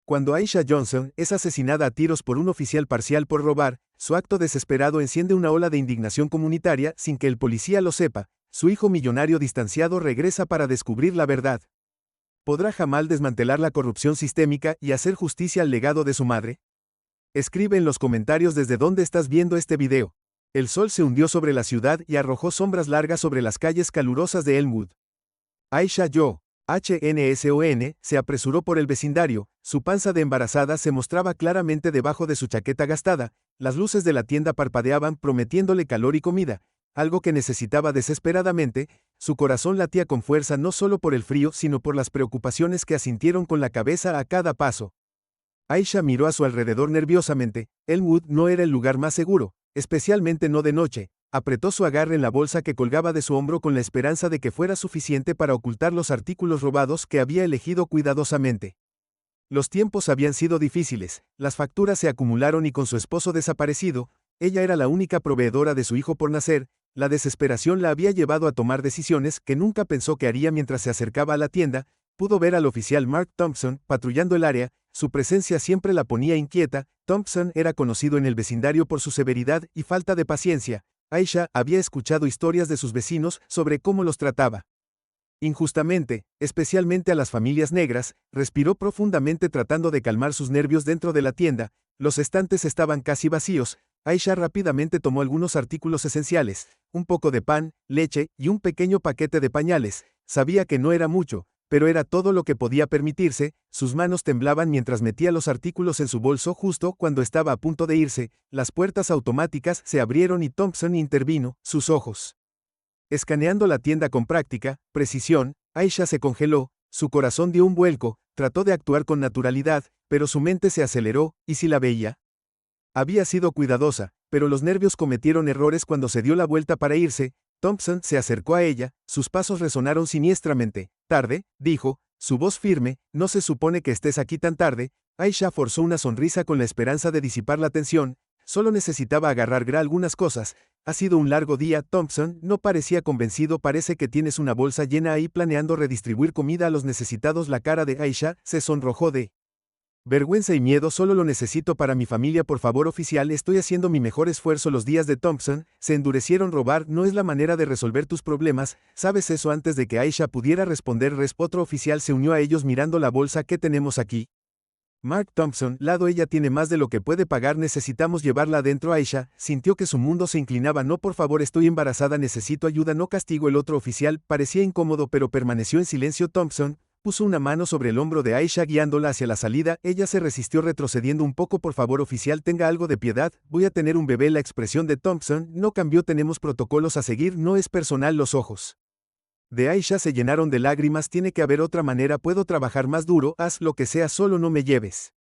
Cuando Aisha Johnson es asesinada a tiros por un oficial parcial por robar, su acto desesperado enciende una ola de indignación comunitaria sin que el policía lo sepa. Su hijo millonario distanciado regresa para descubrir la verdad. ¿Podrá Jamal desmantelar la corrupción sistémica y hacer justicia al legado de su madre? Escribe en los comentarios desde dónde estás viendo este video. El sol se hundió sobre la ciudad y arrojó sombras largas sobre las calles calurosas de Elmwood. Aisha Johnson se apresuró por el vecindario, su panza de embarazada se mostraba claramente debajo de su chaqueta gastada, las luces de la tienda parpadeaban prometiéndole calor y comida, algo que necesitaba desesperadamente. Su corazón latía con fuerza no solo por el frío sino por las preocupaciones que asintieron con la cabeza a cada paso. Aisha miró a su alrededor nerviosamente. Elmwood no era el lugar más seguro, especialmente no de noche. Apretó su agarre en la bolsa que colgaba de su hombro con la esperanza de que fuera suficiente para ocultar los artículos robados que había elegido cuidadosamente. Los tiempos habían sido difíciles, las facturas se acumularon y con su esposo desaparecido, ella era la única proveedora de su hijo por nacer. La desesperación la había llevado a tomar decisiones que nunca pensó que haría. Mientras se acercaba a la tienda, pudo ver al oficial Mark Thompson patrullando el área. Su presencia siempre la ponía inquieta. Thompson era conocido en el vecindario por su severidad y falta de paciencia. Aisha había escuchado historias de sus vecinos sobre cómo los trataba injustamente, especialmente a las familias negras. Respiró profundamente tratando de calmar sus nervios dentro de la tienda. Los estantes estaban casi vacíos. Aisha rápidamente tomó algunos artículos esenciales, un poco de pan, leche y un pequeño paquete de pañales. Sabía que no era mucho, pero era todo lo que podía permitirse. Sus manos temblaban mientras metía los artículos en su bolso. Justo cuando estaba a punto de irse, las puertas automáticas se abrieron y Thompson intervino, sus ojos escaneando la tienda con práctica precisión. Aisha se congeló, su corazón dio un vuelco, trató de actuar con naturalidad, pero su mente se aceleró. ¿Y si la veía? Había sido cuidadosa, pero los nervios cometieron errores cuando se dio la vuelta para irse. Thompson se acercó a ella, sus pasos resonaron siniestramente. Tarde, dijo, su voz firme, no se supone que estés aquí tan tarde. Aisha forzó una sonrisa con la esperanza de disipar la tensión. Solo necesitaba agarrar algunas cosas. Ha sido un largo día. Thompson no parecía convencido. Parece que tienes una bolsa llena ahí planeando redistribuir comida a los necesitados. La cara de Aisha se sonrojó de vergüenza y miedo. Solo lo necesito para mi familia, por favor oficial, estoy haciendo mi mejor esfuerzo. Los días de Thompson se endurecieron. Robar no es la manera de resolver tus problemas, ¿sabes eso? Antes de que Aisha pudiera responder, otro oficial se unió a ellos mirando la bolsa. ¿Qué tenemos aquí? Mark Thompson, lado ella tiene más de lo que puede pagar, necesitamos llevarla adentro. Aisha sintió que su mundo se inclinaba. No, por favor, estoy embarazada, necesito ayuda, no castigo. El otro oficial parecía incómodo pero permaneció en silencio. Thompson puso una mano sobre el hombro de Aisha guiándola hacia la salida. Ella se resistió retrocediendo un poco. Por favor oficial, tenga algo de piedad, voy a tener un bebé. La expresión de Thompson no cambió. Tenemos protocolos a seguir, no es personal. Los ojos de Aisha se llenaron de lágrimas. Tiene que haber otra manera, puedo trabajar más duro, haz lo que sea, solo no me lleves.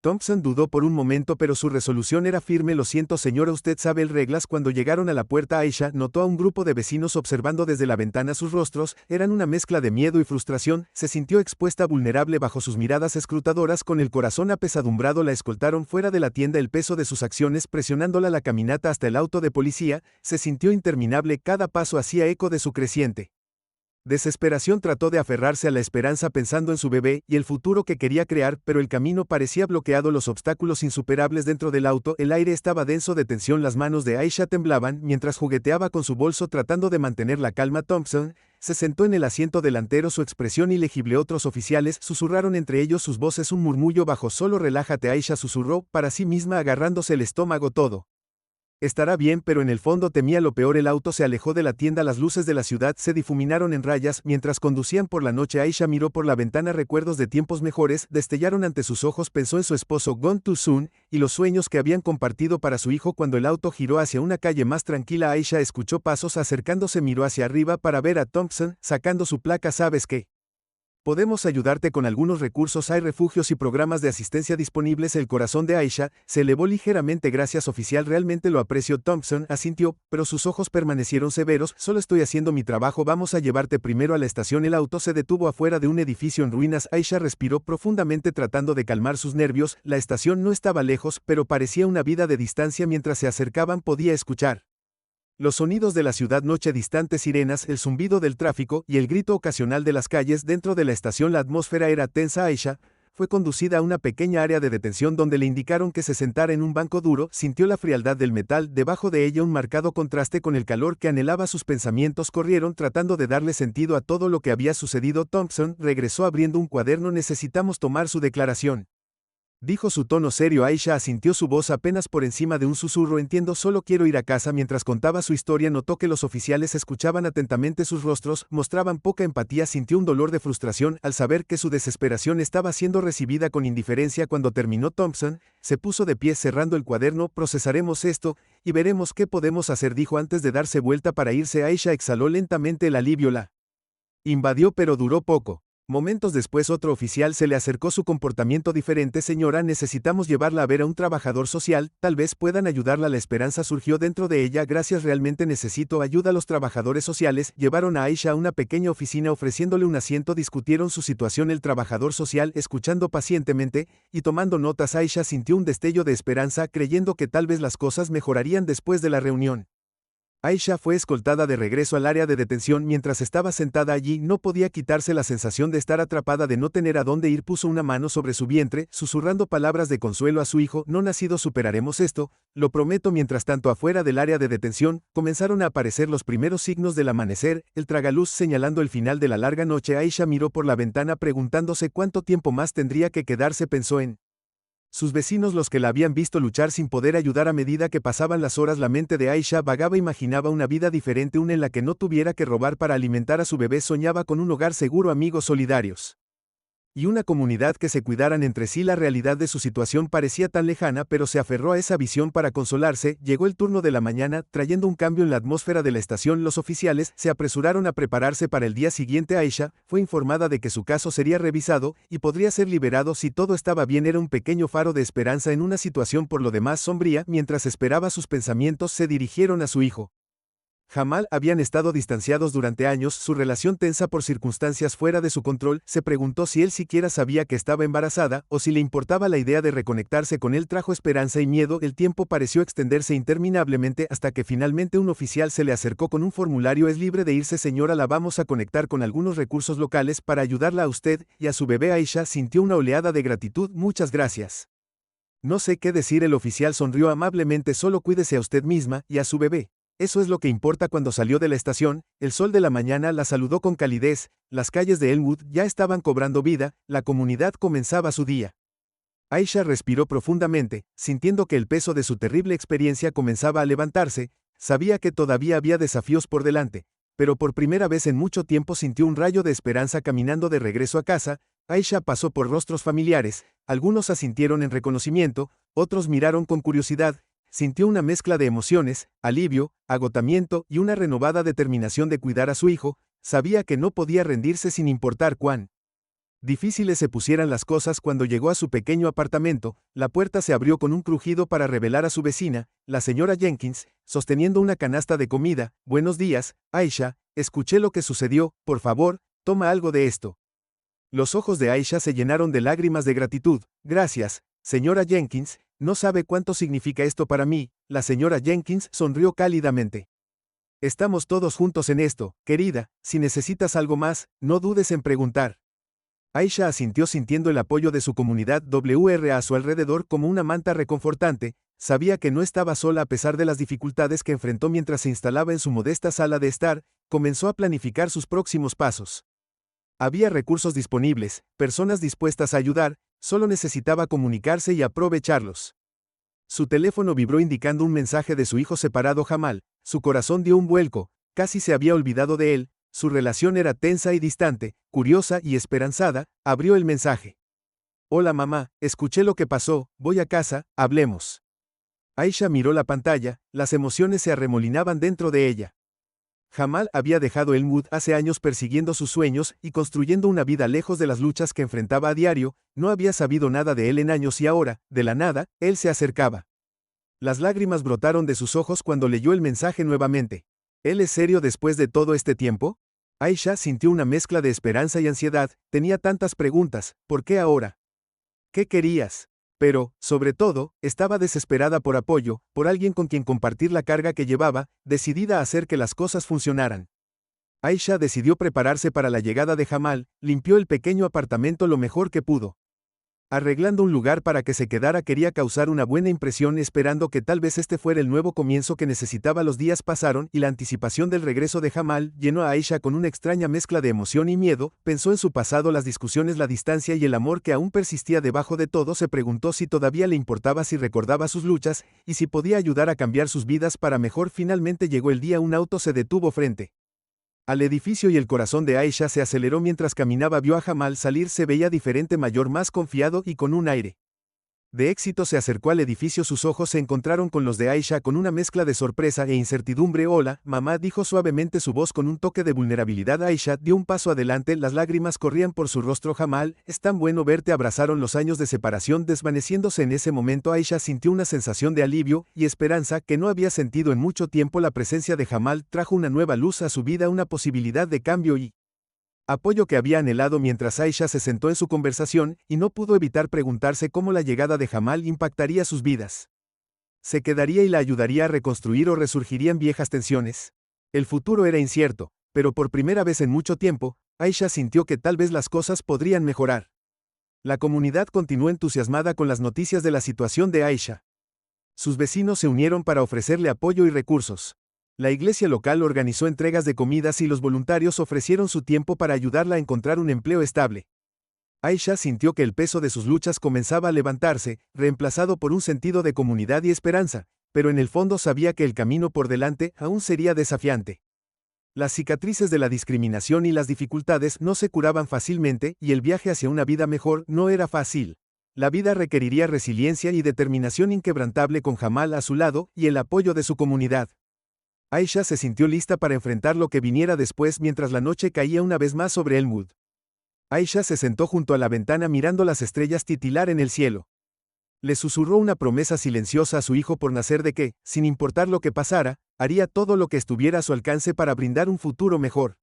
Thompson dudó por un momento pero su resolución era firme. Lo siento señora, usted sabe las reglas. Cuando llegaron a la puerta, Aisha notó a un grupo de vecinos observando desde la ventana. Sus rostros eran una mezcla de miedo y frustración. Se sintió expuesta, vulnerable bajo sus miradas escrutadoras. Con el corazón apesadumbrado la escoltaron fuera de la tienda. El peso de sus acciones presionándola. La caminata hasta el auto de policía se sintió interminable. Cada paso hacía eco de su creciente desesperación. Trató de aferrarse a la esperanza pensando en su bebé y el futuro que quería crear, pero el camino parecía bloqueado, los obstáculos insuperables dentro del auto. El aire estaba denso de tensión, las manos de Aisha temblaban mientras jugueteaba con su bolso tratando de mantener la calma. Thompson se sentó en el asiento delantero, su expresión ilegible. Otros oficiales susurraron entre ellos sus voces, un murmullo bajo. Solo relájate, Aisha susurró para sí misma agarrándose el estómago. Todo estará bien, pero en el fondo temía lo peor. El auto se alejó de la tienda, las luces de la ciudad se difuminaron en rayas mientras conducían por la noche. Aisha miró por la ventana, recuerdos de tiempos mejores destellaron ante sus ojos. Pensó en su esposo Gone Too Soon y los sueños que habían compartido para su hijo. Cuando el auto giró hacia una calle más tranquila, Aisha escuchó pasos acercándose, miró hacia arriba para ver a Thompson sacando su placa. ¿Sabes qué? Podemos ayudarte con algunos recursos, hay refugios y programas de asistencia disponibles. El corazón de Aisha se elevó ligeramente. Gracias oficial, realmente lo aprecio. Thompson asintió, pero sus ojos permanecieron severos. Solo estoy haciendo mi trabajo, vamos a llevarte primero a la estación. El auto se detuvo afuera de un edificio en ruinas. Aisha respiró profundamente tratando de calmar sus nervios. La estación no estaba lejos, pero parecía una vida de distancia. Mientras se acercaban podía escuchar los sonidos de la ciudad, noche, distantes sirenas, el zumbido del tráfico y el grito ocasional de las calles. Dentro de la estación la atmósfera era tensa. Aisha fue conducida a una pequeña área de detención donde le indicaron que se sentara en un banco duro, sintió la frialdad del metal, debajo de ella un marcado contraste con el calor que anhelaba. Sus pensamientos corrieron tratando de darle sentido a todo lo que había sucedido. Thompson regresó abriendo un cuaderno. Necesitamos tomar su declaración, dijo su tono serio. Aisha asintió, su voz apenas por encima de un susurro. Entiendo, solo quiero ir a casa. Mientras contaba su historia, notó que los oficiales escuchaban atentamente. Sus rostros mostraban poca empatía. Sintió un dolor de frustración al saber que su desesperación estaba siendo recibida con indiferencia. Cuando terminó, Thompson se puso de pie cerrando el cuaderno. Procesaremos esto y veremos qué podemos hacer, dijo antes de darse vuelta para irse. Aisha exhaló lentamente. El alivio la invadió, pero duró poco. Momentos después otro oficial se le acercó. Su comportamiento diferente. Señora, necesitamos llevarla a ver a un trabajador social, tal vez puedan ayudarla. La esperanza surgió dentro de ella. Gracias, realmente necesito ayuda. Los trabajadores sociales llevaron a Aisha a una pequeña oficina ofreciéndole un asiento. Discutieron su situación. El trabajador social, escuchando pacientemente y tomando notas, Aisha sintió un destello de esperanza, creyendo que tal vez las cosas mejorarían después de la reunión. Aisha fue escoltada de regreso al área de detención. Mientras estaba sentada allí, no podía quitarse la sensación de estar atrapada, de no tener a dónde ir. Puso una mano sobre su vientre, susurrando palabras de consuelo a su hijo no nacido. Superaremos esto, lo prometo. Mientras tanto, afuera del área de detención, comenzaron a aparecer los primeros signos del amanecer, el tragaluz señalando el final de la larga noche. Aisha miró por la ventana preguntándose cuánto tiempo más tendría que quedarse. Pensó en sus vecinos, los que la habían visto luchar sin poder ayudar. A medida que pasaban las horas, la mente de Aisha vagaba. Imaginaba una vida diferente, una en la que no tuviera que robar para alimentar a su bebé. Soñaba con un hogar seguro, amigos solidarios y una comunidad que se cuidaran entre sí. La realidad de su situación parecía tan lejana, pero se aferró a esa visión para consolarse. Llegó el turno de la mañana, trayendo un cambio en la atmósfera de la estación. Los oficiales se apresuraron a prepararse para el día siguiente. Aisha fue informada de que su caso sería revisado y podría ser liberado si todo estaba bien. Era un pequeño faro de esperanza en una situación por lo demás sombría. Mientras esperaba, sus pensamientos se dirigieron a su hijo. Jamal habían estado distanciados durante años, su relación tensa por circunstancias fuera de su control. Se preguntó si él siquiera sabía que estaba embarazada, o si le importaba la idea de reconectarse con él. Trajo esperanza y miedo. El tiempo pareció extenderse interminablemente hasta que finalmente un oficial se le acercó con un formulario. Es libre de irse, señora, la vamos a conectar con algunos recursos locales para ayudarla a usted y a su bebé. Aisha sintió una oleada de gratitud. Muchas gracias. No sé qué decir. El oficial sonrió amablemente. Solo cuídese a usted misma y a su bebé. Eso es lo que importa. Cuando salió de la estación, el sol de la mañana la saludó con calidez. Las calles de Elmwood ya estaban cobrando vida, la comunidad comenzaba su día. Aisha respiró profundamente, sintiendo que el peso de su terrible experiencia comenzaba a levantarse. Sabía que todavía había desafíos por delante, pero por primera vez en mucho tiempo sintió un rayo de esperanza. Caminando de regreso a casa, Aisha pasó por rostros familiares. Algunos asintieron en reconocimiento, otros miraron con curiosidad. Sintió una mezcla de emociones, alivio, agotamiento y una renovada determinación de cuidar a su hijo. Sabía que no podía rendirse sin importar cuán difíciles se pusieran las cosas. Cuando llegó a su pequeño apartamento, la puerta se abrió con un crujido para revelar a su vecina, la señora Jenkins, sosteniendo una canasta de comida. Buenos días, Aisha, escuché lo que sucedió, por favor, toma algo de esto. Los ojos de Aisha se llenaron de lágrimas de gratitud. Gracias, señora Jenkins. No sabe cuánto significa esto para mí. La señora Jenkins sonrió cálidamente. Estamos todos juntos en esto, querida. Si necesitas algo más, no dudes en preguntar. Aisha asintió, sintiendo el apoyo de su comunidad WR a su alrededor como una manta reconfortante. Sabía que no estaba sola a pesar de las dificultades que enfrentó. Mientras se instalaba en su modesta sala de estar, comenzó a planificar sus próximos pasos. Había recursos disponibles, personas dispuestas a ayudar, solo necesitaba comunicarse y aprovecharlos. Su teléfono vibró indicando un mensaje de su hijo separado Jamal. Su corazón dio un vuelco, casi se había olvidado de él. Su relación era tensa y distante, curiosa y esperanzada. Abrió el mensaje. Hola mamá, escuché lo que pasó, voy a casa, hablemos. Aisha miró la pantalla, las emociones se arremolinaban dentro de ella. Jamal había dejado Elmwood hace años persiguiendo sus sueños y construyendo una vida lejos de las luchas que enfrentaba a diario. No había sabido nada de él en años y ahora, de la nada, él se acercaba. Las lágrimas brotaron de sus ojos cuando leyó el mensaje nuevamente. ¿Él es serio después de todo este tiempo? Aisha sintió una mezcla de esperanza y ansiedad. Tenía tantas preguntas. ¿Por qué ahora? ¿Qué querías? Pero, sobre todo, estaba desesperada por apoyo, por alguien con quien compartir la carga que llevaba, decidida a hacer que las cosas funcionaran. Aisha decidió prepararse para la llegada de Jamal, limpió el pequeño apartamento lo mejor que pudo. Arreglando un lugar para que se quedara quería causar una buena impresión esperando que tal vez este fuera el nuevo comienzo que necesitaba. Los días pasaron y la anticipación del regreso de Jamal llenó a Aisha con una extraña mezcla de emoción y miedo. Pensó en su pasado, las discusiones, la distancia y el amor que aún persistía debajo de todo. Se preguntó si todavía le importaba, si recordaba sus luchas y si podía ayudar a cambiar sus vidas para mejor. Finalmente llegó el día. Un auto se detuvo frente al edificio y el corazón de Aisha se aceleró mientras caminaba. Vio a Jamal salir, se veía diferente, mayor, más confiado y con un aire de éxito. Se acercó al edificio, sus ojos se encontraron con los de Aisha con una mezcla de sorpresa e incertidumbre. Hola, mamá, dijo suavemente, su voz con un toque de vulnerabilidad. Aisha dio un paso adelante, las lágrimas corrían por su rostro. Jamal, es tan bueno verte. Abrazaron, los años de separación desvaneciéndose. En ese momento Aisha sintió una sensación de alivio y esperanza que no había sentido en mucho tiempo. La presencia de Jamal trajo una nueva luz a su vida, una posibilidad de cambio y apoyo que había anhelado. Mientras Aisha se sentó en su conversación, y no pudo evitar preguntarse cómo la llegada de Jamal impactaría sus vidas. ¿Se quedaría y la ayudaría a reconstruir o resurgirían viejas tensiones? El futuro era incierto, pero por primera vez en mucho tiempo, Aisha sintió que tal vez las cosas podrían mejorar. La comunidad continuó entusiasmada con las noticias de la situación de Aisha. Sus vecinos se unieron para ofrecerle apoyo y recursos. La iglesia local organizó entregas de comidas y los voluntarios ofrecieron su tiempo para ayudarla a encontrar un empleo estable. Aisha sintió que el peso de sus luchas comenzaba a levantarse, reemplazado por un sentido de comunidad y esperanza, pero en el fondo sabía que el camino por delante aún sería desafiante. Las cicatrices de la discriminación y las dificultades no se curaban fácilmente y el viaje hacia una vida mejor no era fácil. La vida requeriría resiliencia y determinación inquebrantable. Con Jamal a su lado y el apoyo de su comunidad, Aisha se sintió lista para enfrentar lo que viniera después. Mientras la noche caía una vez más sobre Elmwood, Aisha se sentó junto a la ventana mirando las estrellas titilar en el cielo. Le susurró una promesa silenciosa a su hijo por nacer de que, sin importar lo que pasara, haría todo lo que estuviera a su alcance para brindar un futuro mejor.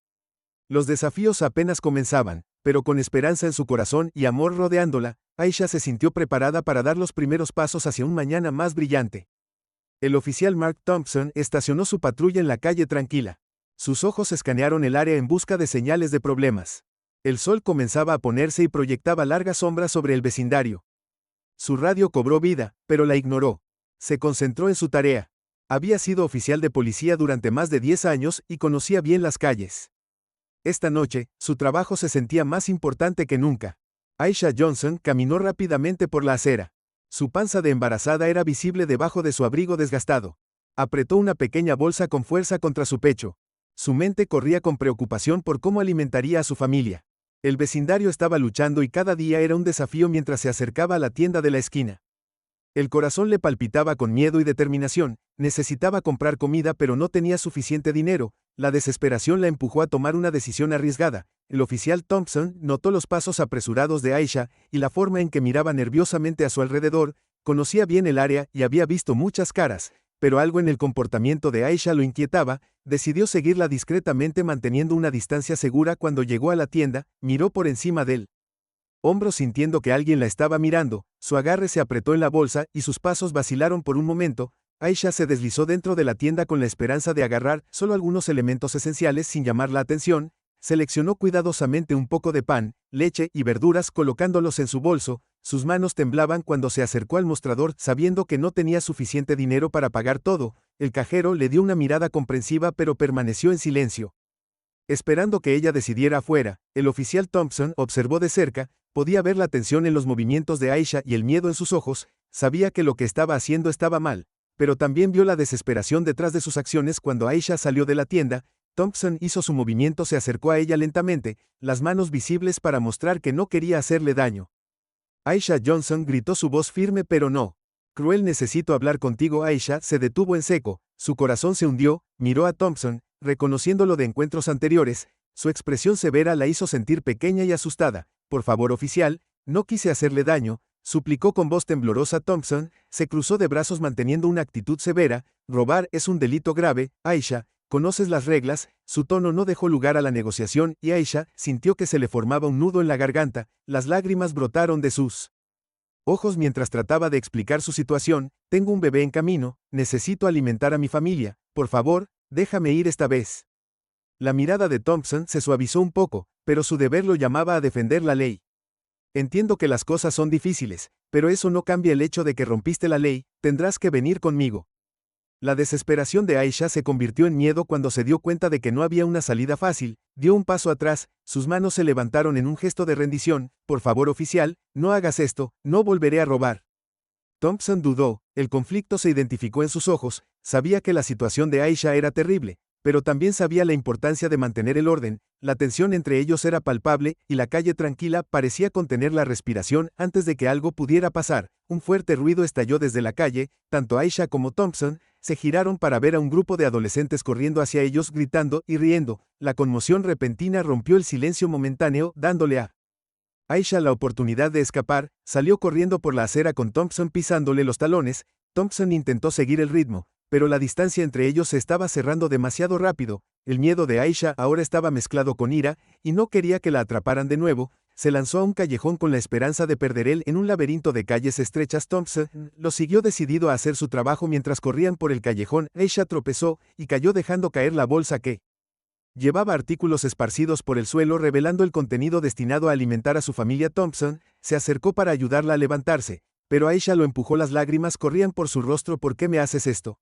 Los desafíos apenas comenzaban, pero con esperanza en su corazón y amor rodeándola, Aisha se sintió preparada para dar los primeros pasos hacia un mañana más brillante. El oficial Mark Thompson estacionó su patrulla en la calle tranquila. Sus ojos escanearon el área en busca de señales de problemas. El sol comenzaba a ponerse y proyectaba largas sombras sobre el vecindario. Su radio cobró vida, pero la ignoró. Se concentró en su tarea. Había sido oficial de policía durante más de 10 años y conocía bien las calles. Esta noche, su trabajo se sentía más importante que nunca. Aisha Johnson caminó rápidamente por la acera. Su panza de embarazada era visible debajo de su abrigo desgastado. Apretó una pequeña bolsa con fuerza contra su pecho. Su mente corría con preocupación por cómo alimentaría a su familia. El vecindario estaba luchando y cada día era un desafío mientras se acercaba a la tienda de la esquina. El corazón le palpitaba con miedo y determinación. Necesitaba comprar comida pero no tenía suficiente dinero. La desesperación la empujó a tomar una decisión arriesgada. El oficial Thompson notó los pasos apresurados de Aisha y la forma en que miraba nerviosamente a su alrededor. Conocía bien el área y había visto muchas caras, pero algo en el comportamiento de Aisha lo inquietaba. Decidió seguirla discretamente manteniendo una distancia segura. Cuando llegó a la tienda, miró por encima del hombro sintiendo que alguien la estaba mirando. Su agarre se apretó en la bolsa y sus pasos vacilaron por un momento. Aisha se deslizó dentro de la tienda con la esperanza de agarrar solo algunos elementos esenciales sin llamar la atención. Seleccionó cuidadosamente un poco de pan, leche y verduras colocándolos en su bolso. Sus manos temblaban cuando se acercó al mostrador sabiendo que no tenía suficiente dinero para pagar todo. El cajero le dio una mirada comprensiva pero permaneció en silencio, esperando que ella decidiera afuera. El oficial Thompson observó de cerca, podía ver la tensión en los movimientos de Aisha y el miedo en sus ojos. Sabía que lo que estaba haciendo estaba mal, pero también vio la desesperación detrás de sus acciones. Cuando Aisha salió de la tienda, Thompson hizo su movimiento, se acercó a ella lentamente, las manos visibles para mostrar que no quería hacerle daño. Aisha Johnson gritó, su voz firme pero no cruel. Necesito hablar contigo. Aisha se detuvo en seco, su corazón se hundió, miró a Thompson, reconociéndolo de encuentros anteriores. Su expresión severa la hizo sentir pequeña y asustada. Por favor, oficial, no quise hacerle daño, suplicó con voz temblorosa. Thompson se cruzó de brazos manteniendo una actitud severa. Robar es un delito grave, Aisha, conoces las reglas. Su tono no dejó lugar a la negociación y Aisha sintió que se le formaba un nudo en la garganta. Las lágrimas brotaron de sus ojos mientras trataba de explicar su situación. Tengo un bebé en camino, necesito alimentar a mi familia, por favor, déjame ir esta vez. La mirada de Thompson se suavizó un poco, pero su deber lo llamaba a defender la ley. Entiendo que las cosas son difíciles, pero eso no cambia el hecho de que rompiste la ley, tendrás que venir conmigo. La desesperación de Aisha se convirtió en miedo cuando se dio cuenta de que no había una salida fácil, dio un paso atrás, sus manos se levantaron en un gesto de rendición. Por favor, oficial, no hagas esto, no volveré a robar. Thompson dudó, el conflicto se identificó en sus ojos, sabía que la situación de Aisha era terrible, pero también sabía la importancia de mantener el orden, la tensión entre ellos era palpable, y la calle tranquila parecía contener la respiración antes de que algo pudiera pasar. Un fuerte ruido estalló desde la calle, tanto Aisha como Thompson se giraron para ver a un grupo de adolescentes corriendo hacia ellos gritando y riendo. La conmoción repentina rompió el silencio momentáneo, dándole a Aisha la oportunidad de escapar. Salió corriendo por la acera con Thompson pisándole los talones. Thompson intentó seguir el ritmo, pero la distancia entre ellos se estaba cerrando demasiado rápido. El miedo de Aisha ahora estaba mezclado con ira, y no quería que la atraparan de nuevo. Se lanzó a un callejón con la esperanza de perder él en un laberinto de calles estrechas. Thompson lo siguió decidido a hacer su trabajo mientras corrían por el callejón. Aisha tropezó y cayó dejando caer la bolsa que llevaba artículos esparcidos por el suelo revelando el contenido destinado a alimentar a su familia. Thompson se acercó para ayudarla a levantarse, pero Aisha lo empujó. Las lágrimas corrían por su rostro. ¿Por qué me haces esto?,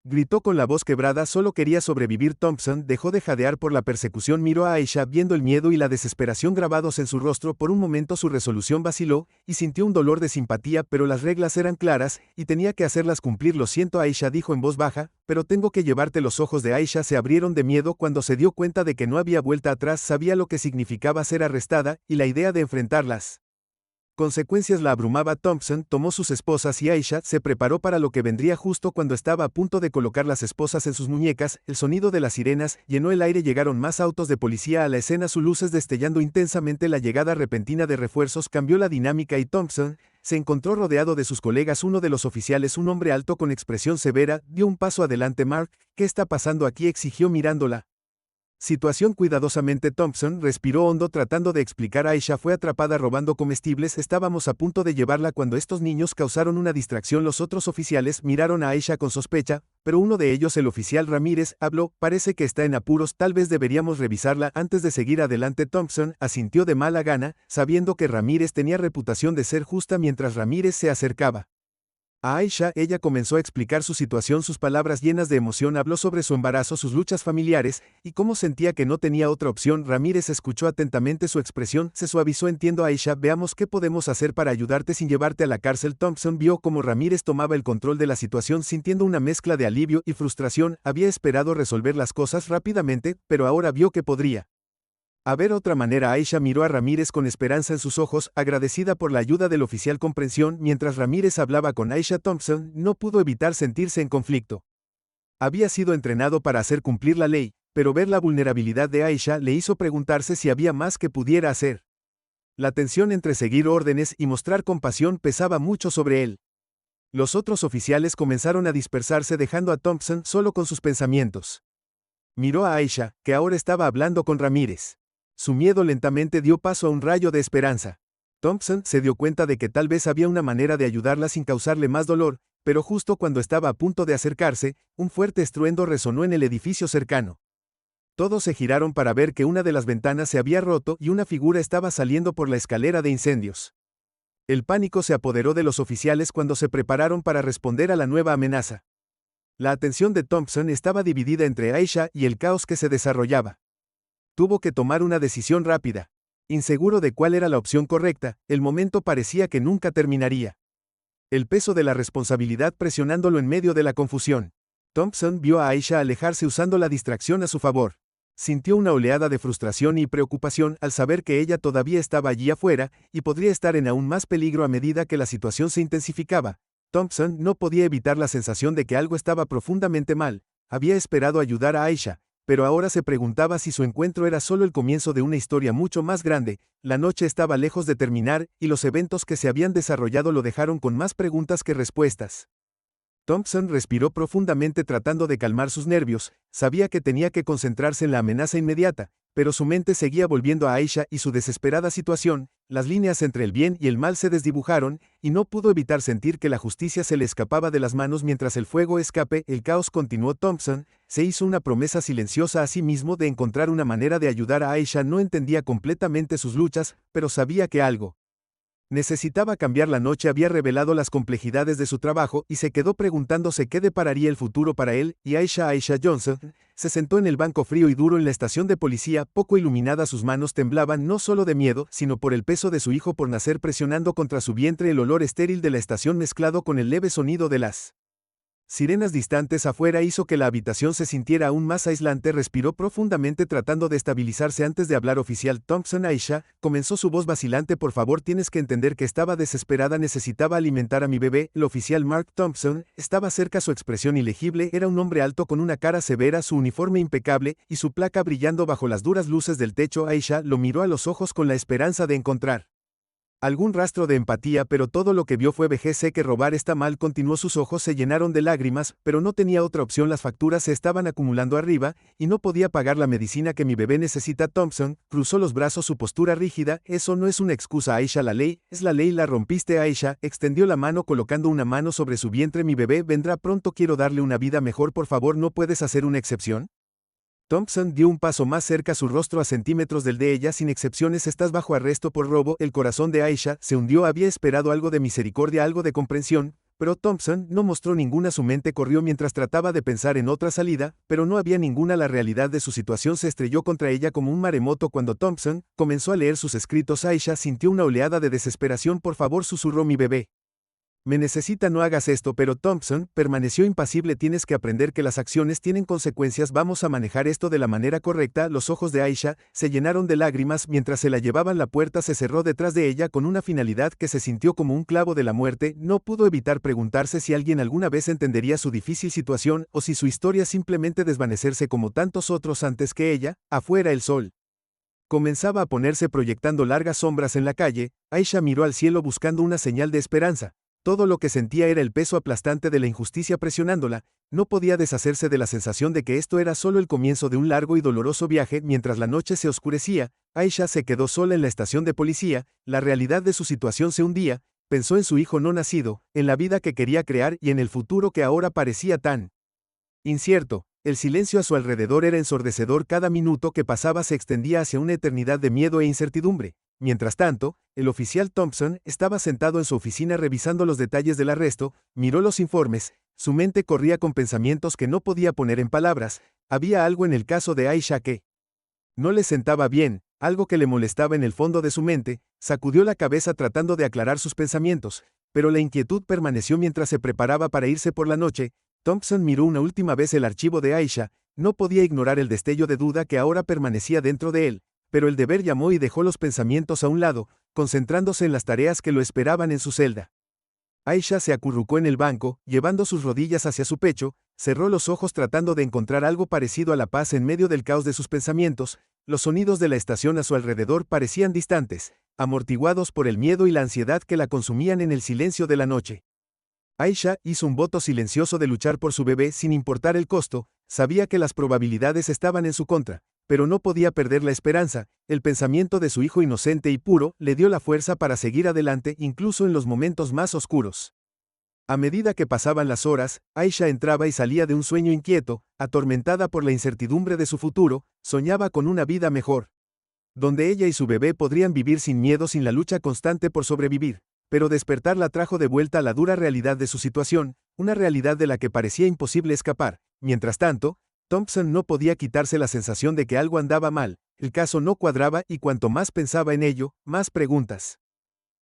gritó con la voz quebrada. Solo quería sobrevivir. Thompson dejó de jadear por la persecución. Miró a Aisha viendo el miedo y la desesperación grabados en su rostro. Por un momento su resolución vaciló, y sintió un dolor de simpatía, pero las reglas eran claras, y tenía que hacerlas cumplir. Lo siento, Aisha dijo en voz baja, pero tengo que llevarte. Los ojos de Aisha se abrieron de miedo cuando se dio cuenta de que no había vuelta atrás. Sabía lo que significaba ser arrestada, y la idea de enfrentarlas consecuencias la abrumaba. Thompson tomó sus esposas y Aisha se preparó para lo que vendría. Justo cuando estaba a punto de colocar las esposas en sus muñecas, el sonido de las sirenas llenó el aire. Llegaron más autos de policía a la escena, sus luces destellando intensamente. La llegada repentina de refuerzos cambió la dinámica y Thompson se encontró rodeado de sus colegas. Uno de los oficiales, un hombre alto con expresión severa, dio un paso adelante. Mark, ¿qué está pasando aquí?, exigió mirándola situación cuidadosamente. Thompson respiró hondo tratando de explicar. Aisha fue atrapada robando comestibles. Estábamos a punto de llevarla cuando estos niños causaron una distracción. Los otros oficiales miraron a Aisha con sospecha, pero uno de ellos, el oficial Ramírez, habló. Parece que está en apuros, tal vez deberíamos revisarla antes de seguir adelante. Thompson asintió de mala gana, sabiendo que Ramírez tenía reputación de ser justa. Mientras Ramírez se acercaba a Aisha, ella comenzó a explicar su situación. Sus palabras llenas de emoción habló sobre su embarazo, sus luchas familiares, y cómo sentía que no tenía otra opción. Ramírez escuchó atentamente. Su expresión se suavizó. Entiendo, Aisha, veamos qué podemos hacer para ayudarte sin llevarte a la cárcel. Thompson vio cómo Ramírez tomaba el control de la situación, sintiendo una mezcla de alivio y frustración. Había esperado resolver las cosas rápidamente, pero ahora vio que podría haber otra manera. Aisha miró a Ramírez con esperanza en sus ojos, agradecida por la ayuda del oficial. Comprensión. Mientras Ramírez hablaba con Aisha, Thompson no pudo evitar sentirse en conflicto. Había sido entrenado para hacer cumplir la ley, pero ver la vulnerabilidad de Aisha le hizo preguntarse si había más que pudiera hacer. La tensión entre seguir órdenes y mostrar compasión pesaba mucho sobre él. Los otros oficiales comenzaron a dispersarse, dejando a Thompson solo con sus pensamientos. Miró a Aisha, que ahora estaba hablando con Ramírez. Su miedo lentamente dio paso a un rayo de esperanza. Thompson se dio cuenta de que tal vez había una manera de ayudarla sin causarle más dolor, pero justo cuando estaba a punto de acercarse, un fuerte estruendo resonó en el edificio cercano. Todos se giraron para ver que una de las ventanas se había roto y una figura estaba saliendo por la escalera de incendios. El pánico se apoderó de los oficiales cuando se prepararon para responder a la nueva amenaza. La atención de Thompson estaba dividida entre Aisha y el caos que se desarrollaba. Tuvo que tomar una decisión rápida. Inseguro de cuál era la opción correcta, el momento parecía que nunca terminaría. El peso de la responsabilidad presionándolo en medio de la confusión. Thompson vio a Aisha alejarse usando la distracción a su favor. Sintió una oleada de frustración y preocupación al saber que ella todavía estaba allí afuera y podría estar en aún más peligro a medida que la situación se intensificaba. Thompson no podía evitar la sensación de que algo estaba profundamente mal. Había esperado ayudar a Aisha, pero ahora se preguntaba si su encuentro era solo el comienzo de una historia mucho más grande. La noche estaba lejos de terminar, y los eventos que se habían desarrollado lo dejaron con más preguntas que respuestas. Thompson respiró profundamente tratando de calmar sus nervios. Sabía que tenía que concentrarse en la amenaza inmediata, pero su mente seguía volviendo a Aisha y su desesperada situación. Las líneas entre el bien y el mal se desdibujaron, y no pudo evitar sentir que la justicia se le escapaba de las manos mientras el fuego escape. El caos continuó. Thompson se hizo una promesa silenciosa a sí mismo de encontrar una manera de ayudar a Aisha. No entendía completamente sus luchas, pero sabía que algo Necesitaba cambiar. La noche había revelado las complejidades de su trabajo y se quedó preguntándose qué depararía el futuro para él, y Aisha Johnson se sentó en el banco frío y duro en la estación de policía, poco iluminada. Sus manos temblaban no solo de miedo, sino por el peso de su hijo por nacer, presionando contra su vientre el olor estéril de la estación mezclado con el leve sonido de las sirenas distantes afuera hizo que la habitación se sintiera aún más aislante. Respiró profundamente tratando de estabilizarse antes de hablar. Oficial Thompson. Aisha, comenzó su voz vacilante. Por favor, tienes que entender que estaba desesperada. Necesitaba alimentar a mi bebé. El oficial Mark Thompson estaba cerca. Su expresión ilegible. Era un hombre alto con una cara severa, su uniforme impecable y su placa brillando bajo las duras luces del techo. Aisha lo miró a los ojos con la esperanza de encontrar algún rastro de empatía, pero todo lo que vio fue vejez. Sé que robar está mal, continuó. Sus ojos se llenaron de lágrimas, pero no tenía otra opción. Las facturas se estaban acumulando arriba, y no podía pagar la medicina que mi bebé necesita. Thompson cruzó los brazos, su postura rígida. Eso no es una excusa, Aisha. La ley es la ley. La rompiste. Aisha extendió la mano colocando una mano sobre su vientre. Mi bebé vendrá pronto. Quiero darle una vida mejor. Por favor, ¿no puedes hacer una excepción? Thompson dio un paso más cerca, su rostro a centímetros del de ella. Sin excepciones, estás bajo arresto por robo. El corazón de Aisha se hundió. Había esperado algo de misericordia, algo de comprensión, pero Thompson no mostró ninguna. Su mente corrió mientras trataba de pensar en otra salida, pero no había ninguna. La realidad de su situación se estrelló contra ella como un maremoto cuando Thompson comenzó a leer sus escritos. Aisha sintió una oleada de desesperación. Por favor, susurró, mi bebé me necesita, no hagas esto. Pero Thompson permaneció impasible. Tienes que aprender que las acciones tienen consecuencias. Vamos a manejar esto de la manera correcta. Los ojos de Aisha se llenaron de lágrimas mientras se la llevaban. La puerta se cerró detrás de ella con una finalidad que se sintió como un clavo de la muerte. No pudo evitar preguntarse si alguien alguna vez entendería su difícil situación o si su historia simplemente desvanecerse como tantos otros antes que ella. Afuera el sol comenzaba a ponerse, proyectando largas sombras en la calle. Aisha miró al cielo buscando una señal de esperanza. Todo lo que sentía era el peso aplastante de la injusticia presionándola. No podía deshacerse de la sensación de que esto era solo el comienzo de un largo y doloroso viaje. Mientras la noche se oscurecía, Aisha se quedó sola en la estación de policía. La realidad de su situación se hundía. Pensó en su hijo no nacido, en la vida que quería crear y en el futuro que ahora parecía tan incierto. El silencio a su alrededor era ensordecedor. Cada minuto que pasaba se extendía hacia una eternidad de miedo e incertidumbre. Mientras tanto, el oficial Thompson estaba sentado en su oficina revisando los detalles del arresto. Miró los informes. Su mente corría con pensamientos que no podía poner en palabras. Había algo en el caso de Aisha que no le sentaba bien, algo que le molestaba en el fondo de su mente. Sacudió la cabeza tratando de aclarar sus pensamientos, pero la inquietud permaneció mientras se preparaba para irse por la noche. Thompson miró una última vez el archivo de Aisha. No podía ignorar el destello de duda que ahora permanecía dentro de él, pero el deber llamó y dejó los pensamientos a un lado, concentrándose en las tareas que lo esperaban en su celda. Aisha se acurrucó en el banco, llevando sus rodillas hacia su pecho, cerró los ojos tratando de encontrar algo parecido a la paz en medio del caos de sus pensamientos. Los sonidos de la estación a su alrededor parecían distantes, amortiguados por el miedo y la ansiedad que la consumían en el silencio de la noche. Aisha hizo un voto silencioso de luchar por su bebé sin importar el costo. Sabía que las probabilidades estaban en su contra, pero no podía perder la esperanza. El pensamiento de su hijo inocente y puro le dio la fuerza para seguir adelante incluso en los momentos más oscuros. A medida que pasaban las horas, Aisha entraba y salía de un sueño inquieto, atormentada por la incertidumbre de su futuro. Soñaba con una vida mejor, donde ella y su bebé podrían vivir sin miedo, sin la lucha constante por sobrevivir. Pero despertar la trajo de vuelta a la dura realidad de su situación, una realidad de la que parecía imposible escapar. Mientras tanto, Thompson no podía quitarse la sensación de que algo andaba mal. El caso no cuadraba y cuanto más pensaba en ello, más preguntas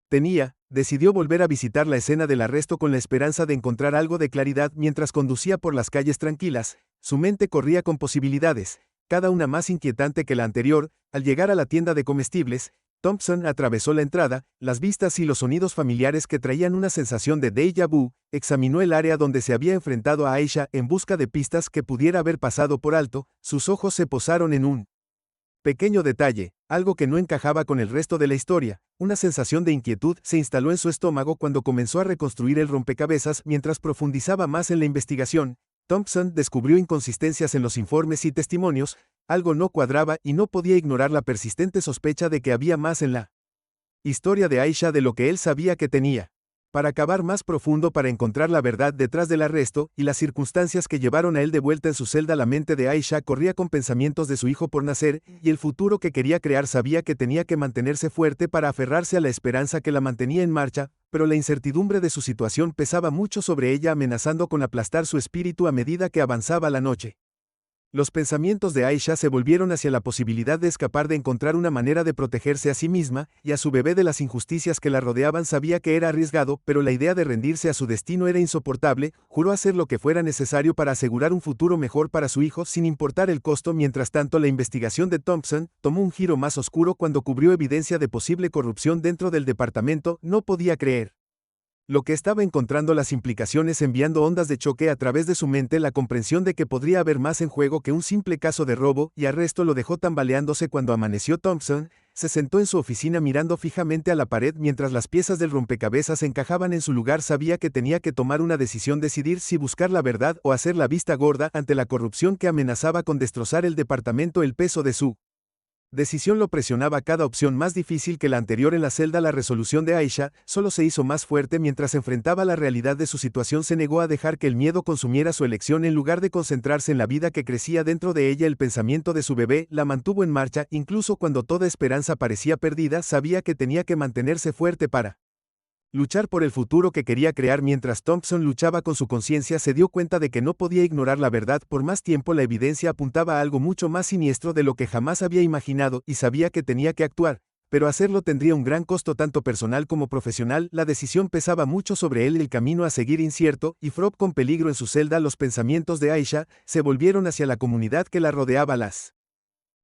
tenía. Decidió volver a visitar la escena del arresto con la esperanza de encontrar algo de claridad. Mientras conducía por las calles tranquilas, su mente corría con posibilidades, cada una más inquietante que la anterior. Al llegar a la tienda de comestibles, Thompson atravesó la entrada. Las vistas y los sonidos familiares que traían una sensación de déjà vu. Examinó el área donde se había enfrentado a Aisha en busca de pistas que pudiera haber pasado por alto. Sus ojos se posaron en un pequeño detalle, algo que no encajaba con el resto de la historia. Una sensación de inquietud se instaló en su estómago cuando comenzó a reconstruir el rompecabezas. Mientras profundizaba más en la investigación, Thompson descubrió inconsistencias en los informes y testimonios. Algo no cuadraba y no podía ignorar la persistente sospecha de que había más en la historia de Aisha de lo que él sabía que tenía. Para cavar más profundo para encontrar la verdad detrás del arresto y las circunstancias que llevaron a él de vuelta en su celda, la mente de Aisha corría con pensamientos de su hijo por nacer y el futuro que quería crear. Sabía que tenía que mantenerse fuerte para aferrarse a la esperanza que la mantenía en marcha, pero la incertidumbre de su situación pesaba mucho sobre ella, amenazando con aplastar su espíritu a medida que avanzaba la noche. Los pensamientos de Aisha se volvieron hacia la posibilidad de escapar, de encontrar una manera de protegerse a sí misma y a su bebé de las injusticias que la rodeaban. Sabía que era arriesgado, pero la idea de rendirse a su destino era insoportable. Juró hacer lo que fuera necesario para asegurar un futuro mejor para su hijo, sin importar el costo. Mientras tanto, la investigación de Thompson tomó un giro más oscuro cuando cubrió evidencia de posible corrupción dentro del departamento. No podía creer lo que estaba encontrando, las implicaciones enviando ondas de choque a través de su mente. La comprensión de que podría haber más en juego que un simple caso de robo y arresto lo dejó tambaleándose. Cuando amaneció, Thompson se sentó en su oficina mirando fijamente a la pared mientras las piezas del rompecabezas encajaban en su lugar. Sabía que tenía que tomar una decisión, decidir si buscar la verdad o hacer la vista gorda ante la corrupción que amenazaba con destrozar el departamento. El peso de su decisión lo presionaba, cada opción más difícil que la anterior. En la celda, la resolución de Aisha solo se hizo más fuerte mientras enfrentaba la realidad de su situación. Se negó a dejar que el miedo consumiera su elección. En lugar de concentrarse en la vida que crecía dentro de ella, el pensamiento de su bebé la mantuvo en marcha, incluso cuando toda esperanza parecía perdida. Sabía que tenía que mantenerse fuerte para luchar por el futuro que quería crear. Mientras Thompson luchaba con su conciencia, se dio cuenta de que no podía ignorar la verdad por más tiempo. La evidencia apuntaba a algo mucho más siniestro de lo que jamás había imaginado, y sabía que tenía que actuar, pero hacerlo tendría un gran costo tanto personal como profesional. La decisión pesaba mucho sobre él, el camino a seguir incierto y Frob con peligro en su celda. Los pensamientos de Aisha se volvieron hacia la comunidad que la rodeaba, las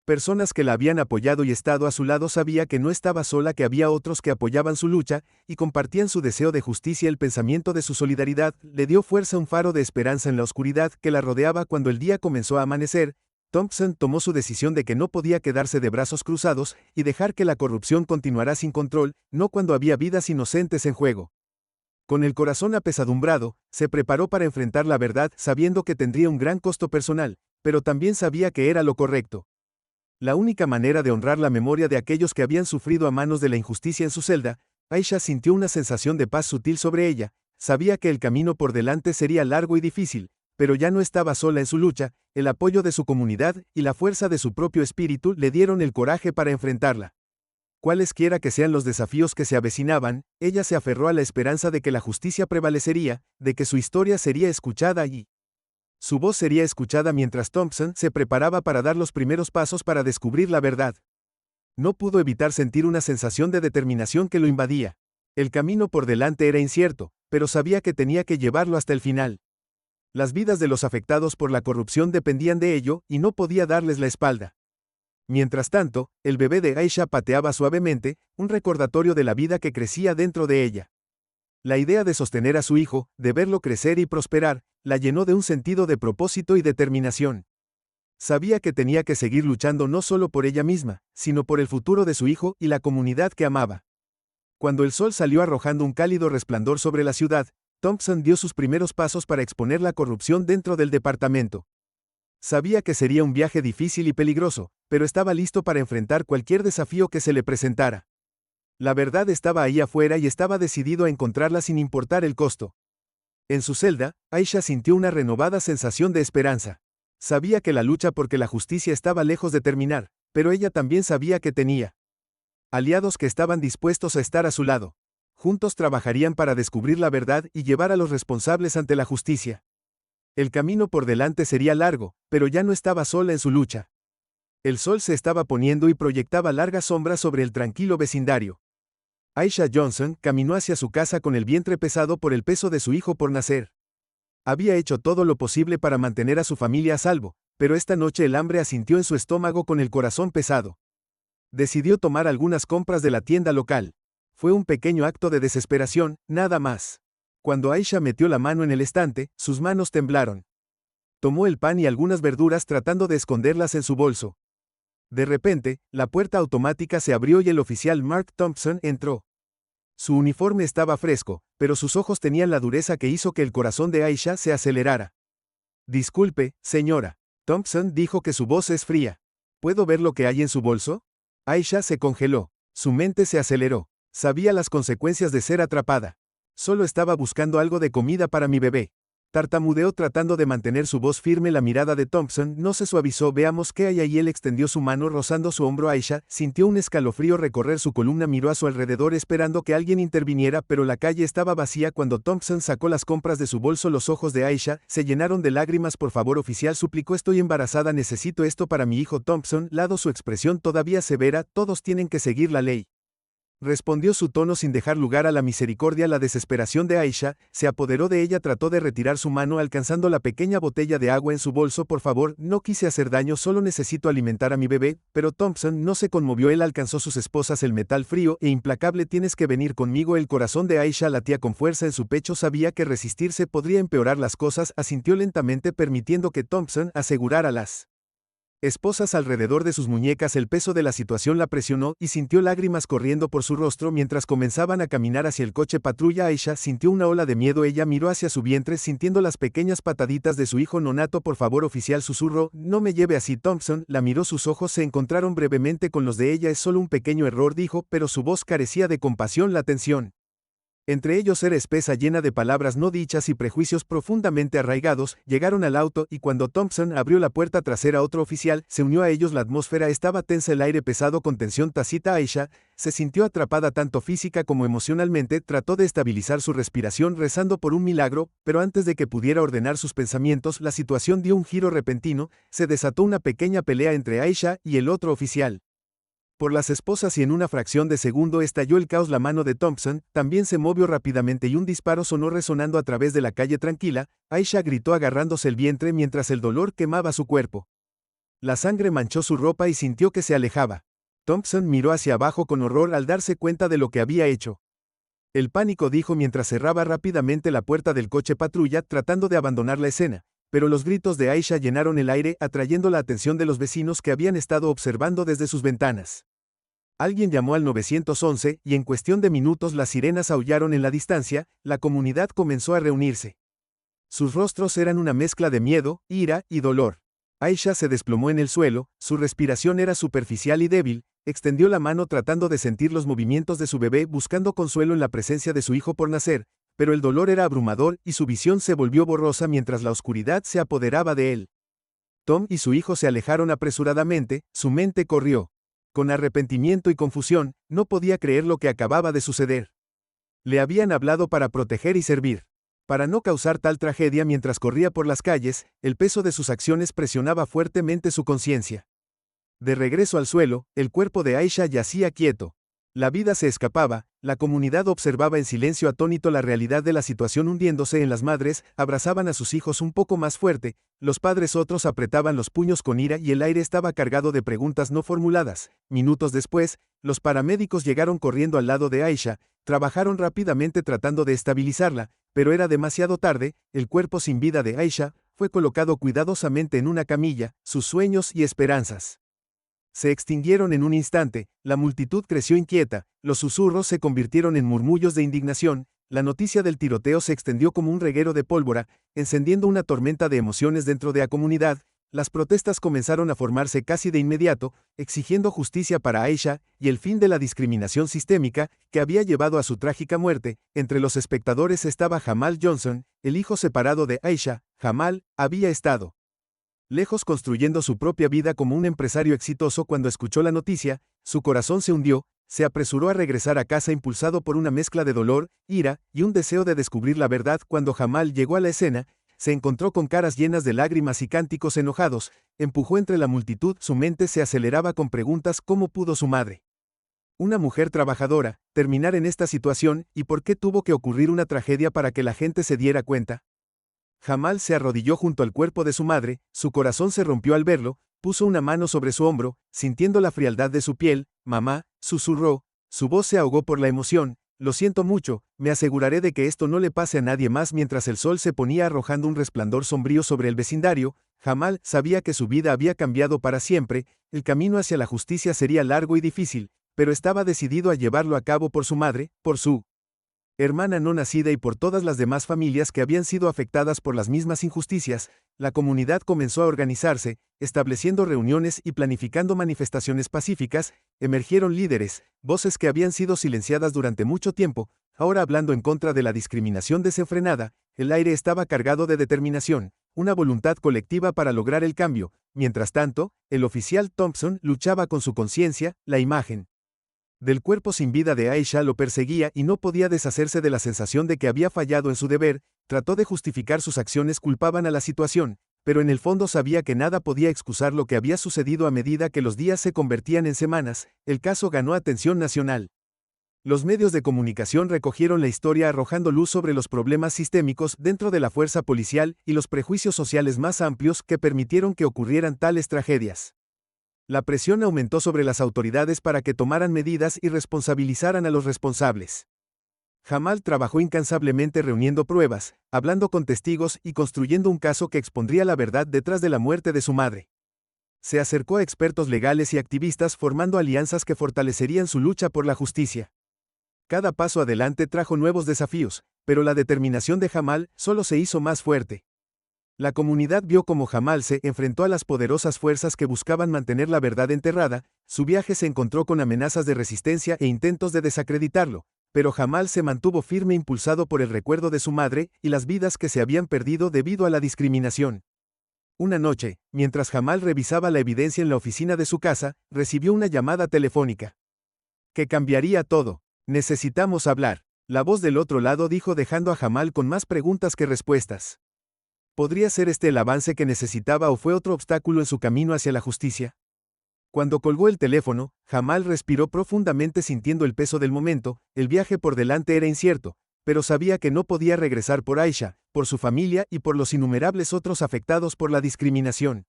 personas que la habían apoyado y estado a su lado. Sabía que no estaba sola, que había otros que apoyaban su lucha y compartían su deseo de justicia. El pensamiento de su solidaridad le dio fuerza, un faro de esperanza en la oscuridad que la rodeaba. Cuando el día comenzó a amanecer, Thompson tomó su decisión de que no podía quedarse de brazos cruzados y dejar que la corrupción continuara sin control, no cuando había vidas inocentes en juego. Con el corazón apesadumbrado, se preparó para enfrentar la verdad, sabiendo que tendría un gran costo personal, pero también sabía que era lo correcto. La única manera de honrar la memoria de aquellos que habían sufrido a manos de la injusticia en su celda. Aisha sintió una sensación de paz sutil sobre ella. Sabía que el camino por delante sería largo y difícil, pero ya no estaba sola en su lucha. El apoyo de su comunidad y la fuerza de su propio espíritu le dieron el coraje para enfrentarla. Cualesquiera que sean los desafíos que se avecinaban, ella se aferró a la esperanza de que la justicia prevalecería, de que su historia sería escuchada y su voz sería escuchada. Mientras Thompson se preparaba para dar los primeros pasos para descubrir la verdad, no pudo evitar sentir una sensación de determinación que lo invadía. El camino por delante era incierto, pero sabía que tenía que llevarlo hasta el final. Las vidas de los afectados por la corrupción dependían de ello y no podía darles la espalda. Mientras tanto, el bebé de Aisha pateaba suavemente, un recordatorio de la vida que crecía dentro de ella. La idea de sostener a su hijo, de verlo crecer y prosperar, la llenó de un sentido de propósito y determinación. Sabía que tenía que seguir luchando no solo por ella misma, sino por el futuro de su hijo y la comunidad que amaba. Cuando el sol salió arrojando un cálido resplandor sobre la ciudad, Thompson dio sus primeros pasos para exponer la corrupción dentro del departamento. Sabía que sería un viaje difícil y peligroso, pero estaba listo para enfrentar cualquier desafío que se le presentara. La verdad estaba ahí afuera y estaba decidido a encontrarla sin importar el costo. En su celda, Aisha sintió una renovada sensación de esperanza. Sabía que la lucha porque la justicia estaba lejos de terminar, pero ella también sabía que tenía aliados que estaban dispuestos a estar a su lado. Juntos trabajarían para descubrir la verdad y llevar a los responsables ante la justicia. El camino por delante sería largo, pero ya no estaba sola en su lucha. El sol se estaba poniendo y proyectaba largas sombras sobre el tranquilo vecindario. Aisha Johnson caminó hacia su casa con el vientre pesado por el peso de su hijo por nacer. Había hecho todo lo posible para mantener a su familia a salvo, pero esta noche el hambre asintió en su estómago. Con el corazón pesado, decidió tomar algunas compras de la tienda local. Fue un pequeño acto de desesperación, nada más. Cuando Aisha metió la mano en el estante, sus manos temblaron. Tomó el pan y algunas verduras tratando de esconderlas en su bolso. De repente, la puerta automática se abrió y el oficial Mark Thompson entró. Su uniforme estaba fresco, pero sus ojos tenían la dureza que hizo que el corazón de Aisha se acelerara. «Disculpe, señora». Thompson dijo que su voz es fría. «¿Puedo ver lo que hay en su bolso?» Aisha se congeló. Su mente se aceleró. Sabía las consecuencias de ser atrapada. Solo estaba buscando algo de comida para mi bebé. Tartamudeó tratando de mantener su voz firme. La mirada de Thompson no se suavizó. Veamos qué hay ahí. Él extendió su mano rozando su hombro. Aisha sintió un escalofrío recorrer su columna. Miró a su alrededor esperando que alguien interviniera, pero la calle estaba vacía. Cuando Thompson sacó las compras de su bolso, los ojos de Aisha se llenaron de lágrimas. Por favor, oficial, suplicó, estoy embarazada, necesito esto para mi hijo. Thompson, dado su expresión todavía severa, todos tienen que seguir la ley. Respondió su tono sin dejar lugar a la misericordia. La desesperación de Aisha se apoderó de ella. Trató de retirar su mano alcanzando la pequeña botella de agua en su bolso. Por favor, no quise hacer daño, solo necesito alimentar a mi bebé. Pero Thompson no se conmovió. Él alcanzó sus esposas. El metal frío e implacable, tienes que venir conmigo. El corazón de Aisha latía con fuerza en su pecho. Sabía que resistirse podría empeorar las cosas. Asintió lentamente permitiendo que Thompson asegurara las esposas alrededor de sus muñecas. El peso de la situación la presionó y sintió lágrimas corriendo por su rostro mientras comenzaban a caminar hacia el coche patrulla. Aisha sintió una ola de miedo. Ella miró hacia su vientre sintiendo las pequeñas pataditas de su hijo nonato. Por favor, oficial, susurró, no me lleve así. Thompson la miró. Sus ojos se encontraron brevemente con los de ella. Es solo un pequeño error, dijo, pero su voz carecía de compasión. La tensión entre ellos era espesa, llena de palabras no dichas y prejuicios profundamente arraigados. Llegaron al auto y cuando Thompson abrió la puerta trasera, otro oficial se unió a ellos. La atmósfera estaba tensa, el aire pesado con tensión tácita. Aisha se sintió atrapada tanto física como emocionalmente. Trató de estabilizar su respiración rezando por un milagro, pero antes de que pudiera ordenar sus pensamientos, la situación dio un giro repentino. Se desató una pequeña pelea entre Aisha y el otro oficial por las esposas y en una fracción de segundo estalló el caos. La mano de Thompson también se movió rápidamente y un disparo sonó resonando a través de la calle tranquila. Aisha gritó agarrándose el vientre mientras el dolor quemaba su cuerpo. La sangre manchó su ropa y sintió que se alejaba. Thompson miró hacia abajo con horror al darse cuenta de lo que había hecho. El pánico, dijo mientras cerraba rápidamente la puerta del coche patrulla, tratando de abandonar la escena. Pero los gritos de Aisha llenaron el aire, atrayendo la atención de los vecinos que habían estado observando desde sus ventanas. Alguien llamó al 911 y en cuestión de minutos las sirenas aullaron en la distancia. La comunidad comenzó a reunirse. Sus rostros eran una mezcla de miedo, ira y dolor. Aisha se desplomó en el suelo, su respiración era superficial y débil. Extendió la mano tratando de sentir los movimientos de su bebé, buscando consuelo en la presencia de su hijo por nacer, pero el dolor era abrumador y su visión se volvió borrosa mientras la oscuridad se apoderaba de él. Tom y su hijo se alejaron apresuradamente. Su mente corrió con arrepentimiento y confusión. No podía creer lo que acababa de suceder. Le habían hablado para proteger y servir, para no causar tal tragedia. Mientras corría por las calles, el peso de sus acciones presionaba fuertemente su conciencia. De regreso al suelo, el cuerpo de Aisha yacía quieto. La vida se escapaba. La comunidad observaba en silencio atónito la realidad de la situación hundiéndose en las madres. Abrazaban a sus hijos un poco más fuerte. Los padres otros apretaban los puños con ira y el aire estaba cargado de preguntas no formuladas. Minutos después, los paramédicos llegaron corriendo al lado de Aisha. Trabajaron rápidamente tratando de estabilizarla, pero era demasiado tarde. El cuerpo sin vida de Aisha fue colocado cuidadosamente en una camilla. Sus sueños y esperanzas se extinguieron en un instante. La multitud creció inquieta, los susurros se convirtieron en murmullos de indignación. La noticia del tiroteo se extendió como un reguero de pólvora, encendiendo una tormenta de emociones dentro de la comunidad. Las protestas comenzaron a formarse casi de inmediato, exigiendo justicia para Aisha y el fin de la discriminación sistémica que había llevado a su trágica muerte. Entre los espectadores estaba Jamal Johnson, el hijo separado de Aisha. Jamal había estado lejos construyendo su propia vida como un empresario exitoso. Cuando escuchó la noticia, su corazón se hundió. Se apresuró a regresar a casa impulsado por una mezcla de dolor, ira y un deseo de descubrir la verdad. Cuando Jamal llegó a la escena, se encontró con caras llenas de lágrimas y cánticos enojados. Empujó entre la multitud. Su mente se aceleraba con preguntas. ¿Cómo pudo su madre, una mujer trabajadora, terminar en esta situación? ¿Y por qué tuvo que ocurrir una tragedia para que la gente se diera cuenta? Jamal se arrodilló junto al cuerpo de su madre. Su corazón se rompió al verlo. Puso una mano sobre su hombro, sintiendo la frialdad de su piel. Mamá, susurró. Su voz se ahogó por la emoción. Lo siento mucho, me aseguraré de que esto no le pase a nadie más. Mientras el sol se ponía arrojando un resplandor sombrío sobre el vecindario, Jamal sabía que su vida había cambiado para siempre. El camino hacia la justicia sería largo y difícil, pero estaba decidido a llevarlo a cabo por su madre, por su hermana no nacida y por todas las demás familias que habían sido afectadas por las mismas injusticias. La comunidad comenzó a organizarse, estableciendo reuniones y planificando manifestaciones pacíficas. Emergieron líderes, voces que habían sido silenciadas durante mucho tiempo. ahora hablando en contra de la discriminación desenfrenada, el aire estaba cargado de determinación, una voluntad colectiva para lograr el cambio. Mientras tanto, el oficial Thompson luchaba con su conciencia, la imagen del cuerpo sin vida de Aisha lo perseguía y no podía deshacerse de la sensación de que había fallado en su deber. Trató de justificar sus acciones, culpaban a la situación, pero en el fondo sabía que nada podía excusar lo que había sucedido. A medida que los días se convertían en semanas, el caso ganó atención nacional. Los medios de comunicación recogieron la historia arrojando luz sobre los problemas sistémicos dentro de la fuerza policial y los prejuicios sociales más amplios que permitieron que ocurrieran tales tragedias. La presión aumentó sobre las autoridades para que tomaran medidas y responsabilizaran a los responsables. Jamal trabajó incansablemente reuniendo pruebas, hablando con testigos y construyendo un caso que expondría la verdad detrás de la muerte de su madre. Se acercó a expertos legales y activistas formando alianzas que fortalecerían su lucha por la justicia. Cada paso adelante trajo nuevos desafíos, pero la determinación de Jamal solo se hizo más fuerte. La comunidad vio cómo Jamal se enfrentó a las poderosas fuerzas que buscaban mantener la verdad enterrada. Su viaje se encontró con amenazas de resistencia e intentos de desacreditarlo, pero Jamal se mantuvo firme impulsado por el recuerdo de su madre y las vidas que se habían perdido debido a la discriminación. Una noche, mientras Jamal revisaba la evidencia en la oficina de su casa, recibió una llamada telefónica que cambiaría todo. Necesitamos hablar. La voz del otro lado dijo, dejando a Jamal con más preguntas que respuestas. ¿Podría ser este el avance que necesitaba o fue otro obstáculo en su camino hacia la justicia? Cuando colgó el teléfono, Jamal respiró profundamente sintiendo el peso del momento. El viaje por delante era incierto, pero sabía que no podía regresar por Aisha, por su familia y por los innumerables otros afectados por la discriminación.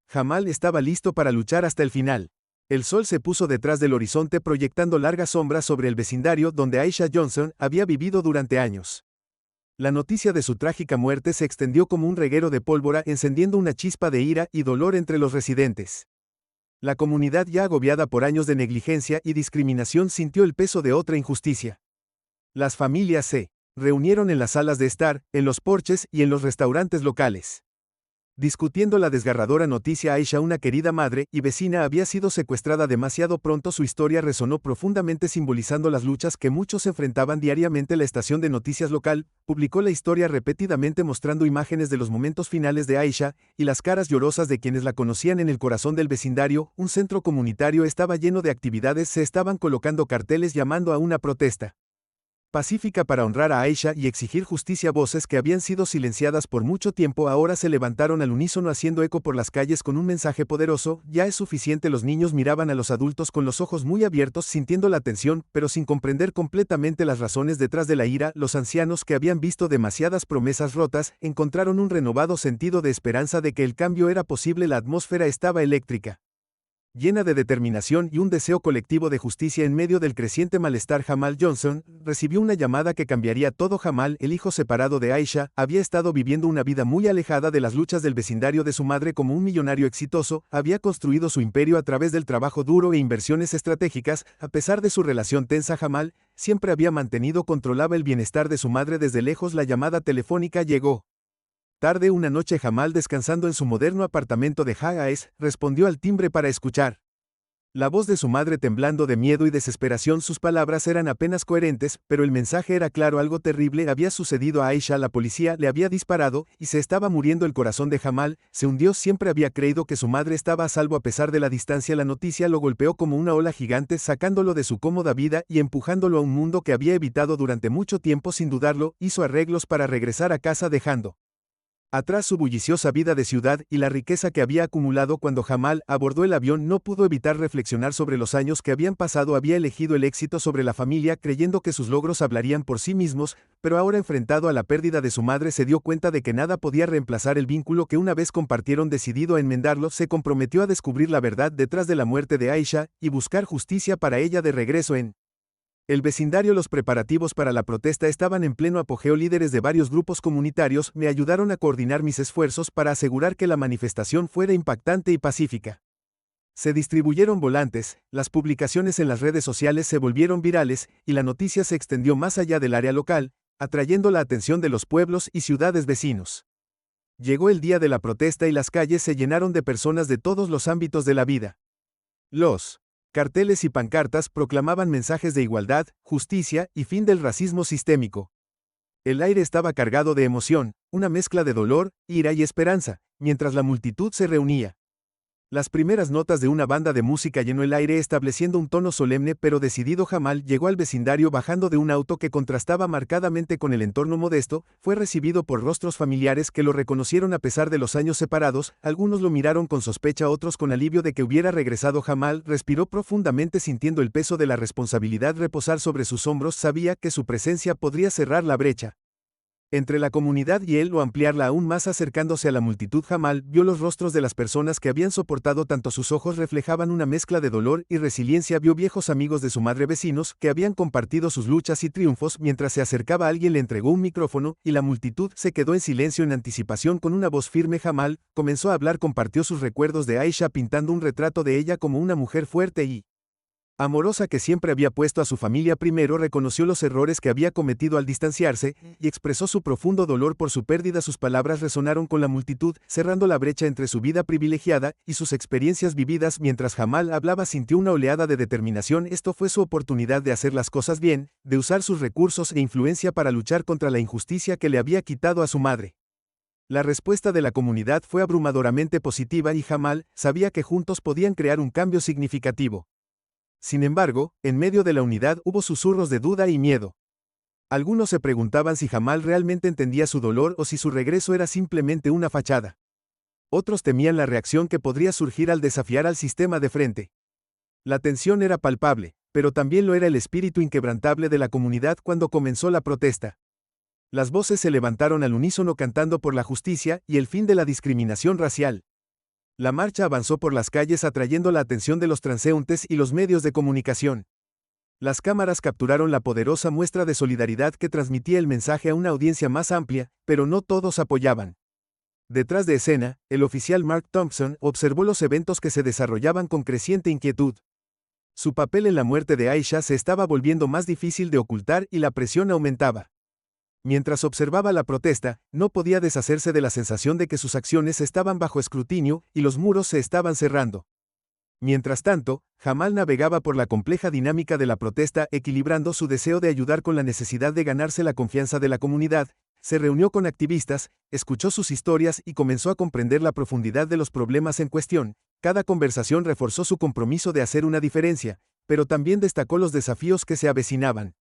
Jamal estaba listo para luchar hasta el final. El sol se puso detrás del horizonte proyectando largas sombras sobre el vecindario donde Aisha Johnson había vivido durante años. La noticia de su trágica muerte se extendió como un reguero de pólvora, encendiendo una chispa de ira y dolor entre los residentes. La comunidad, ya agobiada por años de negligencia y discriminación, sintió el peso de otra injusticia. Las familias se reunieron en las salas de estar, en los porches y en los restaurantes locales, discutiendo la desgarradora noticia. Aisha, una querida madre y vecina, había sido secuestrada demasiado pronto. Su historia resonó profundamente, simbolizando las luchas que muchos enfrentaban diariamente. La estación de noticias local publicó la historia repetidamente, mostrando imágenes de los momentos finales de Aisha y las caras llorosas de quienes la conocían. En el corazón del vecindario, un centro comunitario estaba lleno de actividades. Se estaban colocando carteles llamando a una protesta pacífica para honrar a Aisha y exigir justicia. Voces que habían sido silenciadas por mucho tiempo ahora se levantaron al unísono, haciendo eco por las calles con un mensaje poderoso: ya es suficiente. Los niños miraban a los adultos con los ojos muy abiertos, sintiendo la tensión, pero sin comprender completamente las razones detrás de la ira. Los ancianos, que habían visto demasiadas promesas rotas, encontraron un renovado sentido de esperanza de que el cambio era posible. La atmósfera estaba eléctrica, llena de determinación y un deseo colectivo de justicia. En medio del creciente malestar, Jamal Johnson recibió una llamada que cambiaría todo. Jamal, el hijo separado de Aisha, había estado viviendo una vida muy alejada de las luchas del vecindario de su madre. Como un millonario exitoso, había construido su imperio a través del trabajo duro e inversiones estratégicas. A pesar de su relación tensa, Jamal siempre había mantenido controlaba el bienestar de su madre desde lejos. La llamada telefónica llegó tarde. Una noche, Jamal, descansando en su moderno apartamento de Haggaes, respondió al timbre para escuchar la voz de su madre, temblando de miedo y desesperación. Sus palabras eran apenas coherentes, pero el mensaje era claro: algo terrible había sucedido a Aisha. La policía le había disparado y se estaba muriendo. El corazón de Jamal se hundió. Siempre había creído que su madre estaba a salvo a pesar de la distancia. La noticia lo golpeó como una ola gigante, sacándolo de su cómoda vida y empujándolo a un mundo que había evitado durante mucho tiempo. Sin dudarlo, hizo arreglos para regresar a casa, dejando atrás su bulliciosa vida de ciudad y la riqueza que había acumulado. Cuando Jamal abordó el avión, no pudo evitar reflexionar sobre los años que habían pasado. Había elegido el éxito sobre la familia, creyendo que sus logros hablarían por sí mismos, pero ahora, enfrentado a la pérdida de su madre, se dio cuenta de que nada podía reemplazar el vínculo que una vez compartieron. Decidido a enmendarlo, se comprometió a descubrir la verdad detrás de la muerte de Aisha y buscar justicia para ella. De regreso en el vecindario, los preparativos para la protesta estaban en pleno apogeo. Líderes de varios grupos comunitarios me ayudaron a coordinar mis esfuerzos para asegurar que la manifestación fuera impactante y pacífica. Se distribuyeron volantes, las publicaciones en las redes sociales se volvieron virales, y la noticia se extendió más allá del área local, atrayendo la atención de los pueblos y ciudades vecinos. Llegó el día de la protesta y las calles se llenaron de personas de todos los ámbitos de la vida. Los Carteles y pancartas proclamaban mensajes de igualdad, justicia y fin del racismo sistémico. El aire estaba cargado de emoción, una mezcla de dolor, ira y esperanza, mientras la multitud se reunía. Las primeras notas de una banda de música llenó el aire estableciendo un tono solemne pero decidido. Jamal llegó al vecindario bajando de un auto que contrastaba marcadamente con el entorno modesto, fue recibido por rostros familiares que lo reconocieron a pesar de los años separados, algunos lo miraron con sospecha, otros con alivio de que hubiera regresado. Jamal respiró profundamente sintiendo el peso de la responsabilidad reposar sobre sus hombros, sabía que su presencia podría cerrar la brecha entre la comunidad y él o ampliarla aún más. Acercándose a la multitud, Jamal vio los rostros de las personas que habían soportado tanto, sus ojos reflejaban una mezcla de dolor y resiliencia, vio viejos amigos de su madre, vecinos que habían compartido sus luchas y triunfos. Mientras se acercaba alguien le entregó un micrófono y la multitud se quedó en silencio en anticipación. Con una voz firme Jamal comenzó a hablar, compartió sus recuerdos de Aisha pintando un retrato de ella como una mujer fuerte y amorosa que siempre había puesto a su familia primero, reconoció los errores que había cometido al distanciarse, y expresó su profundo dolor por su pérdida. Sus palabras resonaron con la multitud, cerrando la brecha entre su vida privilegiada y sus experiencias vividas. Mientras Jamal hablaba sintió una oleada de determinación, esto fue su oportunidad de hacer las cosas bien, de usar sus recursos e influencia para luchar contra la injusticia que le había quitado a su madre. La respuesta de la comunidad fue abrumadoramente positiva y Jamal sabía que juntos podían crear un cambio significativo. Sin embargo, en medio de la unidad hubo susurros de duda y miedo. Algunos se preguntaban si Jamal realmente entendía su dolor o si su regreso era simplemente una fachada. Otros temían la reacción que podría surgir al desafiar al sistema de frente. La tensión era palpable, pero también lo era el espíritu inquebrantable de la comunidad cuando comenzó la protesta. Las voces se levantaron al unísono cantando por la justicia y el fin de la discriminación racial. La marcha avanzó por las calles atrayendo la atención de los transeúntes y los medios de comunicación. Las cámaras capturaron la poderosa muestra de solidaridad que transmitía el mensaje a una audiencia más amplia, pero no todos apoyaban. Detrás de escena, el oficial Mark Thompson observó los eventos que se desarrollaban con creciente inquietud. Su papel en la muerte de Aisha se estaba volviendo más difícil de ocultar y la presión aumentaba. Mientras observaba la protesta, no podía deshacerse de la sensación de que sus acciones estaban bajo escrutinio y los muros se estaban cerrando. Mientras tanto, Jamal navegaba por la compleja dinámica de la protesta, equilibrando su deseo de ayudar con la necesidad de ganarse la confianza de la comunidad. Se reunió con activistas, escuchó sus historias y comenzó a comprender la profundidad de los problemas en cuestión. Cada conversación reforzó su compromiso de hacer una diferencia, pero también destacó los desafíos que se avecinaban.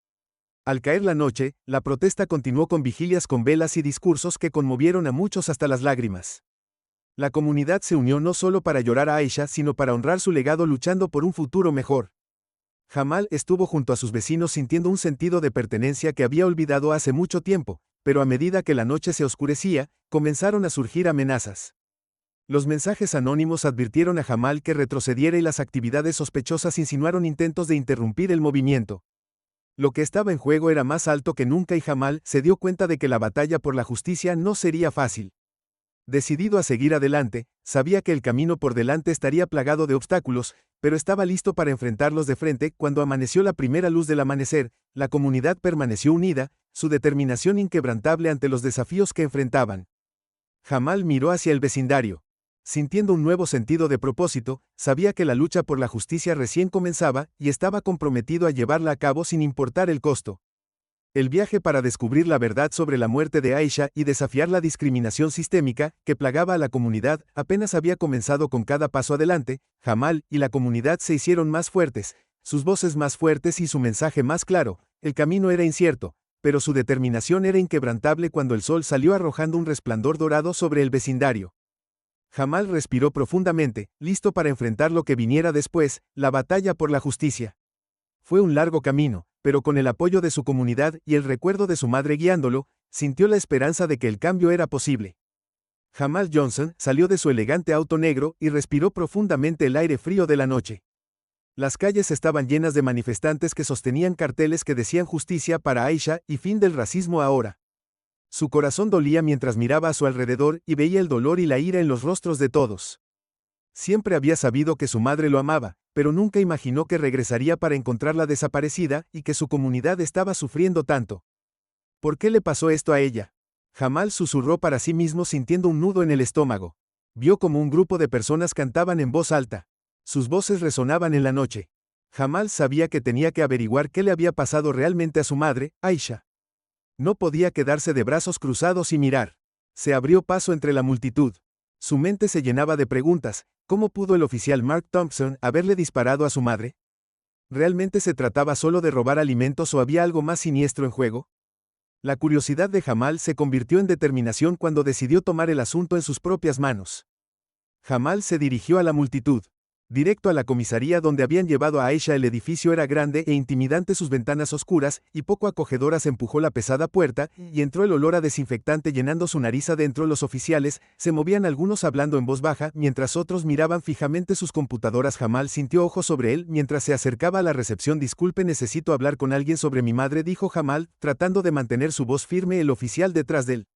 Al caer la noche, la protesta continuó con vigilias con velas y discursos que conmovieron a muchos hasta las lágrimas. La comunidad se unió no solo para llorar a Aisha, sino para honrar su legado luchando por un futuro mejor. Jamal estuvo junto a sus vecinos sintiendo un sentido de pertenencia que había olvidado hace mucho tiempo, pero a medida que la noche se oscurecía, comenzaron a surgir amenazas. Los mensajes anónimos advirtieron a Jamal que retrocediera y las actividades sospechosas insinuaron intentos de interrumpir el movimiento. Lo que estaba en juego era más alto que nunca y Jamal se dio cuenta de que la batalla por la justicia no sería fácil. Decidido a seguir adelante, sabía que el camino por delante estaría plagado de obstáculos, pero estaba listo para enfrentarlos de frente. Cuando amaneció la primera luz del amanecer, la comunidad permaneció unida, su determinación inquebrantable ante los desafíos que enfrentaban. Jamal miró hacia el vecindario. Sintiendo un nuevo sentido de propósito, sabía que la lucha por la justicia recién comenzaba y estaba comprometido a llevarla a cabo sin importar el costo. El viaje para descubrir la verdad sobre la muerte de Aisha y desafiar la discriminación sistémica que plagaba a la comunidad apenas había comenzado. Con cada paso adelante, Jamal y la comunidad se hicieron más fuertes, sus voces más fuertes y su mensaje más claro. El camino era incierto, pero su determinación era inquebrantable. Cuando el sol salió arrojando un resplandor dorado sobre el vecindario, Jamal respiró profundamente, listo para enfrentar lo que viniera después, la batalla por la justicia. Fue un largo camino, pero con el apoyo de su comunidad y el recuerdo de su madre guiándolo, sintió la esperanza de que el cambio era posible. Jamal Johnson salió de su elegante auto negro y respiró profundamente el aire frío de la noche. Las calles estaban llenas de manifestantes que sostenían carteles que decían justicia para Aisha y fin del racismo ahora. Su corazón dolía mientras miraba a su alrededor y veía el dolor y la ira en los rostros de todos. Siempre había sabido que su madre lo amaba, pero nunca imaginó que regresaría para encontrarla desaparecida y que su comunidad estaba sufriendo tanto. ¿Por qué le pasó esto a ella? Jamal susurró para sí mismo sintiendo un nudo en el estómago. Vio como un grupo de personas cantaban en voz alta. Sus voces resonaban en la noche. Jamal sabía que tenía que averiguar qué le había pasado realmente a su madre, Aisha. No podía quedarse de brazos cruzados y mirar. Se abrió paso entre la multitud. Su mente se llenaba de preguntas. ¿Cómo pudo el oficial Mark Thompson haberle disparado a su madre? ¿Realmente se trataba solo de robar alimentos o había algo más siniestro en juego? La curiosidad de Jamal se convirtió en determinación cuando decidió tomar el asunto en sus propias manos. Jamal se dirigió a la multitud. Directo a la comisaría donde habían llevado a Aisha. El edificio era grande e intimidante, sus ventanas oscuras y poco acogedoras. Empujó la pesada puerta y entró el olor a desinfectante llenando su nariz. Adentro los oficiales se movían, algunos hablando en voz baja, mientras otros miraban fijamente sus computadoras. Jamal sintió ojos sobre él mientras se acercaba a la recepción. Disculpe, necesito hablar con alguien sobre mi madre, dijo Jamal, tratando de mantener su voz firme. El oficial detrás del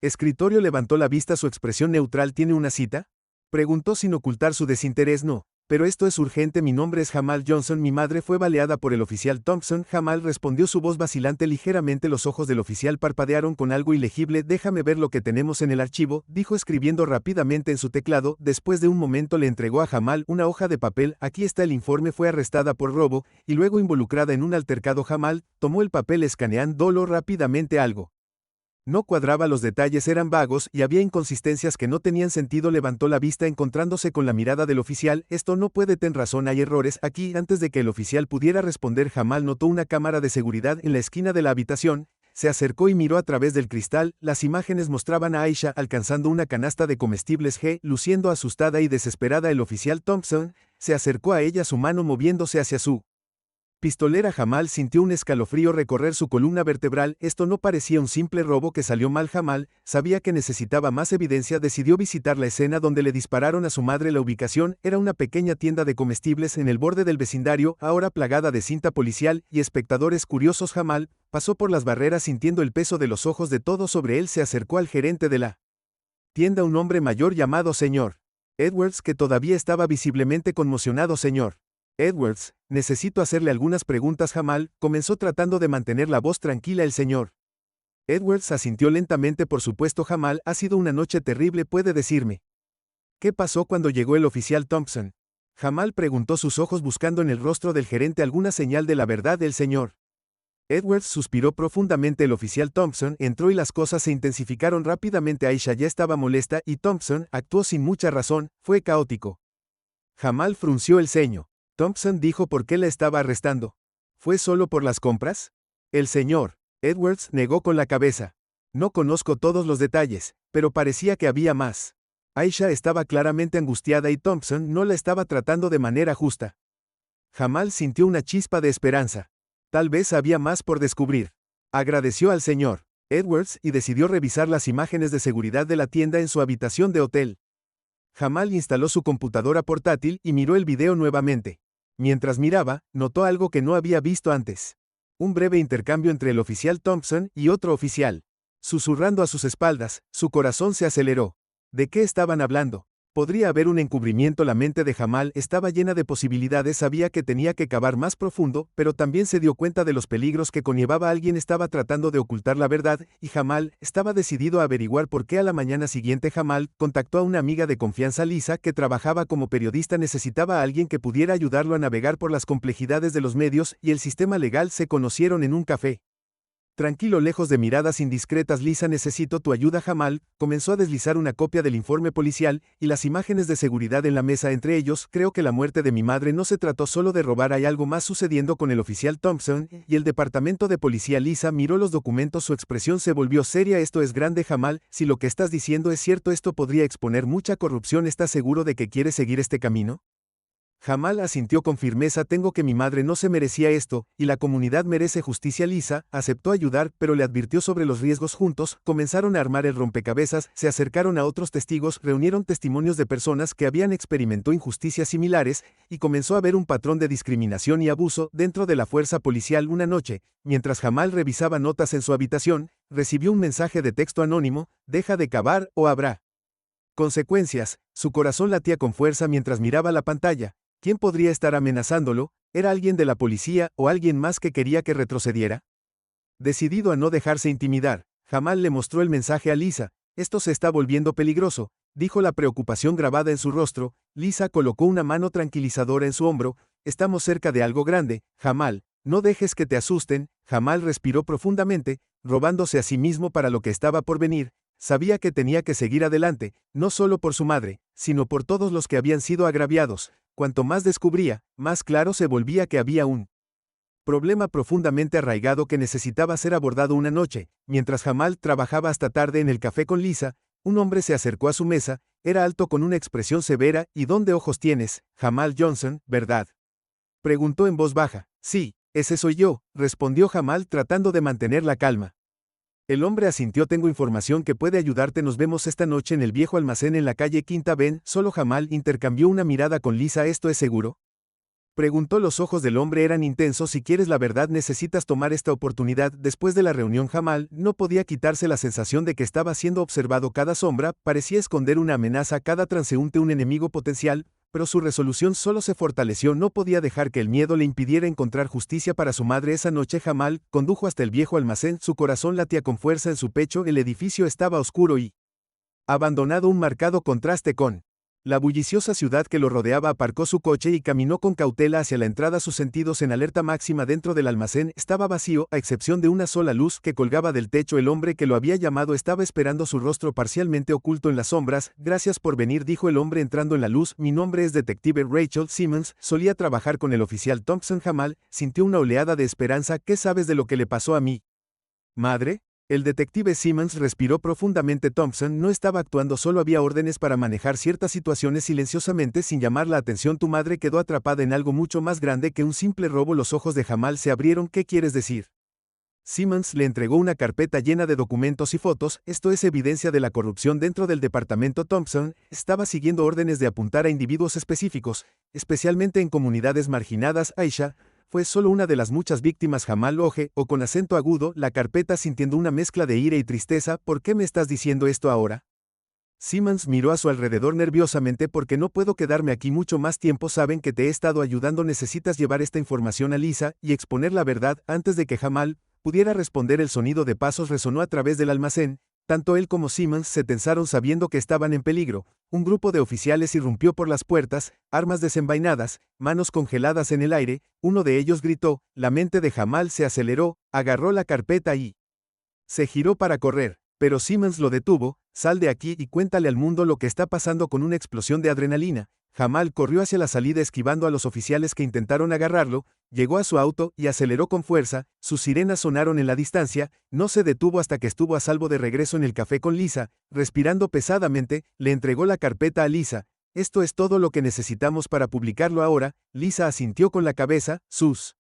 escritorio levantó la vista, su expresión neutral. ¿Tiene una cita?, preguntó sin ocultar su desinterés. No, pero esto es urgente. Mi nombre es Jamal Johnson. Mi madre fue baleada por el oficial Thompson. Jamal respondió, su voz vacilante ligeramente. Los ojos del oficial parpadearon con algo ilegible. Déjame ver lo que tenemos en el archivo, dijo escribiendo rápidamente en su teclado. Después de un momento le entregó a Jamal una hoja de papel. Aquí está el informe. Fue arrestada por robo y luego involucrada en un altercado. Jamal tomó el papel escaneándolo rápidamente. Algo no cuadraba, los detalles eran vagos y había inconsistencias que no tenían sentido. Levantó la vista encontrándose con la mirada del oficial. Esto no puede, ten razón, hay errores aquí. Antes de que el oficial pudiera responder, Jamal notó una cámara de seguridad en la esquina de la habitación. Se acercó y miró a través del cristal. Las imágenes mostraban a Aisha alcanzando una canasta de comestibles luciendo asustada y desesperada. El oficial Thompson se acercó a ella, su mano moviéndose hacia su pistolera. Jamal sintió un escalofrío recorrer su columna vertebral. Esto no parecía un simple robo que salió mal. Jamal sabía que necesitaba más evidencia. Decidió visitar la escena donde le dispararon a su madre. La ubicación era una pequeña tienda de comestibles en el borde del vecindario, ahora plagada de cinta policial y espectadores curiosos. Jamal pasó por las barreras sintiendo el peso de los ojos de todos sobre él. Se acercó al gerente de la tienda, un hombre mayor llamado Sr. Edwards, que todavía estaba visiblemente conmocionado. Señor Edwards, necesito hacerle algunas preguntas. Jamal comenzó tratando de mantener la voz tranquila. El señor Edwards asintió lentamente. Por supuesto. Jamal, ha sido una noche terrible. ¿Puede decirme qué pasó cuando llegó el oficial Thompson? Jamal preguntó, sus ojos buscando en el rostro del gerente alguna señal de la verdad. El señor Edwards suspiró profundamente. El oficial Thompson entró y las cosas se intensificaron rápidamente. Aisha ya estaba molesta y Thompson actuó sin mucha razón. Fue caótico. Jamal frunció el ceño. Thompson dijo por qué la estaba arrestando. ¿Fue solo por las compras? El señor Edwards negó con la cabeza. No conozco todos los detalles, pero parecía que había más. Aisha estaba claramente angustiada y Thompson no la estaba tratando de manera justa. Jamal sintió una chispa de esperanza. Tal vez había más por descubrir. Agradeció al señor Edwards y decidió revisar las imágenes de seguridad de la tienda en su habitación de hotel. Jamal instaló su computadora portátil y miró el video nuevamente. Mientras miraba, notó algo que no había visto antes. Un breve intercambio entre el oficial Thompson y otro oficial. Susurrando a sus espaldas, su corazón se aceleró. ¿De qué estaban hablando? ¿Podría haber un encubrimiento? La mente de Jamal estaba llena de posibilidades. Sabía que tenía que cavar más profundo, pero también se dio cuenta de los peligros que conllevaba. Alguien estaba tratando de ocultar la verdad, y Jamal estaba decidido a averiguar por qué. A la mañana siguiente, Jamal contactó a una amiga de confianza, Lisa, que trabajaba como periodista. Necesitaba a alguien que pudiera ayudarlo a navegar por las complejidades de los medios y el sistema legal. Se conocieron en un café. Tranquilo, lejos de miradas indiscretas. Lisa, necesito tu ayuda. Jamal comenzó a deslizar una copia del informe policial y las imágenes de seguridad en la mesa. Entre ellos, creo que la muerte de mi madre no se trató solo de robar. Hay algo más sucediendo con el oficial Thompson y el departamento de policía. Lisa miró los documentos, su expresión se volvió seria. Esto es grande. Jamal, si lo que estás diciendo es cierto, esto podría exponer mucha corrupción. ¿Estás seguro de que quieres seguir este camino? Jamal asintió con firmeza. Tengo que mi madre no se merecía esto, y la comunidad merece justicia. Lisa aceptó ayudar, pero le advirtió sobre los riesgos. Juntos, comenzaron a armar el rompecabezas, se acercaron a otros testigos, reunieron testimonios de personas que habían experimentado injusticias similares, y comenzó a haber un patrón de discriminación y abuso dentro de la fuerza policial. Una noche, mientras Jamal revisaba notas en su habitación, recibió un mensaje de texto anónimo: deja de cavar o habrá consecuencias. Su corazón latía con fuerza mientras miraba la pantalla. ¿Quién podría estar amenazándolo? ¿Era alguien de la policía o alguien más que quería que retrocediera? Decidido a no dejarse intimidar, Jamal le mostró el mensaje a Lisa. Esto se está volviendo peligroso, dijo, la preocupación grabada en su rostro. Lisa colocó una mano tranquilizadora en su hombro. estamos cerca de algo grande, Jamal, no dejes que te asusten. Jamal respiró profundamente, robándose a sí mismo para lo que estaba por venir. Sabía que tenía que seguir adelante, no solo por su madre, sino por todos los que habían sido agraviados. Cuanto más descubría, más claro se volvía que había un problema profundamente arraigado que necesitaba ser abordado una noche. Mientras Jamal trabajaba hasta tarde en el café con Lisa, un hombre se acercó a su mesa. Era alto con una expresión severa. ¿Y dónde ojos tienes? Jamal Johnson, ¿verdad?, preguntó en voz baja. Sí, ese soy yo, respondió Jamal tratando de mantener la calma. El hombre asintió. Tengo información que puede ayudarte. Nos vemos esta noche en el viejo almacén en la calle Quinta Ben. Solo Jamal intercambió una mirada con Lisa. ¿Esto es seguro?, preguntó. Los ojos del hombre eran intensos. Si quieres la verdad necesitas tomar esta oportunidad. Después de la reunión Jamal no podía quitarse la sensación de que estaba siendo observado. Cada sombra parecía esconder una amenaza, cada transeúnte un enemigo potencial, pero su resolución solo se fortaleció. No podía dejar que el miedo le impidiera encontrar justicia para su madre. Esa noche Jamal condujo hasta el viejo almacén. Su corazón latía con fuerza en su pecho. El edificio estaba oscuro y abandonado, un marcado contraste con la bulliciosa ciudad que lo rodeaba. Aparcó su coche y caminó con cautela hacia la entrada, sus sentidos en alerta máxima. Dentro del almacén estaba vacío, a excepción de una sola luz que colgaba del techo. El hombre que lo había llamado estaba esperando, su rostro parcialmente oculto en las sombras. Gracias por venir, dijo el hombre entrando en la luz. Mi nombre es detective Rachel Simmons, solía trabajar con el oficial Thompson. Jamal sintió una oleada de esperanza. ¿Qué sabes de lo que le pasó a mi madre? El detective Simmons respiró profundamente. Thompson no estaba actuando solo, había órdenes para manejar ciertas situaciones silenciosamente sin llamar la atención. Tu madre quedó atrapada en algo mucho más grande que un simple robo. Los ojos de Jamal se abrieron. ¿Qué quieres decir? Simmons le entregó una carpeta llena de documentos y fotos. Esto es evidencia de la corrupción dentro del departamento. Thompson estaba siguiendo órdenes de apuntar a individuos específicos, especialmente en comunidades marginadas. Aisha fue solo una de las muchas víctimas. Jamal o con acento agudo la carpeta, sintiendo una mezcla de ira y tristeza. ¿Por qué me estás diciendo esto ahora? Simmons miró a su alrededor nerviosamente. Porque no puedo quedarme aquí mucho más tiempo. Saben que te he estado ayudando. Necesitas llevar esta información a Lisa y exponer la verdad. Antes de que Jamal pudiera responder, el sonido de pasos resonó a través del almacén. Tanto él como Simmons se tensaron sabiendo que estaban en peligro. Un grupo de oficiales irrumpió por las puertas, armas desenvainadas, manos congeladas en el aire. Uno de ellos gritó. La mente de Jamal se aceleró, agarró la carpeta y se giró para correr. Pero Simmons lo detuvo. Sal de aquí y cuéntale al mundo lo que está pasando. Con una explosión de adrenalina, Jamal corrió hacia la salida esquivando a los oficiales que intentaron agarrarlo. Llegó a su auto y aceleró con fuerza. Sus sirenas sonaron en la distancia. No se detuvo hasta que estuvo a salvo. De regreso en el café con Lisa, respirando pesadamente, le entregó la carpeta a Lisa. Esto es todo lo que necesitamos para publicarlo ahora. Lisa asintió con la cabeza, sus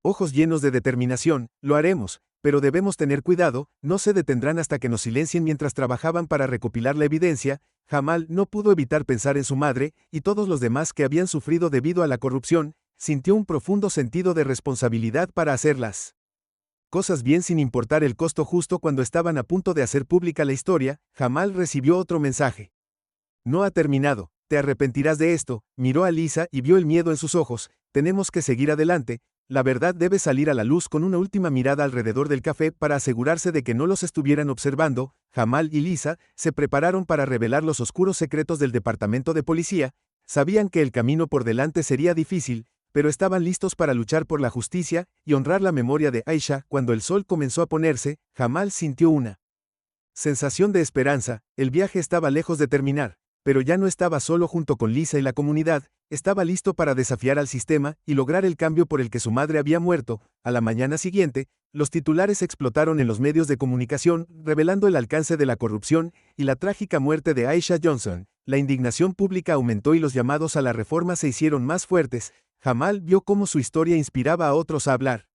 ojos llenos de determinación. Lo haremos, pero debemos tener cuidado. No se detendrán hasta que nos silencien. Mientras trabajaban para recopilar la evidencia, Jamal no pudo evitar pensar en su madre y todos los demás que habían sufrido debido a la corrupción. Sintió un profundo sentido de responsabilidad para hacerlas cosas bien sin importar el costo. Justo cuando estaban a punto de hacer pública la historia, Jamal recibió otro mensaje. No ha terminado. Te arrepentirás de esto. Miró a Lisa y vio el miedo en sus ojos. Tenemos que seguir adelante. La verdad debe salir a la luz. Con una última mirada alrededor del café para asegurarse de que no los estuvieran observando, Jamal y Lisa se prepararon para revelar los oscuros secretos del departamento de policía. Sabían que el camino por delante sería difícil, pero estaban listos para luchar por la justicia y honrar la memoria de Aisha. Cuando el sol comenzó a ponerse, Jamal sintió una sensación de esperanza. El viaje estaba lejos de terminar, pero ya no estaba solo. Junto con Lisa y la comunidad, estaba listo para desafiar al sistema y lograr el cambio por el que su madre había muerto. A la mañana siguiente, los titulares explotaron en los medios de comunicación, revelando el alcance de la corrupción y la trágica muerte de Aisha Johnson. La indignación pública aumentó y los llamados a la reforma se hicieron más fuertes. Jamal vio cómo su historia inspiraba a otros a hablar,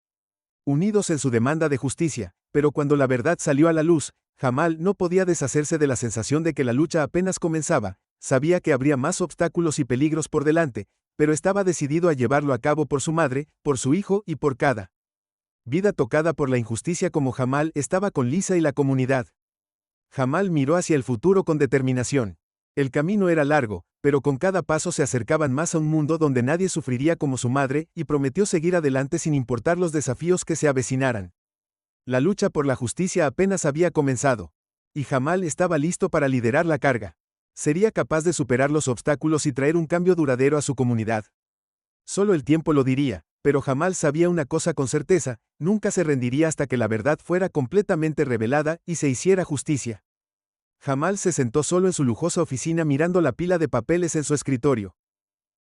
unidos en su demanda de justicia. Pero cuando la verdad salió a la luz, Jamal no podía deshacerse de la sensación de que la lucha apenas comenzaba. Sabía que habría más obstáculos y peligros por delante, pero estaba decidido a llevarlo a cabo por su madre, por su hijo y por cada vida tocada por la injusticia. Como Jamal estaba con Lisa y la comunidad, Jamal miró hacia el futuro con determinación. El camino era largo, pero con cada paso se acercaban más a un mundo donde nadie sufriría como su madre, y prometió seguir adelante sin importar los desafíos que se avecinaran. La lucha por la justicia apenas había comenzado, y Jamal estaba listo para liderar la carga. Sería capaz de superar los obstáculos y traer un cambio duradero a su comunidad. Solo el tiempo lo diría, pero Jamal sabía una cosa con certeza: nunca se rendiría hasta que la verdad fuera completamente revelada y se hiciera justicia. Jamal se sentó solo en su lujosa oficina mirando la pila de papeles en su escritorio.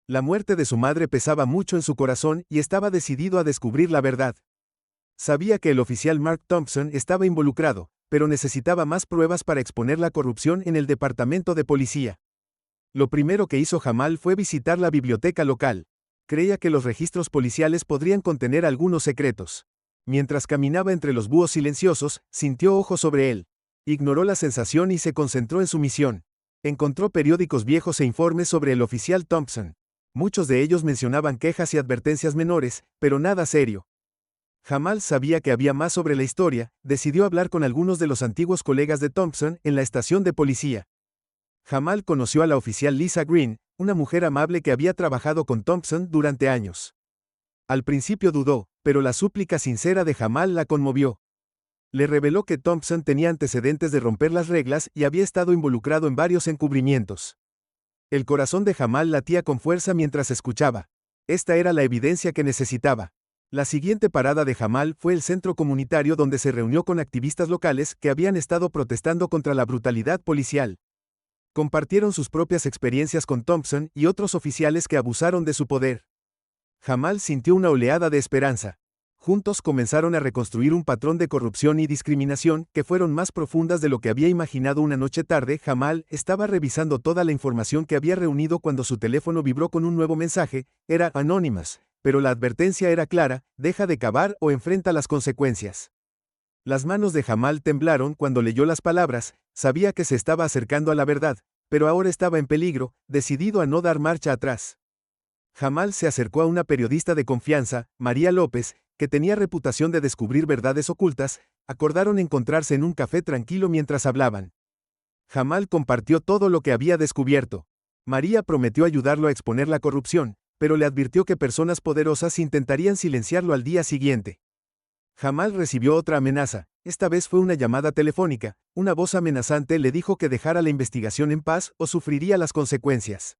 La muerte de su madre pesaba mucho en su corazón y estaba decidido a descubrir la verdad. Sabía que el oficial Mark Thompson estaba involucrado, pero necesitaba más pruebas para exponer la corrupción en el departamento de policía. Lo primero que hizo Jamal fue visitar la biblioteca local. Creía que los registros policiales podrían contener algunos secretos. Mientras caminaba entre los búhos silenciosos, sintió ojos sobre él. Ignoró la sensación y se concentró en su misión. Encontró periódicos viejos e informes sobre el oficial Thompson. Muchos de ellos mencionaban quejas y advertencias menores, pero nada serio. Jamal sabía que había más sobre la historia. Decidió hablar con algunos de los antiguos colegas de Thompson en la estación de policía. Jamal conoció a la oficial Lisa Green, una mujer amable que había trabajado con Thompson durante años. Al principio dudó, pero la súplica sincera de Jamal la conmovió. Le reveló que Thompson tenía antecedentes de romper las reglas y había estado involucrado en varios encubrimientos. El corazón de Jamal latía con fuerza mientras escuchaba. Esta era la evidencia que necesitaba. La siguiente parada de Jamal fue el centro comunitario, donde se reunió con activistas locales que habían estado protestando contra la brutalidad policial. Compartieron sus propias experiencias con Thompson y otros oficiales que abusaron de su poder. Jamal sintió una oleada de esperanza. Juntos comenzaron a reconstruir un patrón de corrupción y discriminación que fueron más profundas de lo que había imaginado. Una noche tarde, Jamal estaba revisando toda la información que había reunido cuando su teléfono vibró con un nuevo mensaje. Era Anonymous, pero la advertencia era clara: deja de cavar o enfrenta las consecuencias. Las manos de Jamal temblaron cuando leyó las palabras. Sabía que se estaba acercando a la verdad, pero ahora estaba en peligro, decidido a no dar marcha atrás. Jamal se acercó a una periodista de confianza, María López, que tenía reputación de descubrir verdades ocultas. Acordaron encontrarse en un café tranquilo mientras hablaban. Jamal compartió todo lo que había descubierto. María prometió ayudarlo a exponer la corrupción, pero le advirtió que personas poderosas intentarían silenciarlo al día siguiente. Jamal recibió otra amenaza. Esta vez fue una llamada telefónica. Una voz amenazante le dijo que dejara la investigación en paz o sufriría las consecuencias.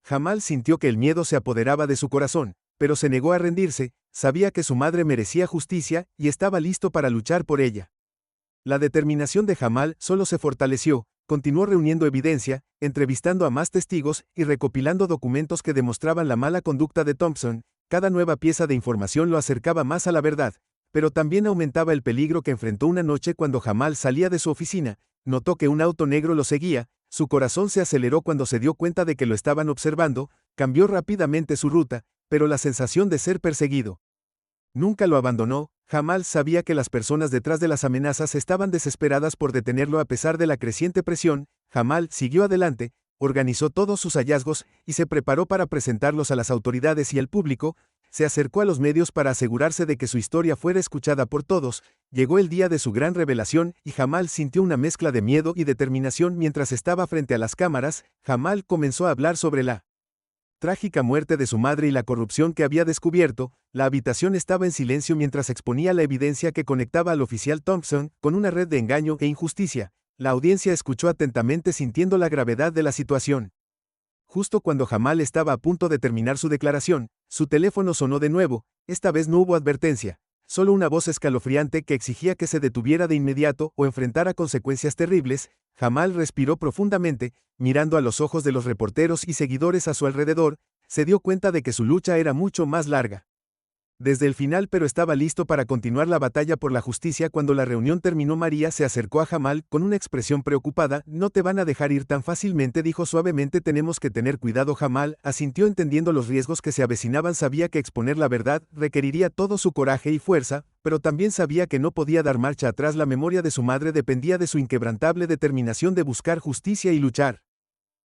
Jamal sintió que el miedo se apoderaba de su corazón, pero se negó a rendirse. Sabía que su madre merecía justicia y estaba listo para luchar por ella. La determinación de Jamal solo se fortaleció. Continuó reuniendo evidencia, entrevistando a más testigos y recopilando documentos que demostraban la mala conducta de Thompson. Cada nueva pieza de información lo acercaba más a la verdad, pero también aumentaba el peligro que enfrentó. Una noche, cuando Jamal salía de su oficina, notó que un auto negro lo seguía. Su corazón se aceleró cuando se dio cuenta de que lo estaban observando. Cambió rápidamente su ruta, pero la sensación de ser perseguido nunca lo abandonó. Jamal sabía que las personas detrás de las amenazas estaban desesperadas por detenerlo. A pesar de la creciente presión, Jamal siguió adelante, organizó todos sus hallazgos y se preparó para presentarlos a las autoridades y al público. Se acercó a los medios para asegurarse de que su historia fuera escuchada por todos. Llegó el día de su gran revelación y Jamal sintió una mezcla de miedo y determinación. Mientras estaba frente a las cámaras, Jamal comenzó a hablar sobre la trágica muerte de su madre y la corrupción que había descubierto. La habitación estaba en silencio mientras exponía la evidencia que conectaba al oficial Thompson con una red de engaño e injusticia. La audiencia escuchó atentamente, sintiendo la gravedad de la situación. Justo cuando Jamal estaba a punto de terminar su declaración, su teléfono sonó de nuevo. Esta vez no hubo advertencia, solo una voz escalofriante que exigía que se detuviera de inmediato o enfrentara consecuencias terribles. Jamal respiró profundamente, mirando a los ojos de los reporteros y seguidores a su alrededor. Se dio cuenta de que su lucha era mucho más larga desde el final, pero estaba listo para continuar la batalla por la justicia. Cuando la reunión terminó, María se acercó a Jamal con una expresión preocupada. No te van a dejar ir tan fácilmente, dijo suavemente. Tenemos que tener cuidado. Jamal asintió, entendiendo los riesgos que se avecinaban. Sabía que exponer la verdad requeriría todo su coraje y fuerza, pero también sabía que no podía dar marcha atrás. La memoria de su madre dependía de su inquebrantable determinación de buscar justicia y luchar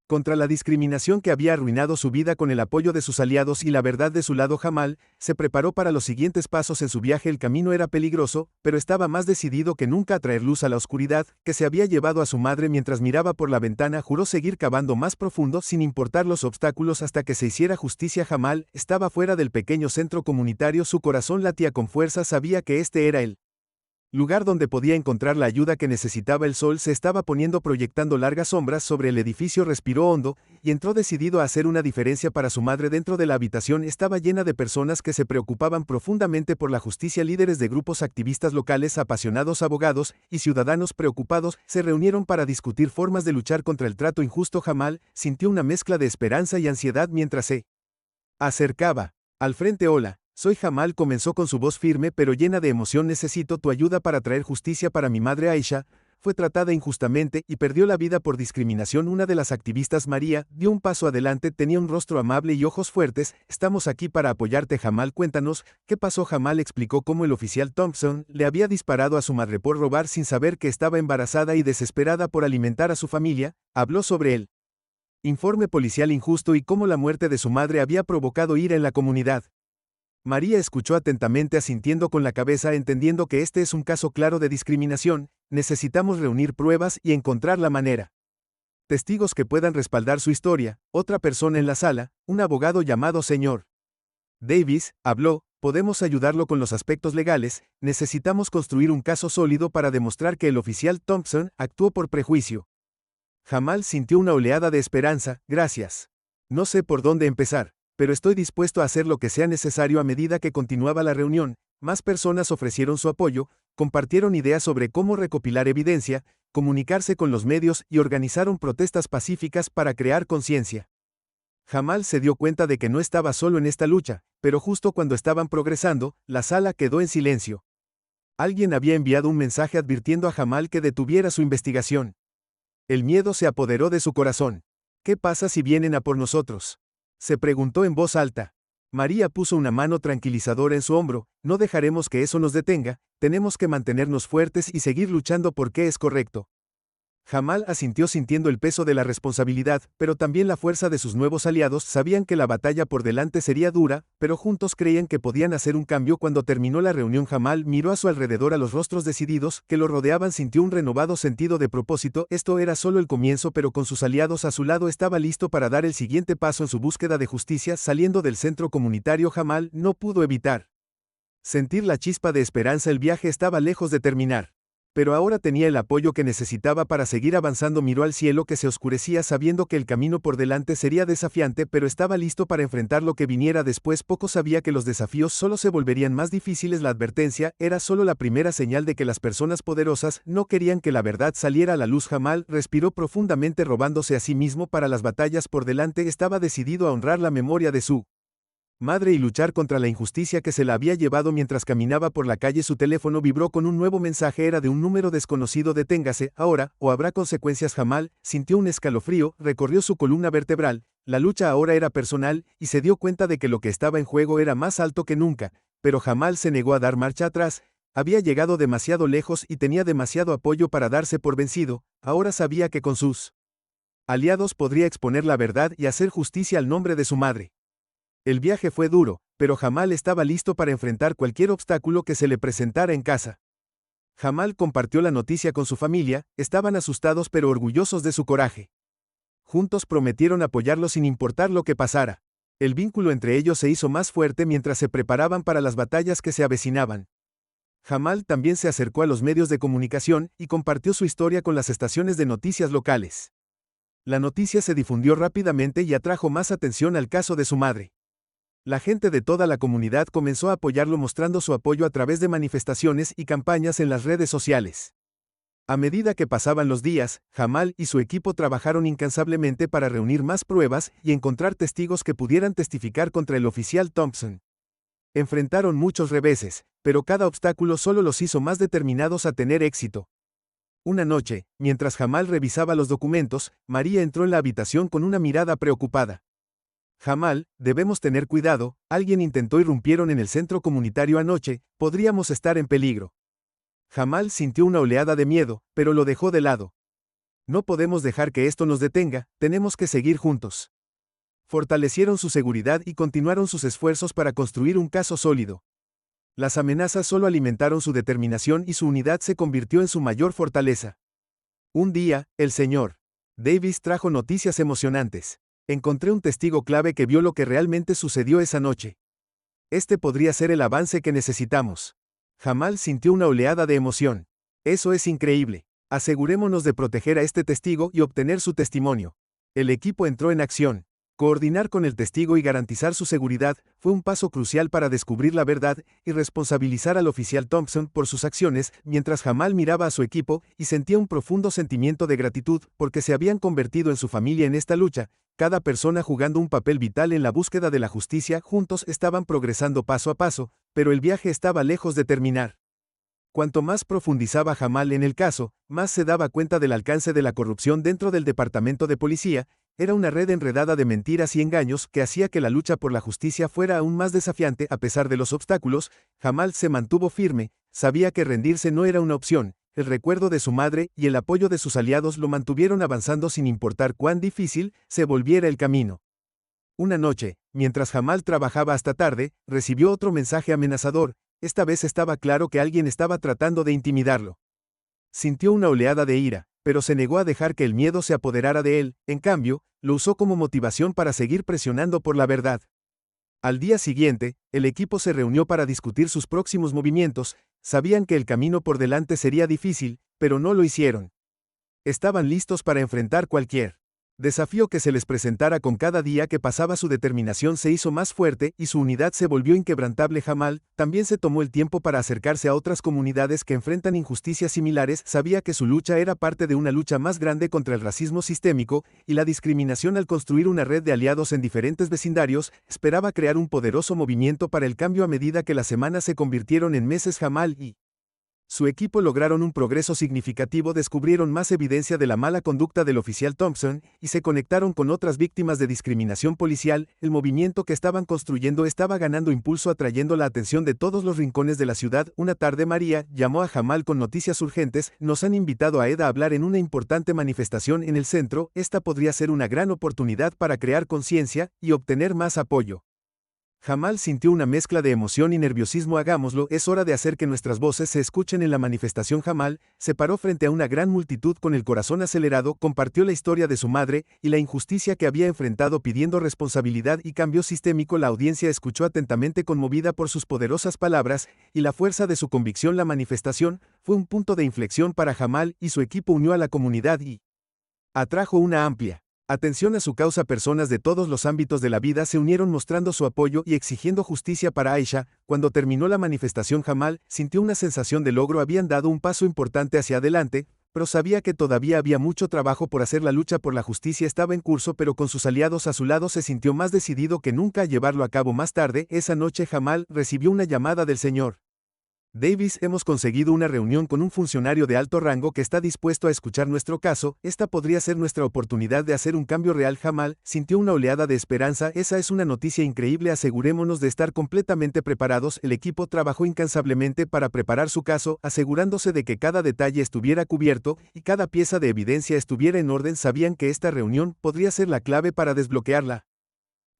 contra la discriminación que había arruinado su vida. Con el apoyo de sus aliados y la verdad de su lado, Jamal se preparó para los siguientes pasos en su viaje. El camino era peligroso, pero estaba más decidido que nunca a traer luz a la oscuridad que se había llevado a su madre. Mientras miraba por la ventana, juró seguir cavando más profundo sin importar los obstáculos hasta que se hiciera justicia. Jamal estaba fuera del pequeño centro comunitario. Su corazón latía con fuerza. Sabía que este era el lugar donde podía encontrar la ayuda que necesitaba. El sol se estaba poniendo, proyectando largas sombras sobre el edificio. Respiró hondo, y entró decidido a hacer una diferencia para su madre. Dentro de la habitación estaba llena de personas que se preocupaban profundamente por la justicia. Líderes de grupos activistas locales, apasionados abogados y ciudadanos preocupados se reunieron para discutir formas de luchar contra el trato injusto. Jamal sintió una mezcla de esperanza y ansiedad mientras se acercaba al frente. Hola. Soy Jamal, comenzó con su voz firme pero llena de emoción. Necesito tu ayuda para traer justicia para mi madre. Aisha fue tratada injustamente y perdió la vida por discriminación. Una de las activistas, María, dio un paso adelante. Tenía un rostro amable y ojos fuertes. Estamos aquí para apoyarte. Jamal, cuéntanos, ¿qué pasó? Jamal explicó cómo el oficial Thompson le había disparado a su madre por robar sin saber que estaba embarazada y desesperada por alimentar a su familia. Habló sobre el informe policial injusto y cómo la muerte de su madre había provocado ira en la comunidad. María escuchó atentamente, asintiendo con la cabeza, entendiendo que este es un caso claro de discriminación. Necesitamos reunir pruebas y encontrar la manera. Testigos que puedan respaldar su historia. Otra persona en la sala, un abogado llamado Sr. Davis, habló. Podemos ayudarlo con los aspectos legales. Necesitamos construir un caso sólido para demostrar que el oficial Thompson actuó por prejuicio. Jamal sintió una oleada de esperanza. Gracias. No sé por dónde empezar, pero estoy dispuesto a hacer lo que sea necesario. A medida que continuaba la reunión, más personas ofrecieron su apoyo, compartieron ideas sobre cómo recopilar evidencia, comunicarse con los medios y organizaron protestas pacíficas para crear conciencia. Jamal se dio cuenta de que no estaba solo en esta lucha, pero justo cuando estaban progresando, la sala quedó en silencio. Alguien había enviado un mensaje advirtiendo a Jamal que detuviera su investigación. El miedo se apoderó de su corazón. ¿Qué pasa si vienen a por nosotros?, se preguntó en voz alta. María puso una mano tranquilizadora en su hombro. No dejaremos que eso nos detenga, tenemos que mantenernos fuertes y seguir luchando porque es correcto. Jamal asintió, sintiendo el peso de la responsabilidad, pero también la fuerza de sus nuevos aliados. Sabían que la batalla por delante sería dura, pero juntos creían que podían hacer un cambio. Cuando terminó la reunión, Jamal miró a su alrededor, a los rostros decididos que lo rodeaban. Sintió un renovado sentido de propósito. Esto era solo el comienzo, pero con sus aliados a su lado estaba listo para dar el siguiente paso en su búsqueda de justicia. Saliendo del centro comunitario, Jamal no pudo evitar sentir la chispa de esperanza. El viaje estaba lejos de terminar, pero ahora tenía el apoyo que necesitaba para seguir avanzando. Miró al cielo que se oscurecía, sabiendo que el camino por delante sería desafiante, pero estaba listo para enfrentar lo que viniera después. Poco sabía que los desafíos solo se volverían más difíciles. La advertencia era solo la primera señal de que las personas poderosas no querían que la verdad saliera a la luz. Jamal respiró profundamente, robándose a sí mismo para las batallas por delante. Estaba decidido a honrar la memoria de su madre y luchar contra la injusticia que se la había llevado. Mientras caminaba por la calle, su teléfono vibró con un nuevo mensaje. Era de un número desconocido. Deténgase ahora, o habrá consecuencias. Jamal sintió un escalofrío, recorrió su columna vertebral. La lucha ahora era personal, y se dio cuenta de que lo que estaba en juego era más alto que nunca. Pero Jamal se negó a dar marcha atrás. Había llegado demasiado lejos y tenía demasiado apoyo para darse por vencido. Ahora sabía que con sus aliados podría exponer la verdad y hacer justicia al nombre de su madre. El viaje fue duro, pero Jamal estaba listo para enfrentar cualquier obstáculo que se le presentara en casa. Jamal compartió la noticia con su familia. Estaban asustados pero orgullosos de su coraje. Juntos prometieron apoyarlo sin importar lo que pasara. El vínculo entre ellos se hizo más fuerte mientras se preparaban para las batallas que se avecinaban. Jamal también se acercó a los medios de comunicación y compartió su historia con las estaciones de noticias locales. La noticia se difundió rápidamente y atrajo más atención al caso de su madre. La gente de toda la comunidad comenzó a apoyarlo, mostrando su apoyo a través de manifestaciones y campañas en las redes sociales. A medida que pasaban los días, Jamal y su equipo trabajaron incansablemente para reunir más pruebas y encontrar testigos que pudieran testificar contra el oficial Thompson. Enfrentaron muchos reveses, pero cada obstáculo solo los hizo más determinados a tener éxito. Una noche, mientras Jamal revisaba los documentos, María entró en la habitación con una mirada preocupada. Jamal, debemos tener cuidado, alguien intentó irrumpieron en el centro comunitario anoche, podríamos estar en peligro. Jamal sintió una oleada de miedo, pero lo dejó de lado. No podemos dejar que esto nos detenga, tenemos que seguir juntos. Fortalecieron su seguridad y continuaron sus esfuerzos para construir un caso sólido. Las amenazas solo alimentaron su determinación y su unidad se convirtió en su mayor fortaleza. Un día, el Sr. Davis trajo noticias emocionantes. Encontré un testigo clave que vio lo que realmente sucedió esa noche. Este podría ser el avance que necesitamos. Jamal sintió una oleada de emoción. Eso es increíble. Asegurémonos de proteger a este testigo y obtener su testimonio. El equipo entró en acción. Coordinar con el testigo y garantizar su seguridad fue un paso crucial para descubrir la verdad y responsabilizar al oficial Thompson por sus acciones, mientras Jamal miraba a su equipo y sentía un profundo sentimiento de gratitud porque se habían convertido en su familia en esta lucha, cada persona jugando un papel vital en la búsqueda de la justicia. Juntos estaban progresando paso a paso, pero el viaje estaba lejos de terminar. Cuanto más profundizaba Jamal en el caso, más se daba cuenta del alcance de la corrupción dentro del departamento de policía. Era una red enredada de mentiras y engaños que hacía que la lucha por la justicia fuera aún más desafiante. A pesar de los obstáculos, Jamal se mantuvo firme, sabía que rendirse no era una opción. El recuerdo de su madre y el apoyo de sus aliados lo mantuvieron avanzando sin importar cuán difícil se volviera el camino. Una noche, mientras Jamal trabajaba hasta tarde, recibió otro mensaje amenazador. Esta vez estaba claro que alguien estaba tratando de intimidarlo. Sintió una oleada de ira, pero se negó a dejar que el miedo se apoderara de él. En cambio, lo usó como motivación para seguir presionando por la verdad. Al día siguiente, el equipo se reunió para discutir sus próximos movimientos. Sabían que el camino por delante sería difícil, pero no lo hicieron. Estaban listos para enfrentar cualquier desafío que se les presentara. Con cada día que pasaba, su determinación se hizo más fuerte y su unidad se volvió inquebrantable. Jamal también se tomó el tiempo para acercarse a otras comunidades que enfrentan injusticias similares. Sabía que su lucha era parte de una lucha más grande contra el racismo sistémico y la discriminación. Al construir una red de aliados en diferentes vecindarios, esperaba crear un poderoso movimiento para el cambio. A medida que las semanas se convirtieron en meses, Jamal y su equipo lograron un progreso significativo. Descubrieron más evidencia de la mala conducta del oficial Thompson y se conectaron con otras víctimas de discriminación policial. El movimiento que estaban construyendo estaba ganando impulso, atrayendo la atención de todos los rincones de la ciudad. Una tarde, María llamó a Jamal con noticias urgentes. Nos han invitado a Eda a hablar en una importante manifestación en el centro. Esta podría ser una gran oportunidad para crear conciencia y obtener más apoyo. Jamal sintió una mezcla de emoción y nerviosismo. Hagámoslo, es hora de hacer que nuestras voces se escuchen en la manifestación. Jamal se paró frente a una gran multitud con el corazón acelerado, compartió la historia de su madre y la injusticia que había enfrentado, pidiendo responsabilidad y cambio sistémico. La audiencia escuchó atentamente, conmovida por sus poderosas palabras y la fuerza de su convicción. La manifestación fue un punto de inflexión para Jamal y su equipo. Unió a la comunidad y atrajo una amplia atención a su causa. Personas de todos los ámbitos de la vida se unieron mostrando su apoyo y exigiendo justicia para Aisha. Cuando terminó la manifestación, Jamal sintió una sensación de logro. Habían dado un paso importante hacia adelante, pero sabía que todavía había mucho trabajo por hacer. La lucha por la justicia estaba en curso, pero con sus aliados a su lado se sintió más decidido que nunca a llevarlo a cabo. Más tarde, esa noche, Jamal recibió una llamada del señor Davis. Hemos conseguido una reunión con un funcionario de alto rango que está dispuesto a escuchar nuestro caso. Esta podría ser nuestra oportunidad de hacer un cambio real. Jamal sintió una oleada de esperanza. Esa es una noticia increíble. Asegurémonos de estar completamente preparados. El equipo trabajó incansablemente para preparar su caso, asegurándose de que cada detalle estuviera cubierto y cada pieza de evidencia estuviera en orden. Sabían que esta reunión podría ser la clave para desbloquearla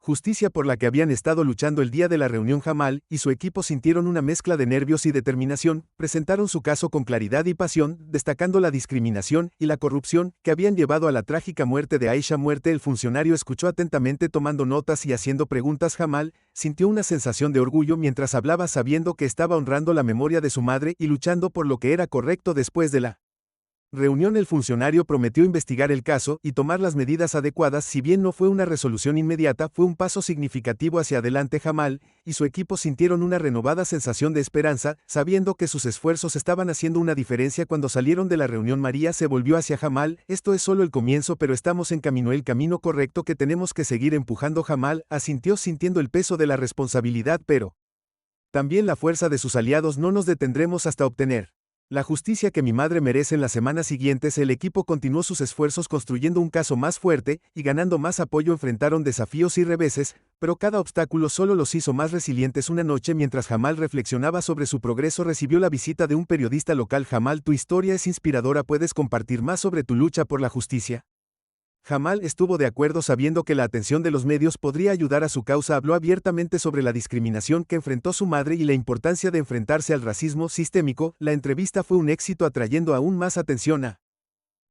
justicia por la que habían estado luchando. El día de la reunión, Jamal y su equipo sintieron una mezcla de nervios y determinación. Presentaron su caso con claridad y pasión, destacando la discriminación y la corrupción que habían llevado a la trágica muerte de Aisha. El funcionario escuchó atentamente, tomando notas y haciendo preguntas. Jamal sintió una sensación de orgullo mientras hablaba, sabiendo que estaba honrando la memoria de su madre y luchando por lo que era correcto. Después de la reunión, el funcionario prometió investigar el caso y tomar las medidas adecuadas. Si bien no fue una resolución inmediata, fue un paso significativo hacia adelante. Jamal y su equipo sintieron una renovada sensación de esperanza, sabiendo que sus esfuerzos estaban haciendo una diferencia. Cuando salieron de la reunión, María se volvió hacia Jamal. Esto es solo el comienzo, pero estamos en camino, el camino correcto que tenemos que seguir empujando. Jamal asintió, sintiendo el peso de la responsabilidad, pero también la fuerza de sus aliados. No nos detendremos hasta obtener la justicia que mi madre merece. En las semanas siguientes, el equipo continuó sus esfuerzos construyendo un caso más fuerte y ganando más apoyo. Enfrentaron desafíos y reveses, pero cada obstáculo solo los hizo más resilientes. Una noche, mientras Jamal reflexionaba sobre su progreso, recibió la visita de un periodista local. Jamal, tu historia es inspiradora. ¿Puedes compartir más sobre tu lucha por la justicia? Jamal estuvo de acuerdo, sabiendo que la atención de los medios podría ayudar a su causa. Habló abiertamente sobre la discriminación que enfrentó su madre y la importancia de enfrentarse al racismo sistémico. La entrevista fue un éxito, atrayendo aún más atención a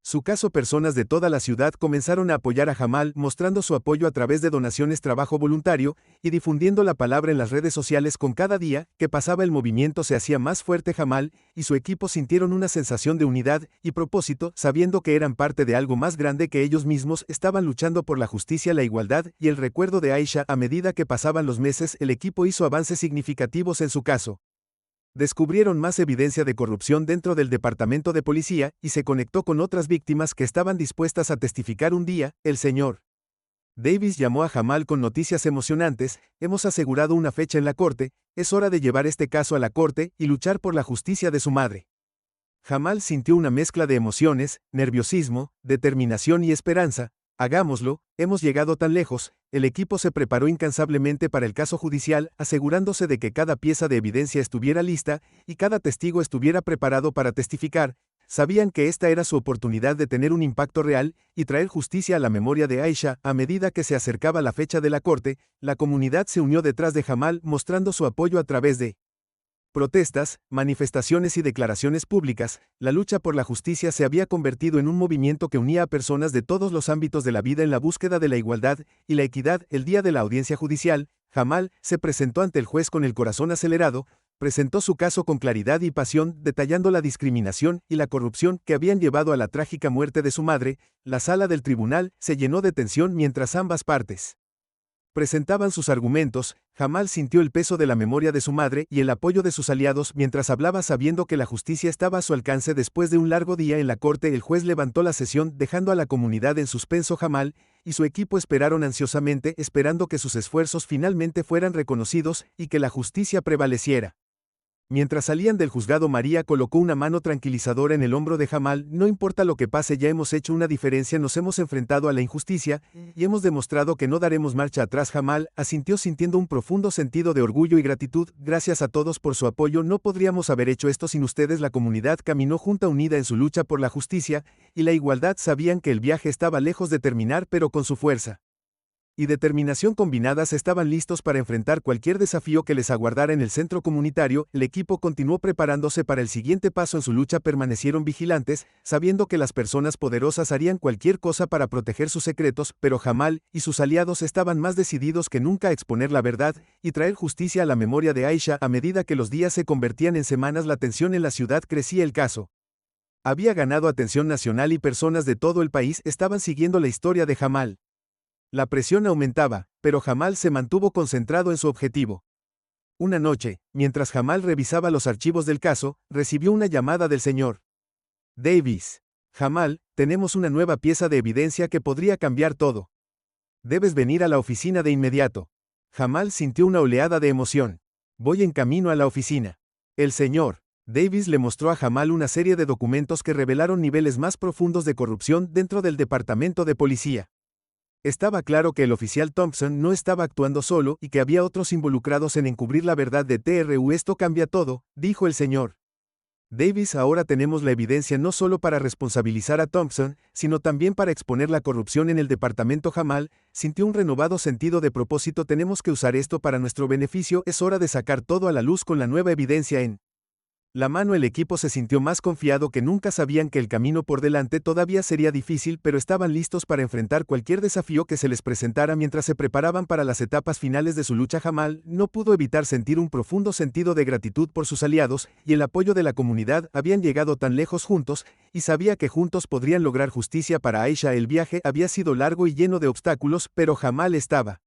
Su caso, personas de toda la ciudad comenzaron a apoyar a Jamal, mostrando su apoyo a través de donaciones, trabajo voluntario y difundiendo la palabra en las redes sociales. Con cada día que pasaba el movimiento se hacía más fuerte. Jamal y su equipo sintieron una sensación de unidad y propósito, sabiendo que eran parte de algo más grande que ellos mismos. Estaban luchando por la justicia, la igualdad y el recuerdo de Aisha. A medida que pasaban los meses, el equipo hizo avances significativos en su caso. Descubrieron más evidencia de corrupción dentro del departamento de policía y se conectó con otras víctimas que estaban dispuestas a testificar. Un día, el señor Davis llamó a Jamal con noticias emocionantes: hemos asegurado una fecha en la corte, es hora de llevar este caso a la corte y luchar por la justicia de su madre. Jamal sintió una mezcla de emociones, nerviosismo, determinación y esperanza. Hagámoslo, hemos llegado tan lejos. El equipo se preparó incansablemente para el caso judicial, asegurándose de que cada pieza de evidencia estuviera lista y cada testigo estuviera preparado para testificar. Sabían que esta era su oportunidad de tener un impacto real y traer justicia a la memoria de Aisha. A medida que se acercaba la fecha de la corte, la comunidad se unió detrás de Jamal, mostrando su apoyo a través de protestas, manifestaciones y declaraciones públicas. La lucha por la justicia se había convertido en un movimiento que unía a personas de todos los ámbitos de la vida en la búsqueda de la igualdad y la equidad. El día de la audiencia judicial, Jamal se presentó ante el juez con el corazón acelerado, presentó su caso con claridad y pasión, detallando la discriminación y la corrupción que habían llevado a la trágica muerte de su madre. La sala del tribunal se llenó de tensión mientras ambas partes presentaban sus argumentos. Jamal sintió el peso de la memoria de su madre y el apoyo de sus aliados mientras hablaba, sabiendo que la justicia estaba a su alcance. Después de un largo día en la corte, el juez levantó la sesión, dejando a la comunidad en suspenso. Jamal y su equipo esperaron ansiosamente, esperando que sus esfuerzos finalmente fueran reconocidos y que la justicia prevaleciera. Mientras salían del juzgado, María colocó una mano tranquilizadora en el hombro de Jamal. No importa lo que pase, ya hemos hecho una diferencia, nos hemos enfrentado a la injusticia y hemos demostrado que no daremos marcha atrás. Jamal asintió, sintiendo un profundo sentido de orgullo y gratitud. Gracias a todos por su apoyo, no podríamos haber hecho esto sin ustedes. La comunidad caminó junta, unida en su lucha por la justicia y la igualdad. Sabían que el viaje estaba lejos de terminar, pero con su fuerza y determinación combinadas estaban listos para enfrentar cualquier desafío que les aguardara en el centro comunitario. El equipo continuó preparándose para el siguiente paso en su lucha. Permanecieron vigilantes, sabiendo que las personas poderosas harían cualquier cosa para proteger sus secretos, pero Jamal y sus aliados estaban más decididos que nunca a exponer la verdad y traer justicia a la memoria de Aisha. A medida que los días se convertían en semanas, la tensión en la ciudad crecía. El caso había ganado atención nacional y personas de todo el país estaban siguiendo la historia de Jamal. La presión aumentaba, pero Jamal se mantuvo concentrado en su objetivo. Una noche, mientras Jamal revisaba los archivos del caso, recibió una llamada del señor Davis. Jamal, tenemos una nueva pieza de evidencia que podría cambiar todo. Debes venir a la oficina de inmediato. Jamal sintió una oleada de emoción. Voy en camino a la oficina. El señor Davis le mostró a Jamal una serie de documentos que revelaron niveles más profundos de corrupción dentro del departamento de policía. Estaba claro que el oficial Thompson no estaba actuando solo y que había otros involucrados en encubrir la verdad de TRU. Esto cambia todo, dijo el señor Davis. Ahora tenemos la evidencia no solo para responsabilizar a Thompson, sino también para exponer la corrupción en el departamento. Jamal sintió un renovado sentido de propósito. Tenemos que usar esto para nuestro beneficio. Es hora de sacar todo a la luz con la nueva evidencia en la mano. El equipo se sintió más confiado que nunca. Sabían que el camino por delante todavía sería difícil, pero estaban listos para enfrentar cualquier desafío que se les presentara. Mientras se preparaban para las etapas finales de su lucha, Jamal no pudo evitar sentir un profundo sentido de gratitud por sus aliados y el apoyo de la comunidad. Habían llegado tan lejos juntos y sabía que juntos podrían lograr justicia para Aisha. El viaje había sido largo y lleno de obstáculos, pero Jamal estaba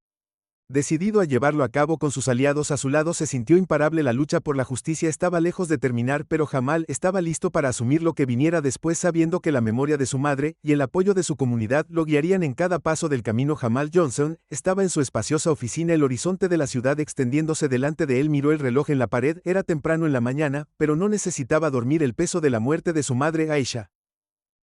decidido a llevarlo a cabo con sus aliados a su lado. Se sintió imparable. La lucha por la justicia estaba lejos de terminar, pero Jamal estaba listo para asumir lo que viniera después, sabiendo que la memoria de su madre y el apoyo de su comunidad lo guiarían en cada paso del camino. Jamal Johnson estaba en su espaciosa oficina, el horizonte de la ciudad extendiéndose delante de él. Miró el reloj en la pared. Era temprano en la mañana, pero no necesitaba dormir. El peso de la muerte de su madre Aisha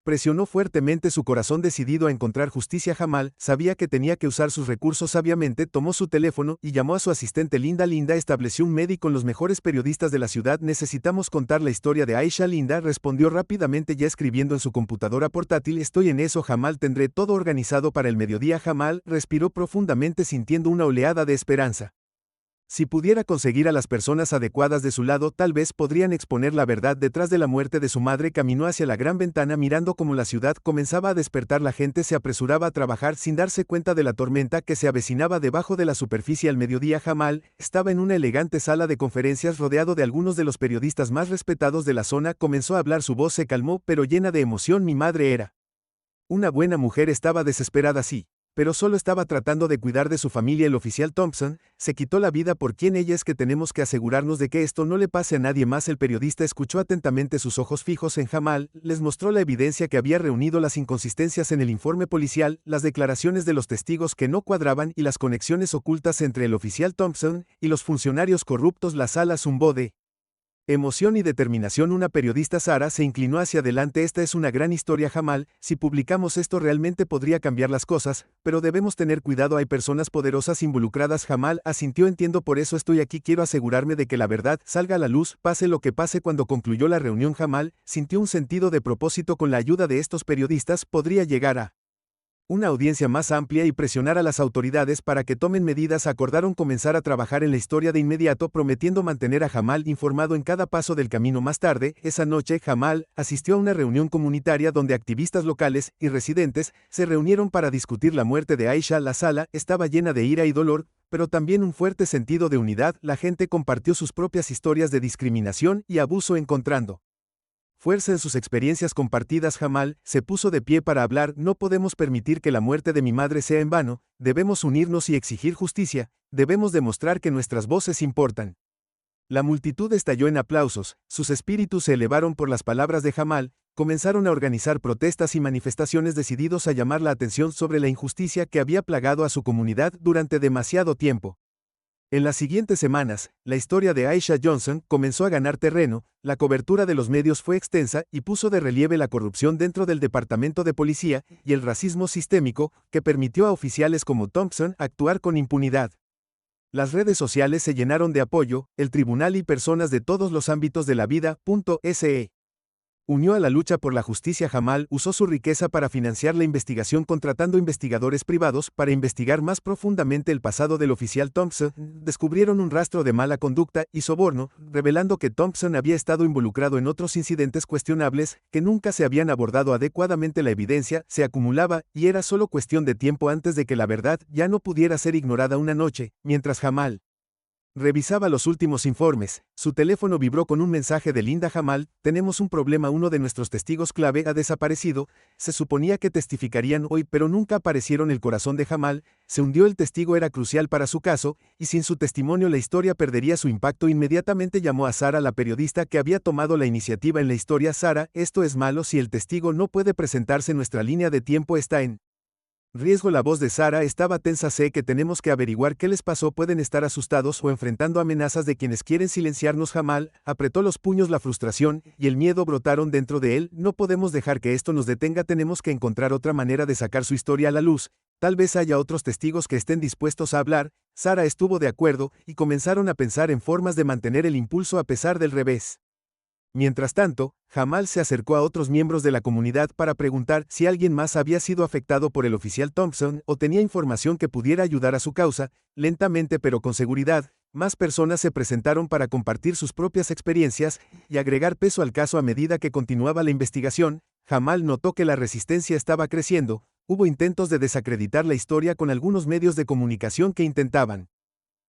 presionó fuertemente su corazón. Decidido a encontrar justicia, Jamal sabía que tenía que usar sus recursos sabiamente. Tomó su teléfono y llamó a su asistente Linda. Linda estableció un meeting con los mejores periodistas de la ciudad. Necesitamos contar la historia de Aisha. Linda respondió rápidamente, ya escribiendo en su computadora portátil. Estoy en eso, Jamal, tendré todo organizado para el mediodía. Jamal respiró profundamente, sintiendo una oleada de esperanza. Si pudiera conseguir a las personas adecuadas de su lado, tal vez podrían exponer la verdad detrás de la muerte de su madre. Caminó hacia la gran ventana mirando cómo la ciudad comenzaba a despertar. La gente se apresuraba a trabajar sin darse cuenta de la tormenta que se avecinaba debajo de la superficie. Al mediodía, Jamal estaba en una elegante sala de conferencias rodeado de algunos de los periodistas más respetados de la zona. Comenzó a hablar, su voz se calmó pero llena de emoción. Mi madre era una buena mujer, estaba desesperada, sí, pero solo estaba tratando de cuidar de su familia. El oficial Thompson se quitó la vida por quien ella es, que tenemos que asegurarnos de que esto no le pase a nadie más. El periodista escuchó atentamente, sus ojos fijos en Jamal, les mostró la evidencia que había reunido, las inconsistencias en el informe policial, las declaraciones de los testigos que no cuadraban y las conexiones ocultas entre el oficial Thompson y los funcionarios corruptos. La sala zumbó de emoción y determinación. Una periodista, Sara, se inclinó hacia adelante. Esta es una gran historia, Jamal. Si publicamos esto realmente podría cambiar las cosas, pero debemos tener cuidado, hay personas poderosas involucradas. Jamal asintió, entiendo, por eso estoy aquí, quiero asegurarme de que la verdad salga a la luz, pase lo que pase. Cuando concluyó la reunión, Jamal sintió un sentido de propósito. Con la ayuda de estos periodistas podría llegar a una audiencia más amplia y presionar a las autoridades para que tomen medidas. Acordaron comenzar a trabajar en la historia de inmediato, prometiendo mantener a Jamal informado en cada paso del camino. Más tarde, esa noche, Jamal asistió a una reunión comunitaria donde activistas locales y residentes se reunieron para discutir la muerte de Aisha. La sala estaba llena de ira y dolor, pero también un fuerte sentido de unidad. La gente compartió sus propias historias de discriminación y abuso, encontrando fuerza en sus experiencias compartidas. Jamal se puso de pie para hablar. No podemos permitir que la muerte de mi madre sea en vano, debemos unirnos y exigir justicia, debemos demostrar que nuestras voces importan. La multitud estalló en aplausos, sus espíritus se elevaron por las palabras de Jamal, comenzaron a organizar protestas y manifestaciones decididos a llamar la atención sobre la injusticia que había plagado a su comunidad durante demasiado tiempo. En las siguientes semanas, la historia de Aisha Johnson comenzó a ganar terreno, la cobertura de los medios fue extensa y puso de relieve la corrupción dentro del departamento de policía y el racismo sistémico que permitió a oficiales como Thompson actuar con impunidad. Las redes sociales se llenaron de apoyo, el tribunal y personas de todos los ámbitos de la vida. Se unió a la lucha por la justicia. Jamal usó su riqueza para financiar la investigación, contratando investigadores privados para investigar más profundamente el pasado del oficial Thompson. Descubrieron un rastro de mala conducta y soborno, revelando que Thompson había estado involucrado en otros incidentes cuestionables que nunca se habían abordado adecuadamente. La evidencia se acumulaba y era solo cuestión de tiempo antes de que la verdad ya no pudiera ser ignorada. Una noche, mientras Jamal revisaba los últimos informes, su teléfono vibró con un mensaje de Linda. Jamal, tenemos un problema, uno de nuestros testigos clave ha desaparecido, se suponía que testificarían hoy pero nunca aparecieron. El corazón de Jamal se hundió, el testigo era crucial para su caso, y sin su testimonio la historia perdería su impacto. Inmediatamente llamó a Sara, la periodista que había tomado la iniciativa en la historia. Sara, esto es malo, si el testigo no puede presentarse, nuestra línea de tiempo está en riesgo. La voz de Sara estaba tensa. Sé que tenemos que averiguar qué les pasó, pueden estar asustados o enfrentando amenazas de quienes quieren silenciarnos. Jamal apretó los puños, la frustración y el miedo brotaron dentro de él. No podemos dejar que esto nos detenga, tenemos que encontrar otra manera de sacar su historia a la luz, tal vez haya otros testigos que estén dispuestos a hablar. Sara estuvo de acuerdo y comenzaron a pensar en formas de mantener el impulso a pesar del revés. Mientras tanto, Jamal se acercó a otros miembros de la comunidad para preguntar si alguien más había sido afectado por el oficial Thompson o tenía información que pudiera ayudar a su causa. Lentamente pero con seguridad, más personas se presentaron para compartir sus propias experiencias y agregar peso al caso. A medida que continuaba la investigación, Jamal notó que la resistencia estaba creciendo. Hubo intentos de desacreditar la historia con algunos medios de comunicación que intentaban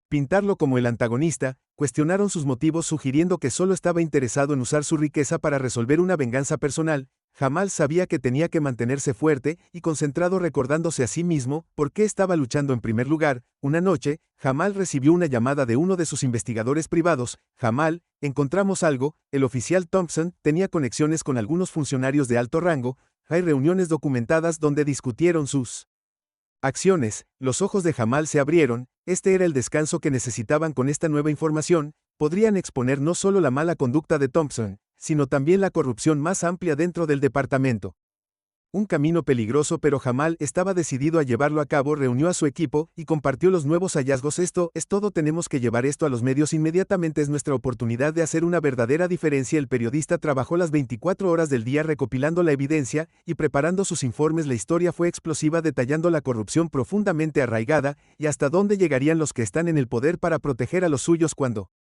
pintarlo como el antagonista, cuestionaron sus motivos sugiriendo que solo estaba interesado en usar su riqueza para resolver una venganza personal. Jamal sabía que tenía que mantenerse fuerte y concentrado, recordándose a sí mismo por qué estaba luchando. En primer lugar, una noche, Jamal recibió una llamada de uno de sus investigadores privados. Jamal, encontramos algo, el oficial Thompson tenía conexiones con algunos funcionarios de alto rango, hay reuniones documentadas donde discutieron sus acciones. Los ojos de Jamal se abrieron, este era el descanso que necesitaban. Con esta nueva información, podrían exponer no solo la mala conducta de Thompson, sino también la corrupción más amplia dentro del departamento. Un camino peligroso, pero Jamal estaba decidido a llevarlo a cabo. Reunió a su equipo y compartió los nuevos hallazgos. Esto es todo, tenemos que llevar esto a los medios inmediatamente, es nuestra oportunidad de hacer una verdadera diferencia. El periodista trabajó las 24 horas del día recopilando la evidencia y preparando sus informes. La historia fue explosiva, detallando la corrupción profundamente arraigada y hasta dónde llegarían los que están en el poder para proteger a los suyos. Cuando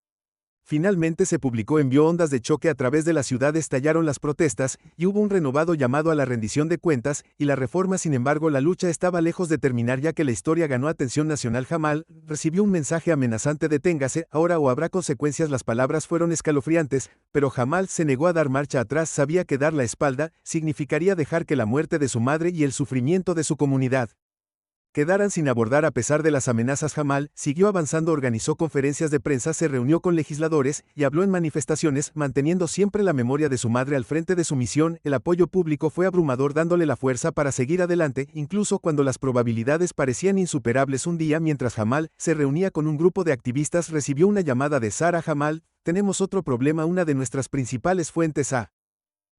finalmente se publicó, envió ondas de choque a través de la ciudad, estallaron las protestas y hubo un renovado llamado a la rendición de cuentas y la reforma. Sin embargo, la lucha estaba lejos de terminar, ya que la historia ganó atención nacional. Jamal recibió un mensaje amenazante: deténgase ahora o habrá consecuencias. Las palabras fueron escalofriantes, pero Jamal se negó a dar marcha atrás. Sabía que dar la espalda significaría dejar que la muerte de su madre y el sufrimiento de su comunidad quedaran sin abordar. A pesar de las amenazas, Jamal siguió avanzando, organizó conferencias de prensa, se reunió con legisladores y habló en manifestaciones, manteniendo siempre la memoria de su madre al frente de su misión. El apoyo público fue abrumador, dándole la fuerza para seguir adelante, incluso cuando las probabilidades parecían insuperables. Un día, mientras Jamal se reunía con un grupo de activistas, recibió una llamada de Sara. Jamal: tenemos otro problema, una de nuestras principales fuentes ha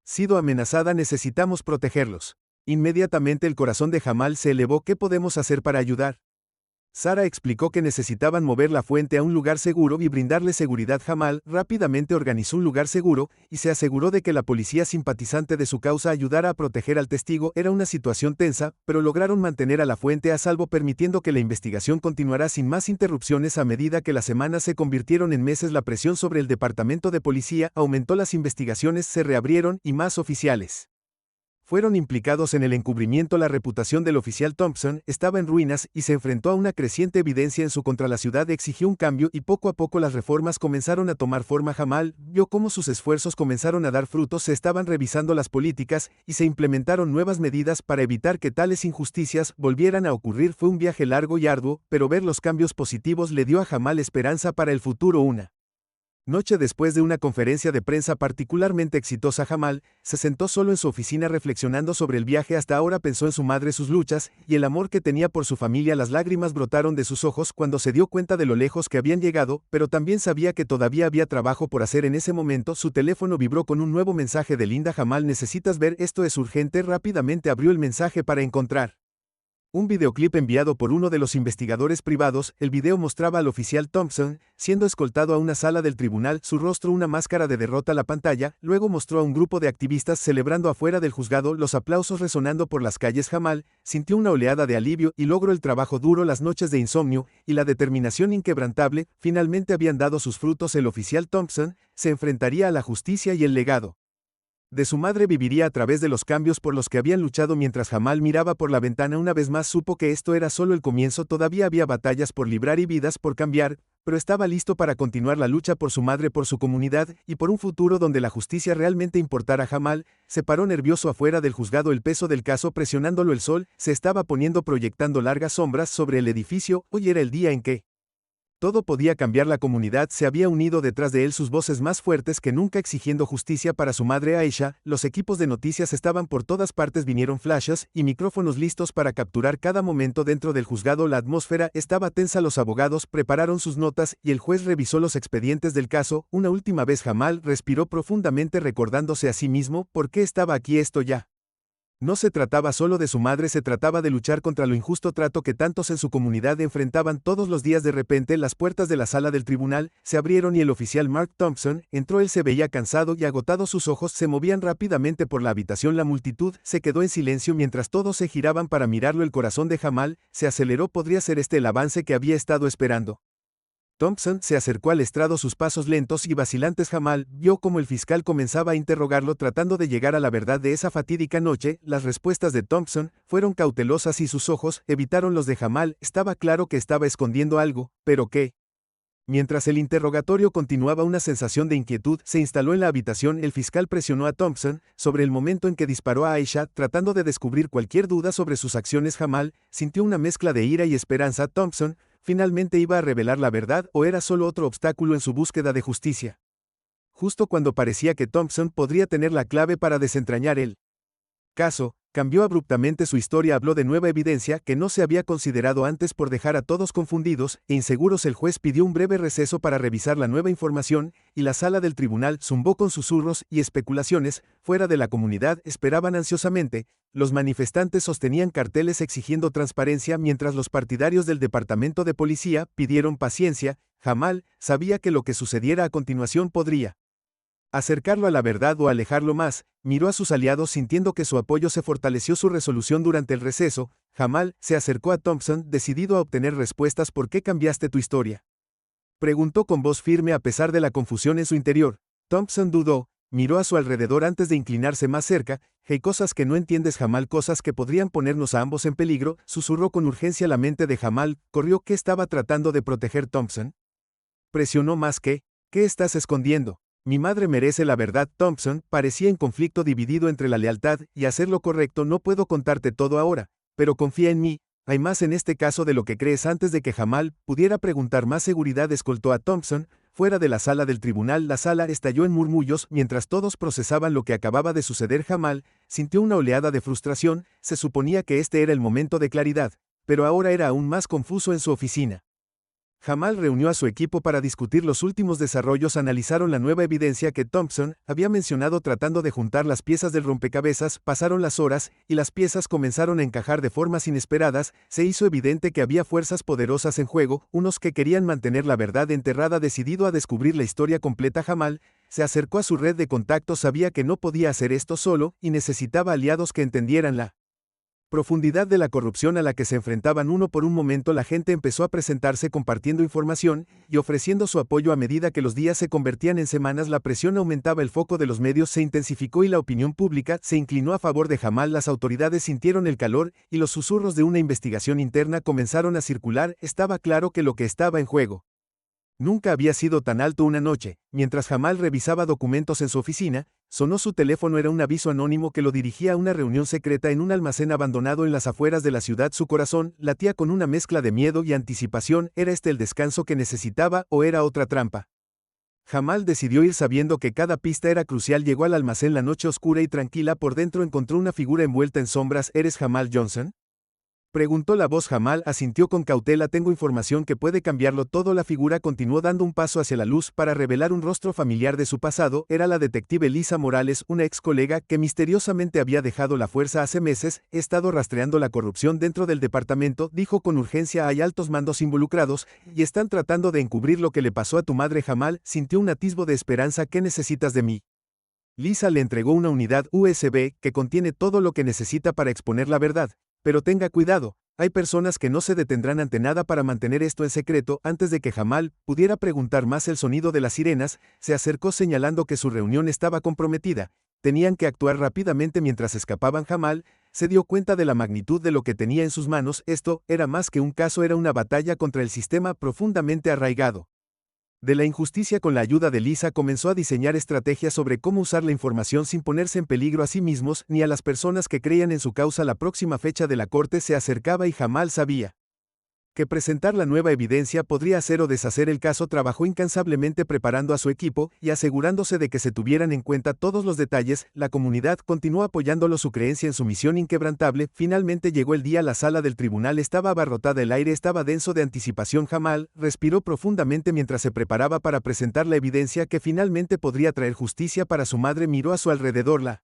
sido amenazada, necesitamos protegerlos. Inmediatamente el corazón de Jamal se elevó. ¿Qué podemos hacer para ayudar? Sara explicó que necesitaban mover la fuente a un lugar seguro y brindarle seguridad. Jamal rápidamente organizó un lugar seguro y se aseguró de que la policía simpatizante de su causa ayudara a proteger al testigo. Era una situación tensa, pero lograron mantener a la fuente a salvo, permitiendo que la investigación continuara sin más interrupciones. A medida que las semanas se convirtieron en meses, la presión sobre el departamento de policía aumentó. Las investigaciones se reabrieron y más oficiales fueron implicados en el encubrimiento. La reputación del oficial Thompson estaba en ruinas y se enfrentó a una creciente evidencia en su contra. La ciudad exigió un cambio y poco a poco las reformas comenzaron a tomar forma. Jamal vio cómo sus esfuerzos comenzaron a dar frutos. Se estaban revisando las políticas y se implementaron nuevas medidas para evitar que tales injusticias volvieran a ocurrir. Fue un viaje largo y arduo, pero ver los cambios positivos le dio a Jamal esperanza para el futuro. Una noche después de una conferencia de prensa particularmente exitosa, Jamal se sentó solo en su oficina reflexionando sobre el viaje hasta ahora. Pensó en su madre, sus luchas y el amor que tenía por su familia. Las lágrimas brotaron de sus ojos cuando se dio cuenta de lo lejos que habían llegado, pero también sabía que todavía había trabajo por hacer. En ese momento, su teléfono vibró con un nuevo mensaje de Linda. Jamal: necesitas ver esto, es urgente. Rápidamente abrió el mensaje para encontrar un videoclip enviado por uno de los investigadores privados. El video mostraba al oficial Thompson siendo escoltado a una sala del tribunal, su rostro una máscara de derrota. La pantalla luego mostró a un grupo de activistas celebrando afuera del juzgado, los aplausos resonando por las calles. Jamal sintió una oleada de alivio y logró. El trabajo duro, las noches de insomnio y la determinación inquebrantable finalmente habían dado sus frutos. El oficial Thompson se enfrentaría a la justicia y el legado de su madre viviría a través de los cambios por los que habían luchado. Mientras Jamal miraba por la ventana, una vez más supo que esto era solo el comienzo. Todavía había batallas por librar y vidas por cambiar, pero estaba listo para continuar la lucha por su madre, por su comunidad y por un futuro donde la justicia realmente importara. Jamal se paró nervioso afuera del juzgado, el peso del caso presionándolo. El sol se estaba poniendo, proyectando largas sombras sobre el edificio. Hoy era el día en que todo podía cambiar. La comunidad se había unido detrás de él, sus voces más fuertes que nunca exigiendo justicia para su madre Aisha. Los equipos de noticias estaban por todas partes, vinieron flashes y micrófonos listos para capturar cada momento dentro del juzgado. La atmósfera estaba tensa, los abogados prepararon sus notas y el juez revisó los expedientes del caso. Una última vez Jamal respiró profundamente, recordándose a sí mismo por qué estaba aquí. Esto ya no se trataba solo de su madre, se trataba de luchar contra lo injusto trato que tantos en su comunidad enfrentaban todos los días. De repente, las puertas de la sala del tribunal se abrieron y el oficial Mark Thompson entró. Él se veía cansado y agotado, sus ojos se movían rápidamente por la habitación. La multitud se quedó en silencio mientras todos se giraban para mirarlo. El corazón de Jamal se aceleró. ¿Podría ser este el avance que había estado esperando? Thompson se acercó al estrado, sus pasos lentos y vacilantes. Jamal vio cómo el fiscal comenzaba a interrogarlo, tratando de llegar a la verdad de esa fatídica noche. Las respuestas de Thompson fueron cautelosas y sus ojos evitaron los de Jamal. Estaba claro que estaba escondiendo algo, pero ¿qué? Mientras el interrogatorio continuaba, una sensación de inquietud se instaló en la habitación. El fiscal presionó a Thompson sobre el momento en que disparó a Aisha, tratando de descubrir cualquier duda sobre sus acciones. Jamal sintió una mezcla de ira y esperanza. Thompson ¿finalmente iba a revelar la verdad o era solo otro obstáculo en su búsqueda de justicia? Justo cuando parecía que Thompson podría tener la clave para desentrañar el caso, Cambió abruptamente su historia, habló de nueva evidencia que no se había considerado antes por dejar a todos confundidos e inseguros. El juez pidió un breve receso para revisar la nueva información, y la sala del tribunal zumbó con susurros y especulaciones. Fuera de la comunidad esperaban ansiosamente. Los manifestantes sostenían carteles exigiendo transparencia, mientras los partidarios del departamento de policía pidieron paciencia. Jamal sabía que lo que sucediera a continuación podría acercarlo a la verdad o alejarlo más. Miró a sus aliados sintiendo que su apoyo se fortaleció. Su resolución durante el receso. Jamal se acercó a Thompson, decidido a obtener respuestas. ¿Por qué cambiaste tu historia?, preguntó con voz firme a pesar de la confusión en su interior. Thompson dudó, miró a su alrededor antes de inclinarse más cerca. Hey, cosas que no entiendes, Jamal, cosas que podrían ponernos a ambos en peligro, susurró con urgencia. La mente de Jamal corrió. ¿Qué estaba tratando de proteger Thompson? Presionó más. ¿Qué estás escondiendo? Mi madre merece la verdad. Thompson parecía en conflicto, dividido entre la lealtad y hacer lo correcto. No puedo contarte todo ahora, pero confía en mí. Hay más en este caso de lo que crees. Antes de que Jamal pudiera preguntar más, seguridad escoltó a Thompson fuera de la sala del tribunal. La sala estalló en murmullos mientras todos procesaban lo que acababa de suceder. Jamal sintió una oleada de frustración. Se suponía que este era el momento de claridad, pero ahora era aún más confuso. En su oficina, Jamal reunió a su equipo para discutir los últimos desarrollos. Analizaron la nueva evidencia que Thompson había mencionado, tratando de juntar las piezas del rompecabezas. Pasaron las horas, y las piezas comenzaron a encajar de formas inesperadas. Se hizo evidente que había fuerzas poderosas en juego, unos que querían mantener la verdad enterrada. Decidido a descubrir la historia completa, Jamal se acercó a su red de contactos. Sabía que no podía hacer esto solo, y necesitaba aliados que entendieran la profundidad de la corrupción a la que se enfrentaban. Uno por un momento la gente empezó a presentarse, compartiendo información y ofreciendo su apoyo. A medida que los días se convertían en semanas, la presión aumentaba. El foco de los medios se intensificó y la opinión pública se inclinó a favor de Jamal. Las autoridades sintieron el calor, y los susurros de una investigación interna comenzaron a circular. Estaba claro que lo que estaba en juego nunca había sido tan alto. Una noche, mientras Jamal revisaba documentos en su oficina, sonó su teléfono. Era un aviso anónimo que lo dirigía a una reunión secreta en un almacén abandonado en las afueras de la ciudad. Su corazón latía con una mezcla de miedo y anticipación. ¿Era este el descanso que necesitaba o era otra trampa? Jamal decidió ir sabiendo que cada pista era crucial. Llegó al almacén. La noche oscura y tranquila. Por dentro encontró una figura envuelta en sombras. ¿Eres Jamal Johnson?, preguntó la voz. Jamal asintió con cautela. Tengo información que puede cambiarlo todo. La figura continuó dando un paso hacia la luz para revelar un rostro familiar de su pasado. Era la detective Lisa Morales, una ex colega que misteriosamente había dejado la fuerza hace meses. He estado rastreando la corrupción dentro del departamento, dijo con urgencia. Hay altos mandos involucrados, y están tratando de encubrir lo que le pasó a tu madre. Jamal sintió un atisbo de esperanza. ¿Qué necesitas de mí? Lisa le entregó una unidad USB que contiene todo lo que necesita para exponer la verdad. Pero tenga cuidado, hay personas que no se detendrán ante nada para mantener esto en secreto. Antes de que Jamal pudiera preguntar más, el sonido de las sirenas se acercó, señalando que su reunión estaba comprometida. Tenían que actuar rápidamente mientras escapaban. Jamal se dio cuenta de la magnitud de lo que tenía en sus manos. Esto era más que un caso, era una batalla contra el sistema profundamente arraigado de la injusticia. Con la ayuda de Lisa comenzó a diseñar estrategias sobre cómo usar la información sin ponerse en peligro a sí mismos ni a las personas que creían en su causa. La próxima fecha de la corte se acercaba, y Jamal sabía que presentar la nueva evidencia podría hacer o deshacer el caso. Trabajó incansablemente preparando a su equipo y asegurándose de que se tuvieran en cuenta todos los detalles. La comunidad continuó apoyándolo, su creencia en su misión inquebrantable. Finalmente llegó el día. La sala del tribunal estaba abarrotada, el aire estaba denso de anticipación. Jamal respiró profundamente mientras se preparaba para presentar la evidencia que finalmente podría traer justicia para su madre. Miró a su alrededor. La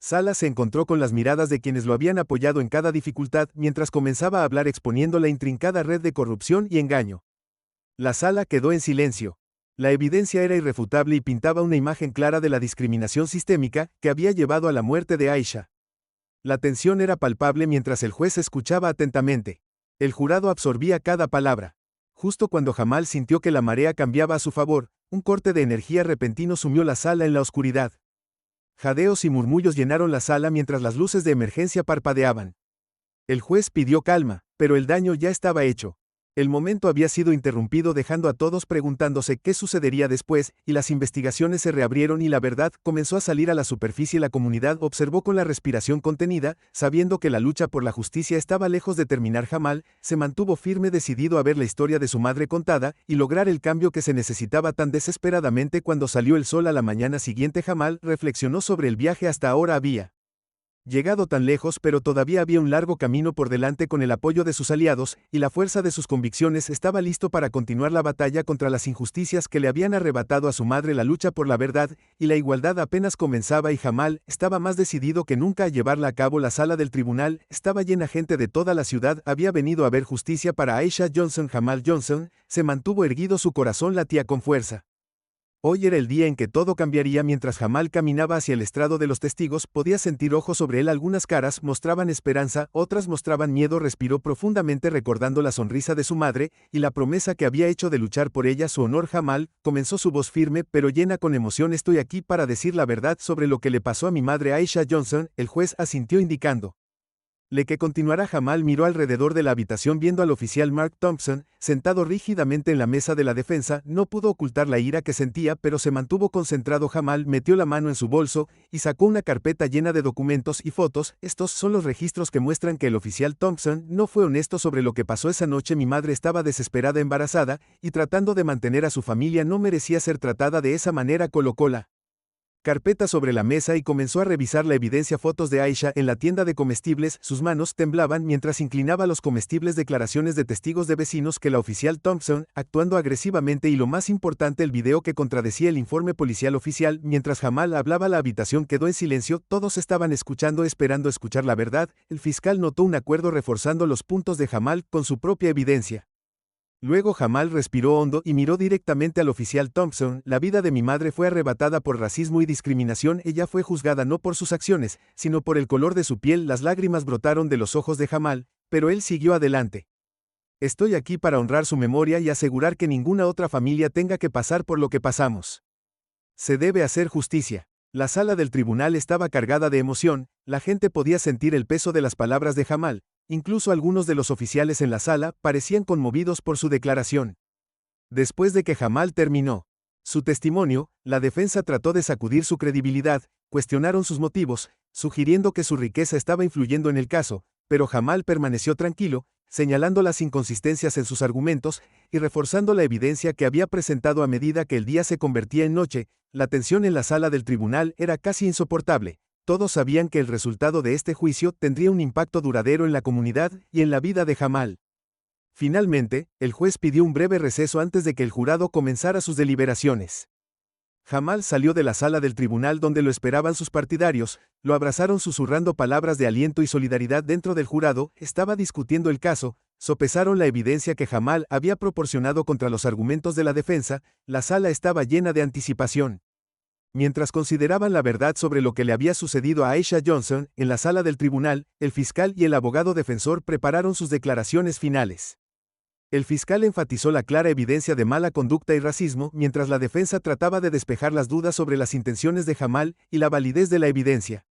sala se encontró con las miradas de quienes lo habían apoyado en cada dificultad, mientras comenzaba a hablar exponiendo la intrincada red de corrupción y engaño. La sala quedó en silencio. La evidencia era irrefutable y pintaba una imagen clara de la discriminación sistémica que había llevado a la muerte de Aisha. La tensión era palpable mientras el juez escuchaba atentamente. El jurado absorbía cada palabra. Justo cuando Jamal sintió que la marea cambiaba a su favor, un corte de energía repentino sumió la sala en la oscuridad. Jadeos y murmullos llenaron la sala mientras las luces de emergencia parpadeaban. El juez pidió calma, pero el daño ya estaba hecho. El momento había sido interrumpido, dejando a todos preguntándose qué sucedería después, y las investigaciones se reabrieron y la verdad comenzó a salir a la superficie. La comunidad observó con la respiración contenida, sabiendo que la lucha por la justicia estaba lejos de terminar. Jamal se mantuvo firme, decidido a ver la historia de su madre contada y lograr el cambio que se necesitaba tan desesperadamente. Cuando salió el sol a la mañana siguiente, Jamal reflexionó sobre el viaje hasta ahora. Había Llegado tan lejos, pero todavía había un largo camino por delante con el apoyo de sus aliados, y la fuerza de sus convicciones estaba listo para continuar la batalla contra las injusticias que le habían arrebatado a su madre. La lucha por la verdad y la igualdad apenas comenzaba y Jamal estaba más decidido que nunca a llevarla a cabo. La sala del tribunal estaba llena, gente de toda la ciudad había venido a ver justicia para Aisha Johnson. Jamal Johnson se mantuvo erguido, su corazón latía con fuerza. Hoy era el día en que todo cambiaría. Mientras Jamal caminaba hacia el estrado de los testigos, podía sentir ojos sobre él. Algunas caras mostraban esperanza, otras mostraban miedo. Respiró profundamente recordando la sonrisa de su madre y la promesa que había hecho de luchar por ella. Su honor. Jamal comenzó su voz firme pero llena con emoción: estoy aquí para decir la verdad sobre lo que le pasó a mi madre Aisha Johnson. El juez asintió indicando que continuará. Jamal miró alrededor de la habitación viendo al oficial Mark Thompson, sentado rígidamente en la mesa de la defensa. No pudo ocultar la ira que sentía, pero se mantuvo concentrado. Jamal metió la mano en su bolso y sacó una carpeta llena de documentos y fotos. Estos son los registros que muestran que el oficial Thompson no fue honesto sobre lo que pasó esa noche. Mi madre estaba desesperada, embarazada, y tratando de mantener a su familia. No merecía ser tratada de esa manera. Colocó la carpeta sobre la mesa y comenzó a revisar la evidencia. Fotos de Aisha en la tienda de comestibles. Sus manos temblaban mientras inclinaba los comestibles. Declaraciones de testigos de vecinos que la oficial Thompson actuando agresivamente, y lo más importante, el video que contradecía el informe policial oficial. Mientras Jamal hablaba, la habitación quedó en silencio. Todos estaban escuchando, esperando escuchar la verdad. El fiscal notó un acuerdo reforzando los puntos de Jamal con su propia evidencia. Luego Jamal respiró hondo y miró directamente al oficial Thompson. La vida de mi madre fue arrebatada por racismo y discriminación. Ella fue juzgada no por sus acciones, sino por el color de su piel. Las lágrimas brotaron de los ojos de Jamal, pero él siguió adelante. Estoy aquí para honrar su memoria y asegurar que ninguna otra familia tenga que pasar por lo que pasamos. Se debe hacer justicia. La sala del tribunal estaba cargada de emoción. La gente podía sentir el peso de las palabras de Jamal. Incluso algunos de los oficiales en la sala parecían conmovidos por su declaración. Después de que Jamal terminó su testimonio, la defensa trató de sacudir su credibilidad. Cuestionaron sus motivos, sugiriendo que su riqueza estaba influyendo en el caso, pero Jamal permaneció tranquilo, señalando las inconsistencias en sus argumentos y reforzando la evidencia que había presentado. A medida que el día se convertía en noche, la tensión en la sala del tribunal era casi insoportable. Todos sabían que el resultado de este juicio tendría un impacto duradero en la comunidad y en la vida de Jamal. Finalmente, el juez pidió un breve receso antes de que el jurado comenzara sus deliberaciones. Jamal salió de la sala del tribunal donde lo esperaban sus partidarios, lo abrazaron susurrando palabras de aliento y solidaridad. Dentro del jurado estaba discutiendo el caso, sopesaron la evidencia que Jamal había proporcionado contra los argumentos de la defensa. La sala estaba llena de anticipación. Mientras consideraban la verdad sobre lo que le había sucedido a Aisha Johnson, en la sala del tribunal, el fiscal y el abogado defensor prepararon sus declaraciones finales. El fiscal enfatizó la clara evidencia de mala conducta y racismo, mientras la defensa trataba de despejar las dudas sobre las intenciones de Jamal y la validez de la evidencia.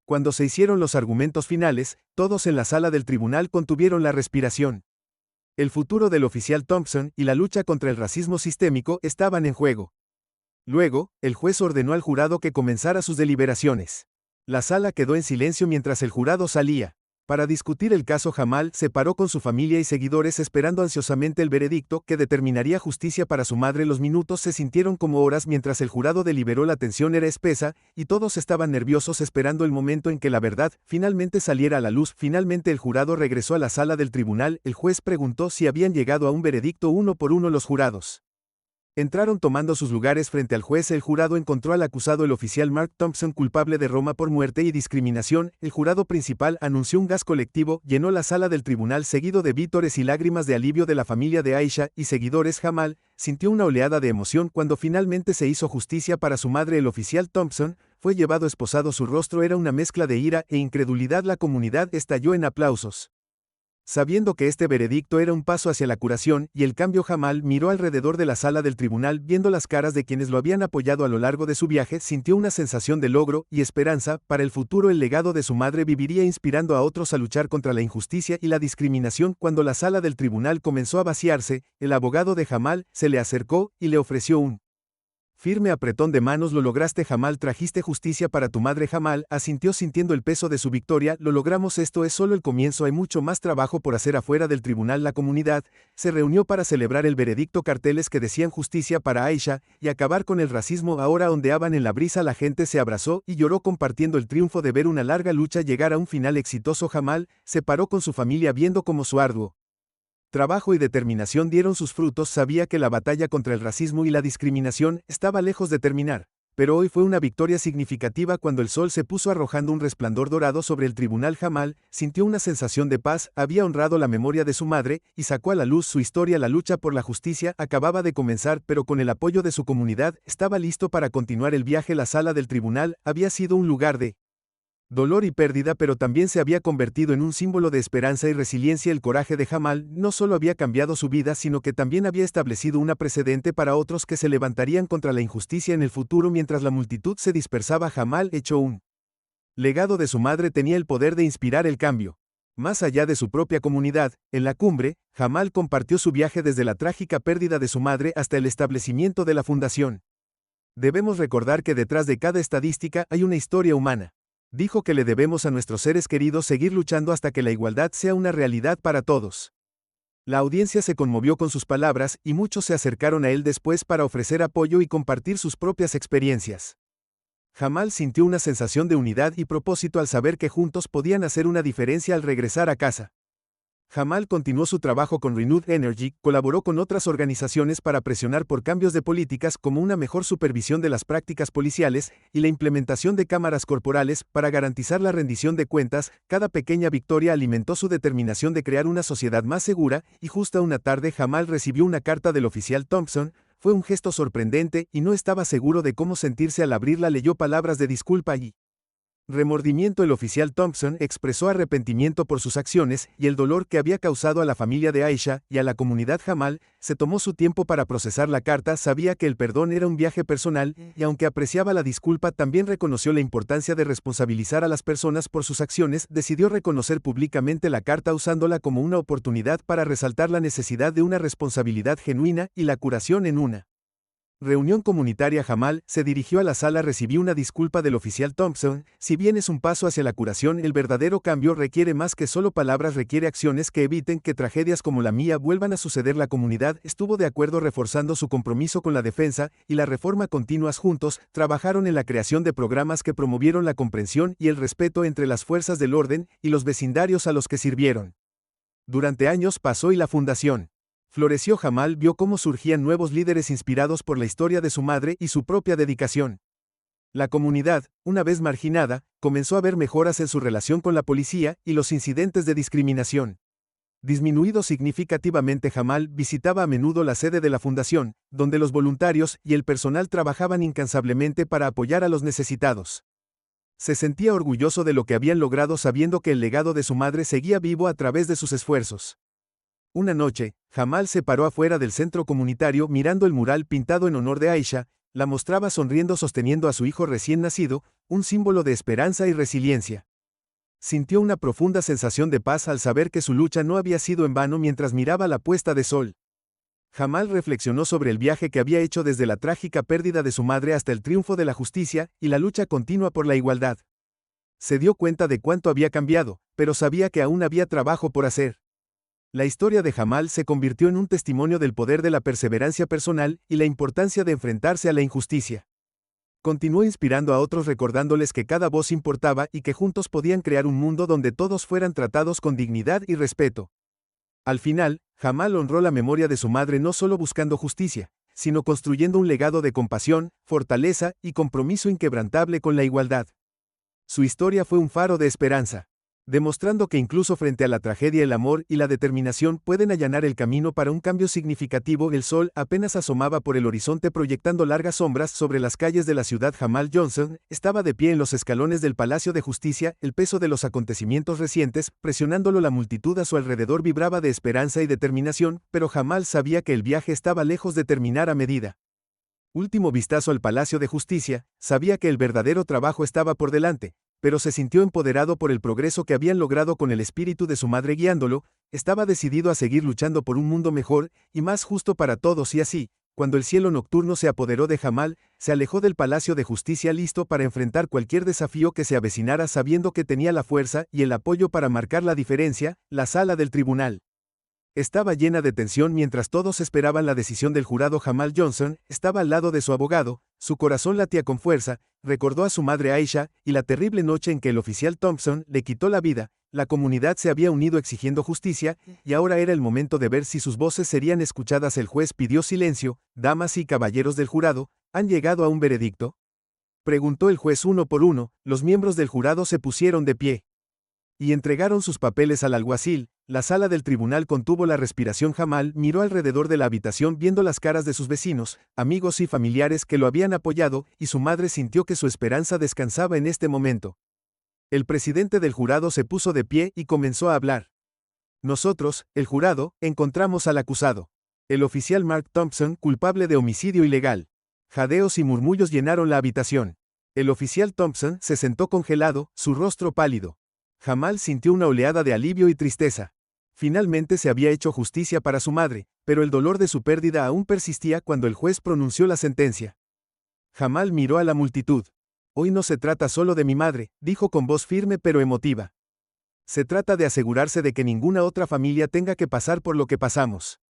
Cuando se hicieron los argumentos finales, todos en la sala del tribunal contuvieron la respiración. El futuro del oficial Thompson y la lucha contra el racismo sistémico estaban en juego. Luego, el juez ordenó al jurado que comenzara sus deliberaciones. La sala quedó en silencio mientras el jurado salía. Para discutir el caso, Jamal se paró con su familia y seguidores esperando ansiosamente el veredicto que determinaría justicia para su madre. Los minutos se sintieron como horas mientras el jurado deliberó. La tensión era espesa y todos estaban nerviosos esperando el momento en que la verdad finalmente saliera a la luz. Finalmente el jurado regresó a la sala del tribunal. El juez preguntó si habían llegado a un veredicto. Uno por uno los jurados entraron tomando sus lugares frente al juez. El jurado encontró al acusado, el oficial Mark Thompson, culpable de Roma por muerte y discriminación. El jurado principal anunció un gas colectivo, llenó la sala del tribunal seguido de vítores y lágrimas de alivio de la familia de Aisha y seguidores. Jamal sintió una oleada de emoción cuando finalmente se hizo justicia para su madre. El oficial Thompson fue llevado esposado. Su rostro era una mezcla de ira e incredulidad. La comunidad estalló en aplausos. Sabiendo que este veredicto era un paso hacia la curación y el cambio, Jamal miró alrededor de la sala del tribunal. Viendo las caras de quienes lo habían apoyado a lo largo de su viaje, sintió una sensación de logro y esperanza para el futuro. El legado de su madre viviría inspirando a otros a luchar contra la injusticia y la discriminación. Cuando la sala del tribunal comenzó a vaciarse, el abogado de Jamal se le acercó y le ofreció un Firme apretón de manos. Lo lograste, Jamal. Trajiste justicia para tu madre. Jamal asintió sintiendo el peso de su victoria. Lo logramos. Esto es solo el comienzo. Hay mucho más trabajo por hacer afuera del tribunal. La comunidad se reunió para celebrar el veredicto. Carteles que decían justicia para Aisha y acabar con el racismo ahora ondeaban en la brisa. La gente se abrazó y lloró compartiendo el triunfo de ver una larga lucha llegar a un final exitoso. Jamal se paró con su familia viendo cómo su arduo trabajo y determinación dieron sus frutos. Sabía que la batalla contra el racismo y la discriminación estaba lejos de terminar, pero hoy fue una victoria significativa. Cuando el sol se puso arrojando un resplandor dorado sobre el tribunal, Jamal sintió una sensación de paz. Había honrado la memoria de su madre y sacó a la luz su historia. La lucha por la justicia acababa de comenzar, pero con el apoyo de su comunidad estaba listo para continuar el viaje. La sala del tribunal había sido un lugar de dolor y pérdida, pero también se había convertido en un símbolo de esperanza y resiliencia. El coraje de Jamal no solo había cambiado su vida, sino que también había establecido una precedente para otros que se levantarían contra la injusticia en el futuro. Mientras la multitud se dispersaba, Jamal echó un legado de su madre. Tenía el poder de inspirar el cambio. Más allá de su propia comunidad, en la cumbre, Jamal compartió su viaje desde la trágica pérdida de su madre hasta el establecimiento de la fundación. Debemos recordar que detrás de cada estadística hay una historia humana. Dijo que le debemos a nuestros seres queridos seguir luchando hasta que la igualdad sea una realidad para todos. La audiencia se conmovió con sus palabras y muchos se acercaron a él después para ofrecer apoyo y compartir sus propias experiencias. Jamal sintió una sensación de unidad y propósito al saber que juntos podían hacer una diferencia al regresar a casa. Jamal continuó su trabajo con Renewed Energy, colaboró con otras organizaciones para presionar por cambios de políticas como una mejor supervisión de las prácticas policiales y la implementación de cámaras corporales para garantizar la rendición de cuentas. Cada pequeña victoria alimentó su determinación de crear una sociedad más segura y justo una tarde Jamal recibió una carta del oficial Thompson. Fue un gesto sorprendente y no estaba seguro de cómo sentirse al abrirla. Leyó palabras de disculpa y remordimiento. El oficial Thompson expresó arrepentimiento por sus acciones y el dolor que había causado a la familia de Aisha y a la comunidad. Jamal se tomó su tiempo para procesar la carta. Sabía que el perdón era un viaje personal y aunque apreciaba la disculpa, también reconoció la importancia de responsabilizar a las personas por sus acciones. Decidió reconocer públicamente la carta usándola como una oportunidad para resaltar la necesidad de una responsabilidad genuina y la curación. En una reunión comunitaria, Jamal se dirigió a la sala. Recibió una disculpa del oficial Thompson. Si bien es un paso hacia la curación, el verdadero cambio requiere más que solo palabras, requiere acciones que eviten que tragedias como la mía vuelvan a suceder. La comunidad estuvo de acuerdo, reforzando su compromiso con la defensa y la reforma continuas. Juntos, trabajaron en la creación de programas que promovieron la comprensión y el respeto entre las fuerzas del orden y los vecindarios a los que sirvieron. Durante años pasó y la fundación floreció. Jamal vio cómo surgían nuevos líderes inspirados por la historia de su madre y su propia dedicación. La comunidad, una vez marginada, comenzó a ver mejoras en su relación con la policía y los incidentes de discriminación disminuido significativamente. Jamal visitaba a menudo la sede de la fundación, donde los voluntarios y el personal trabajaban incansablemente para apoyar a los necesitados. Se sentía orgulloso de lo que habían logrado, sabiendo que el legado de su madre seguía vivo a través de sus esfuerzos. Una noche, Jamal se paró afuera del centro comunitario mirando el mural pintado en honor de Aisha. La mostraba sonriendo sosteniendo a su hijo recién nacido, un símbolo de esperanza y resiliencia. Sintió una profunda sensación de paz al saber que su lucha no había sido en vano. Mientras miraba la puesta de sol, Jamal reflexionó sobre el viaje que había hecho desde la trágica pérdida de su madre hasta el triunfo de la justicia y la lucha continua por la igualdad. Se dio cuenta de cuánto había cambiado, pero sabía que aún había trabajo por hacer. La historia de Jamal se convirtió en un testimonio del poder de la perseverancia personal y la importancia de enfrentarse a la injusticia. Continuó inspirando a otros, recordándoles que cada voz importaba y que juntos podían crear un mundo donde todos fueran tratados con dignidad y respeto. Al final, Jamal honró la memoria de su madre no solo buscando justicia, sino construyendo un legado de compasión, fortaleza y compromiso inquebrantable con la igualdad. Su historia fue un faro de esperanza, demostrando que incluso frente a la tragedia el amor y la determinación pueden allanar el camino para un cambio significativo. El sol apenas asomaba por el horizonte proyectando largas sombras sobre las calles de la ciudad. Jamal Johnson estaba de pie en los escalones del Palacio de Justicia, el peso de los acontecimientos recientes presionándolo. La multitud a su alrededor vibraba de esperanza y determinación, pero Jamal sabía que el viaje estaba lejos de terminar a medida. Último vistazo al Palacio de Justicia, sabía que el verdadero trabajo estaba por delante, pero se sintió empoderado por el progreso que habían logrado con el espíritu de su madre guiándolo. Estaba decidido a seguir luchando por un mundo mejor y más justo para todos. Y así, Cuando el cielo nocturno se apoderó de Jamal, se alejó del Palacio de Justicia listo para enfrentar cualquier desafío que se avecinara, sabiendo que tenía la fuerza y el apoyo para marcar la diferencia. La sala del tribunal estaba llena de tensión mientras todos esperaban la decisión del jurado. Jamal Johnson estaba al lado de su abogado, su corazón latía con fuerza, recordó a su madre Aisha y la terrible noche en que el oficial Thompson le quitó la vida. La comunidad se había unido exigiendo justicia, y ahora era el momento de ver si sus voces serían escuchadas. El juez pidió silencio. Damas y caballeros del jurado, ¿han llegado a un veredicto?, preguntó el juez uno por uno. Los miembros del jurado se pusieron de pie y entregaron sus papeles al alguacil. La sala del tribunal contuvo la respiración. Jamal miró alrededor de la habitación viendo las caras de sus vecinos, amigos y familiares que lo habían apoyado, y su madre sintió que su esperanza descansaba en este momento. El presidente del jurado se puso de pie y comenzó a hablar. Nosotros, el jurado, encontramos al acusado, el oficial Mark Thompson, culpable de homicidio ilegal. Jadeos y murmullos llenaron la habitación. El oficial Thompson se sentó congelado, su rostro pálido. Jamal sintió una oleada de alivio y tristeza. Finalmente se había hecho justicia para su madre, pero el dolor de su pérdida aún persistía cuando el juez pronunció la sentencia. Jamal miró a la multitud. Hoy no se trata solo de mi madre, dijo con voz firme pero emotiva. Se trata de asegurarse de que ninguna otra familia tenga que pasar por lo que pasamos.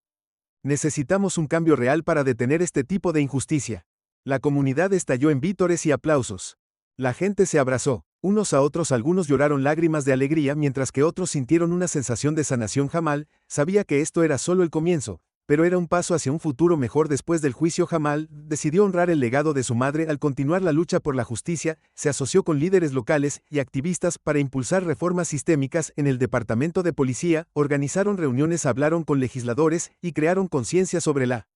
Necesitamos un cambio real para detener este tipo de injusticia. La comunidad estalló en vítores y aplausos. La gente se abrazó, unos a otros. Algunos lloraron lágrimas de alegría mientras que otros sintieron una sensación de sanación. Jamal sabía que esto era solo el comienzo, pero era un paso hacia un futuro mejor. Después del juicio, Jamal decidió honrar el legado de su madre al continuar la lucha por la justicia. Se asoció con líderes locales y activistas para impulsar reformas sistémicas en el departamento de policía, organizaron reuniones, hablaron con legisladores y crearon conciencia sobre la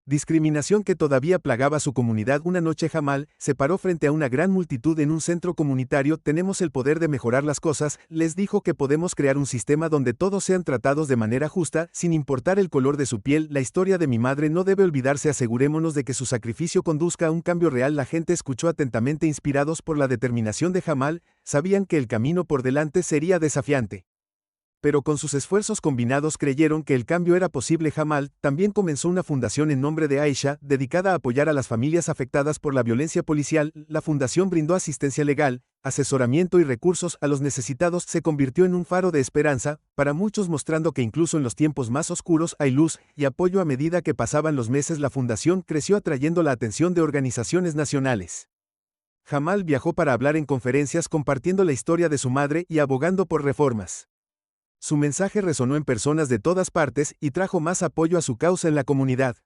discriminación que todavía plagaba su comunidad. Una noche Jamal se paró frente a una gran multitud en un centro comunitario. Tenemos el poder de mejorar las cosas, les dijo. Que podemos crear un sistema donde todos sean tratados de manera justa, sin importar el color de su piel. La historia de mi madre no debe olvidarse. Asegurémonos de que su sacrificio conduzca a un cambio real. La gente escuchó atentamente, inspirados por la determinación de Jamal. Sabían que el camino por delante sería desafiante, pero con sus esfuerzos combinados creyeron que el cambio era posible. Jamal también comenzó una fundación en nombre de Aisha, dedicada a apoyar a las familias afectadas por la violencia policial. La fundación brindó asistencia legal, asesoramiento y recursos a los necesitados. Se convirtió en un faro de esperanza para muchos, mostrando que incluso en los tiempos más oscuros hay luz y apoyo. A medida que pasaban los meses, la fundación creció, atrayendo la atención de organizaciones nacionales. Jamal viajó para hablar en conferencias, compartiendo la historia de su madre y abogando por reformas. Su mensaje resonó en personas de todas partes y trajo más apoyo a su causa en la comunidad.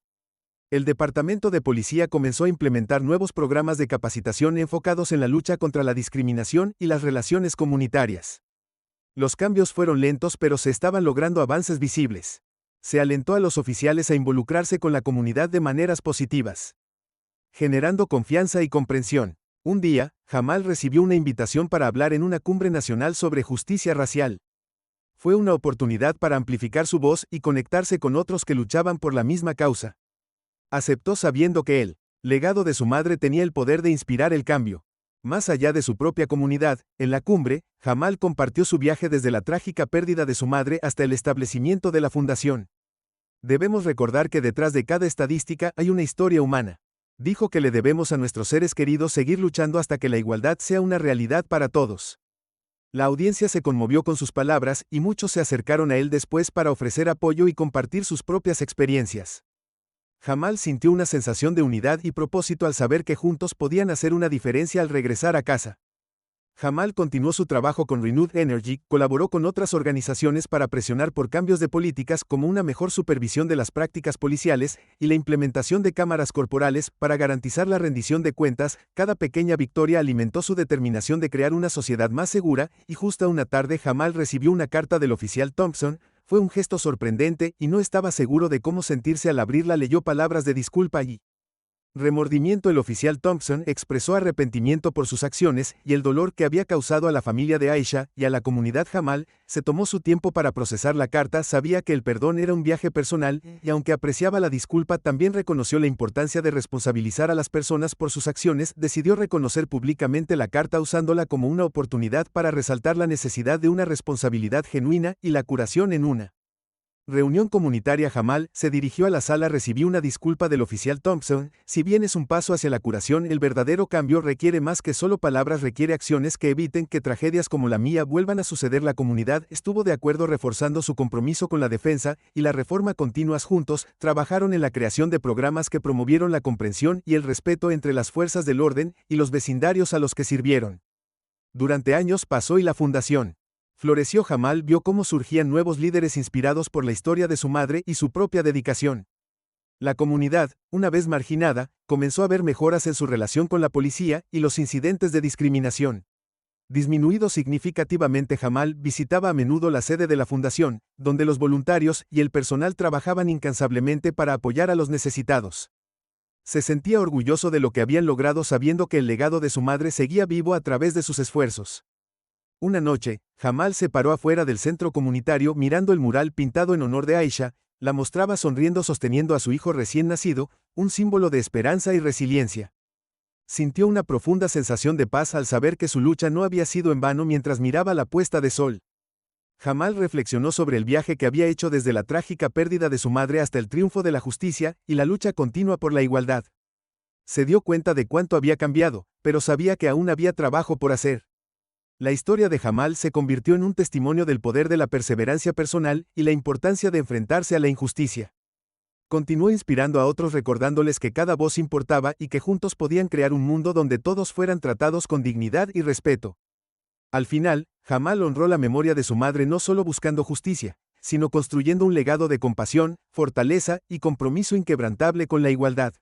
El departamento de policía comenzó a implementar nuevos programas de capacitación enfocados en la lucha contra la discriminación y las relaciones comunitarias. Los cambios fueron lentos, pero se estaban logrando avances visibles. Se alentó a los oficiales a involucrarse con la comunidad de maneras positivas, generando confianza y comprensión. Un día, Jamal recibió una invitación para hablar en una cumbre nacional sobre justicia racial. Fue una oportunidad para amplificar su voz y conectarse con otros que luchaban por la misma causa. Aceptó sabiendo que el legado de su madre tenía el poder de inspirar el cambio. Más allá de su propia comunidad, en la cumbre, Jamal compartió su viaje desde la trágica pérdida de su madre hasta el establecimiento de la fundación. Debemos recordar que detrás de cada estadística hay una historia humana. Dijo que le debemos a nuestros seres queridos seguir luchando hasta que la igualdad sea una realidad para todos. La audiencia se conmovió con sus palabras y muchos se acercaron a él después para ofrecer apoyo y compartir sus propias experiencias. Jamal sintió una sensación de unidad y propósito al saber que juntos podían hacer una diferencia al regresar a casa. Jamal continuó su trabajo con Renewed Energy, colaboró con otras organizaciones para presionar por cambios de políticas como una mejor supervisión de las prácticas policiales y la implementación de cámaras corporales para garantizar la rendición de cuentas. Cada pequeña victoria alimentó su determinación de crear una sociedad más segura y justa. Una tarde Jamal recibió una carta del oficial Thompson. Fue un gesto sorprendente y no estaba seguro de cómo sentirse al abrirla. Leyó palabras de disculpa y remordimiento. El oficial Thompson expresó arrepentimiento por sus acciones y el dolor que había causado a la familia de Aisha y a la comunidad. Jamal se tomó su tiempo para procesar la carta. Sabía que el perdón era un viaje personal y aunque apreciaba la disculpa, también reconoció la importancia de responsabilizar a las personas por sus acciones. Decidió reconocer públicamente la carta usándola como una oportunidad para resaltar la necesidad de una responsabilidad genuina y la curación en una Reunión comunitaria. Jamal se dirigió a la sala, recibió una disculpa del oficial Thompson. Si bien es un paso hacia la curación, el verdadero cambio requiere más que solo palabras, requiere acciones que eviten que tragedias como la mía vuelvan a suceder. La comunidad estuvo de acuerdo, reforzando su compromiso con la defensa y la reforma continuas. Juntos, trabajaron en la creación de programas que promovieron la comprensión y el respeto entre las fuerzas del orden y los vecindarios a los que sirvieron. Durante años pasó y la fundación floreció. Jamal vio cómo surgían nuevos líderes inspirados por la historia de su madre y su propia dedicación. La comunidad, una vez marginada, comenzó a ver mejoras en su relación con la policía y los incidentes de discriminación disminuido significativamente. Jamal visitaba a menudo la sede de la fundación, donde los voluntarios y el personal trabajaban incansablemente para apoyar a los necesitados. Se sentía orgulloso de lo que habían logrado, sabiendo que el legado de su madre seguía vivo a través de sus esfuerzos. Una noche, Jamal se paró afuera del centro comunitario mirando el mural pintado en honor de Aisha. La mostraba sonriendo, sosteniendo a su hijo recién nacido, un símbolo de esperanza y resiliencia. Sintió una profunda sensación de paz al saber que su lucha no había sido en vano mientras miraba la puesta de sol. Jamal reflexionó sobre el viaje que había hecho desde la trágica pérdida de su madre hasta el triunfo de la justicia y la lucha continua por la igualdad. Se dio cuenta de cuánto había cambiado, pero sabía que aún había trabajo por hacer. La historia de Jamal se convirtió en un testimonio del poder de la perseverancia personal y la importancia de enfrentarse a la injusticia. Continuó inspirando a otros, recordándoles que cada voz importaba y que juntos podían crear un mundo donde todos fueran tratados con dignidad y respeto. Al final, Jamal honró la memoria de su madre, no solo buscando justicia, sino construyendo un legado de compasión, fortaleza y compromiso inquebrantable con la igualdad.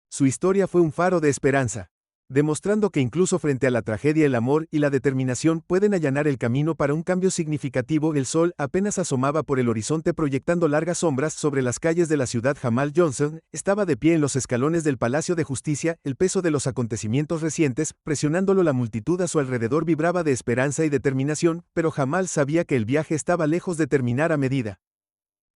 Su historia fue un faro de esperanza, demostrando que incluso frente a la tragedia el amor y la determinación pueden allanar el camino para un cambio significativo. El sol apenas asomaba por el horizonte, proyectando largas sombras sobre las calles de la ciudad. Jamal Johnson estaba de pie en los escalones del Palacio de Justicia, el peso de los acontecimientos recientes presionándolo. La multitud a su alrededor vibraba de esperanza y determinación, pero Jamal sabía que el viaje estaba lejos de terminar. A medida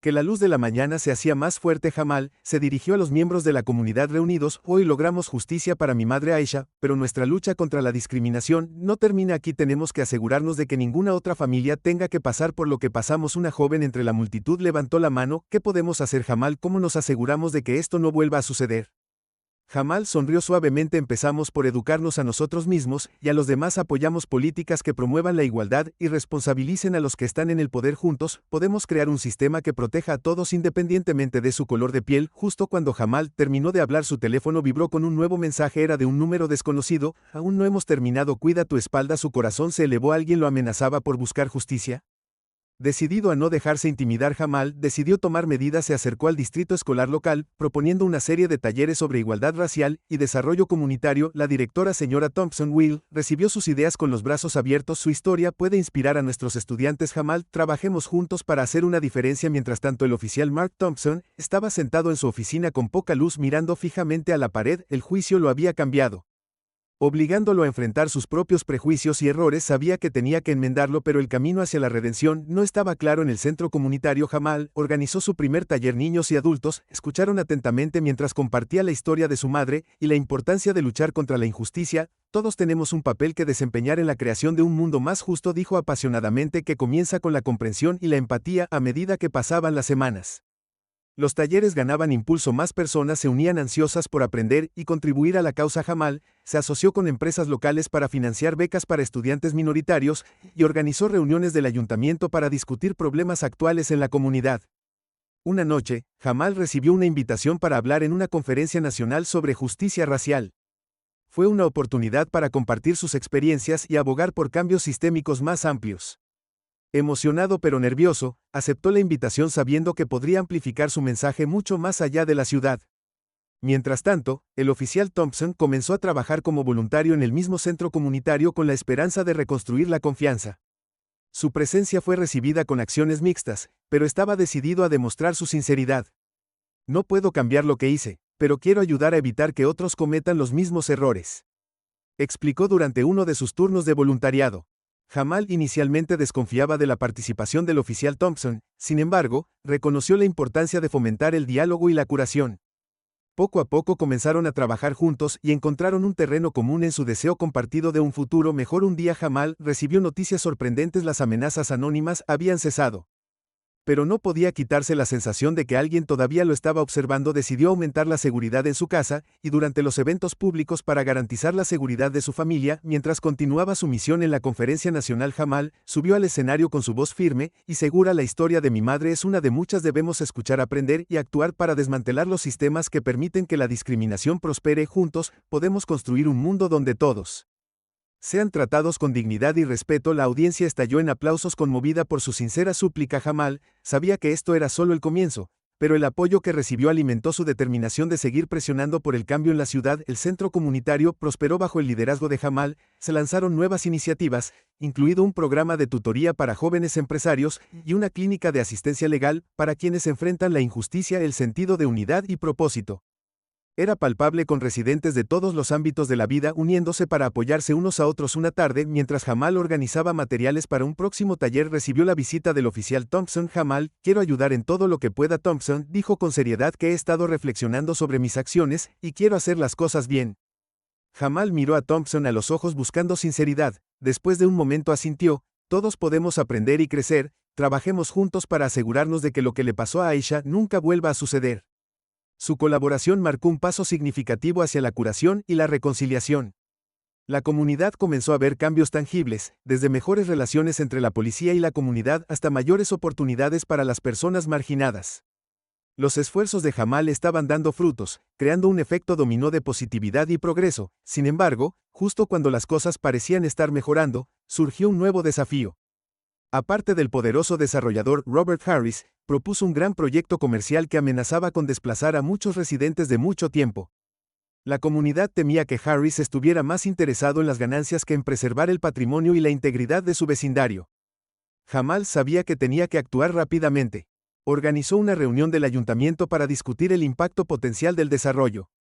que la luz de la mañana se hacía más fuerte, Jamal se dirigió a los miembros de la comunidad reunidos. Hoy logramos justicia para mi madre Aisha, pero nuestra lucha contra la discriminación no termina aquí. Tenemos que asegurarnos de que ninguna otra familia tenga que pasar por lo que pasamos. Una joven entre la multitud levantó la mano. ¿Qué podemos hacer, Jamal? ¿Cómo nos aseguramos de que esto no vuelva a suceder? Jamal sonrió suavemente. Empezamos por educarnos a nosotros mismos y a los demás. Apoyamos políticas que promuevan la igualdad y responsabilicen a los que están en el poder. Juntos, podemos crear un sistema que proteja a todos independientemente de su color de piel. Justo cuando Jamal terminó de hablar, su teléfono vibró con un nuevo mensaje. Era de un número desconocido. Aún no hemos terminado, cuida tu espalda. Su corazón se elevó. ¿Alguien lo amenazaba por buscar justicia? Decidido a no dejarse intimidar, Jamal decidió tomar medidas. Se acercó al distrito escolar local, proponiendo una serie de talleres sobre igualdad racial y desarrollo comunitario. La directora, señora Thompson Will, recibió sus ideas con los brazos abiertos. Su historia puede inspirar a nuestros estudiantes. Jamal, trabajemos juntos para hacer una diferencia. Mientras tanto, el oficial Mark Thompson estaba sentado en su oficina con poca luz, mirando fijamente a la pared. El juicio lo había cambiado, obligándolo a enfrentar sus propios prejuicios y errores. Sabía que tenía que enmendarlo, pero el camino hacia la redención no estaba claro. En el centro comunitario, Jamal organizó su primer taller. Niños y adultos escucharon atentamente mientras compartía la historia de su madre y la importancia de luchar contra la injusticia. Todos tenemos un papel que desempeñar en la creación de un mundo más justo, dijo apasionadamente, que comienza con la comprensión y la empatía. A medida que pasaban las semanas, los talleres ganaban impulso. Más personas se unían ansiosas por aprender y contribuir a la causa. Jamal se asoció con empresas locales para financiar becas para estudiantes minoritarios y organizó reuniones del ayuntamiento para discutir problemas actuales en la comunidad. Una noche, Jamal recibió una invitación para hablar en una conferencia nacional sobre justicia racial. Fue una oportunidad para compartir sus experiencias y abogar por cambios sistémicos más amplios. Emocionado pero nervioso, aceptó la invitación sabiendo que podría amplificar su mensaje mucho más allá de la ciudad. Mientras tanto, el oficial Thompson comenzó a trabajar como voluntario en el mismo centro comunitario con la esperanza de reconstruir la confianza. Su presencia fue recibida con acciones mixtas, pero estaba decidido a demostrar su sinceridad. No puedo cambiar lo que hice, pero quiero ayudar a evitar que otros cometan los mismos errores, explicó durante uno de sus turnos de voluntariado. Jamal inicialmente desconfiaba de la participación del oficial Thompson, sin embargo, reconoció la importancia de fomentar el diálogo y la curación. Poco a poco comenzaron a trabajar juntos y encontraron un terreno común en su deseo compartido de un futuro mejor. Un día Jamal recibió noticias sorprendentes. Las amenazas anónimas habían cesado. Pero no podía quitarse la sensación de que alguien todavía lo estaba observando. Decidió aumentar la seguridad en su casa y durante los eventos públicos para garantizar la seguridad de su familia. Mientras continuaba su misión en la Conferencia Nacional, Jamal subió al escenario con su voz firme y segura: la historia de mi madre es una de muchas. Debemos escuchar, aprender y actuar para desmantelar los sistemas que permiten que la discriminación prospere. Juntos, podemos construir un mundo donde todos sean tratados con dignidad y respeto. La audiencia estalló en aplausos, conmovida por su sincera súplica. Jamal sabía que esto era solo el comienzo, pero el apoyo que recibió alimentó su determinación de seguir presionando por el cambio en la ciudad. El centro comunitario prosperó bajo el liderazgo de Jamal. Se lanzaron nuevas iniciativas, incluido un programa de tutoría para jóvenes empresarios y una clínica de asistencia legal para quienes enfrentan la injusticia. El sentido de unidad y propósito era palpable, con residentes de todos los ámbitos de la vida uniéndose para apoyarse unos a otros. Una tarde, mientras Jamal organizaba materiales para un próximo taller, recibió la visita del oficial Thompson. Jamal: quiero ayudar en todo lo que pueda. Thompson dijo con seriedad: que he estado reflexionando sobre mis acciones y quiero hacer las cosas bien. Jamal miró a Thompson a los ojos buscando sinceridad. Después de un momento asintió: todos podemos aprender y crecer. Trabajemos juntos para asegurarnos de que lo que le pasó a Aisha nunca vuelva a suceder. Su colaboración marcó un paso significativo hacia la curación y la reconciliación. La comunidad comenzó a ver cambios tangibles, desde mejores relaciones entre la policía y la comunidad hasta mayores oportunidades para las personas marginadas. Los esfuerzos de Jamal estaban dando frutos, creando un efecto dominó de positividad y progreso. Sin embargo, justo cuando las cosas parecían estar mejorando, surgió un nuevo desafío. Aparte del poderoso desarrollador Robert Harris, propuso un gran proyecto comercial que amenazaba con desplazar a muchos residentes de mucho tiempo. La comunidad temía que Harris estuviera más interesado en las ganancias que en preservar el patrimonio y la integridad de su vecindario. Jamal sabía que tenía que actuar rápidamente. Organizó una reunión del ayuntamiento para discutir el impacto potencial del desarrollo.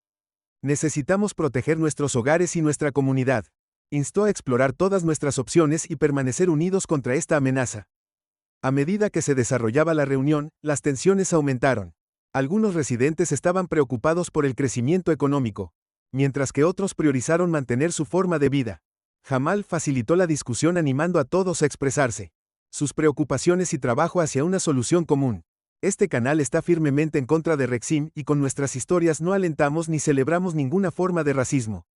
Necesitamos proteger nuestros hogares y nuestra comunidad. Instó a explorar todas nuestras opciones y permanecer unidos contra esta amenaza. A medida que se desarrollaba la reunión, las tensiones aumentaron. Algunos residentes estaban preocupados por el crecimiento económico, mientras que otros priorizaron mantener su forma de vida. Jamal facilitó la discusión, animando a todos a expresarse sus preocupaciones y trabajo hacia una solución común. Este canal está firmemente en contra de Rexim y con nuestras historias no alentamos ni celebramos ninguna forma de racismo.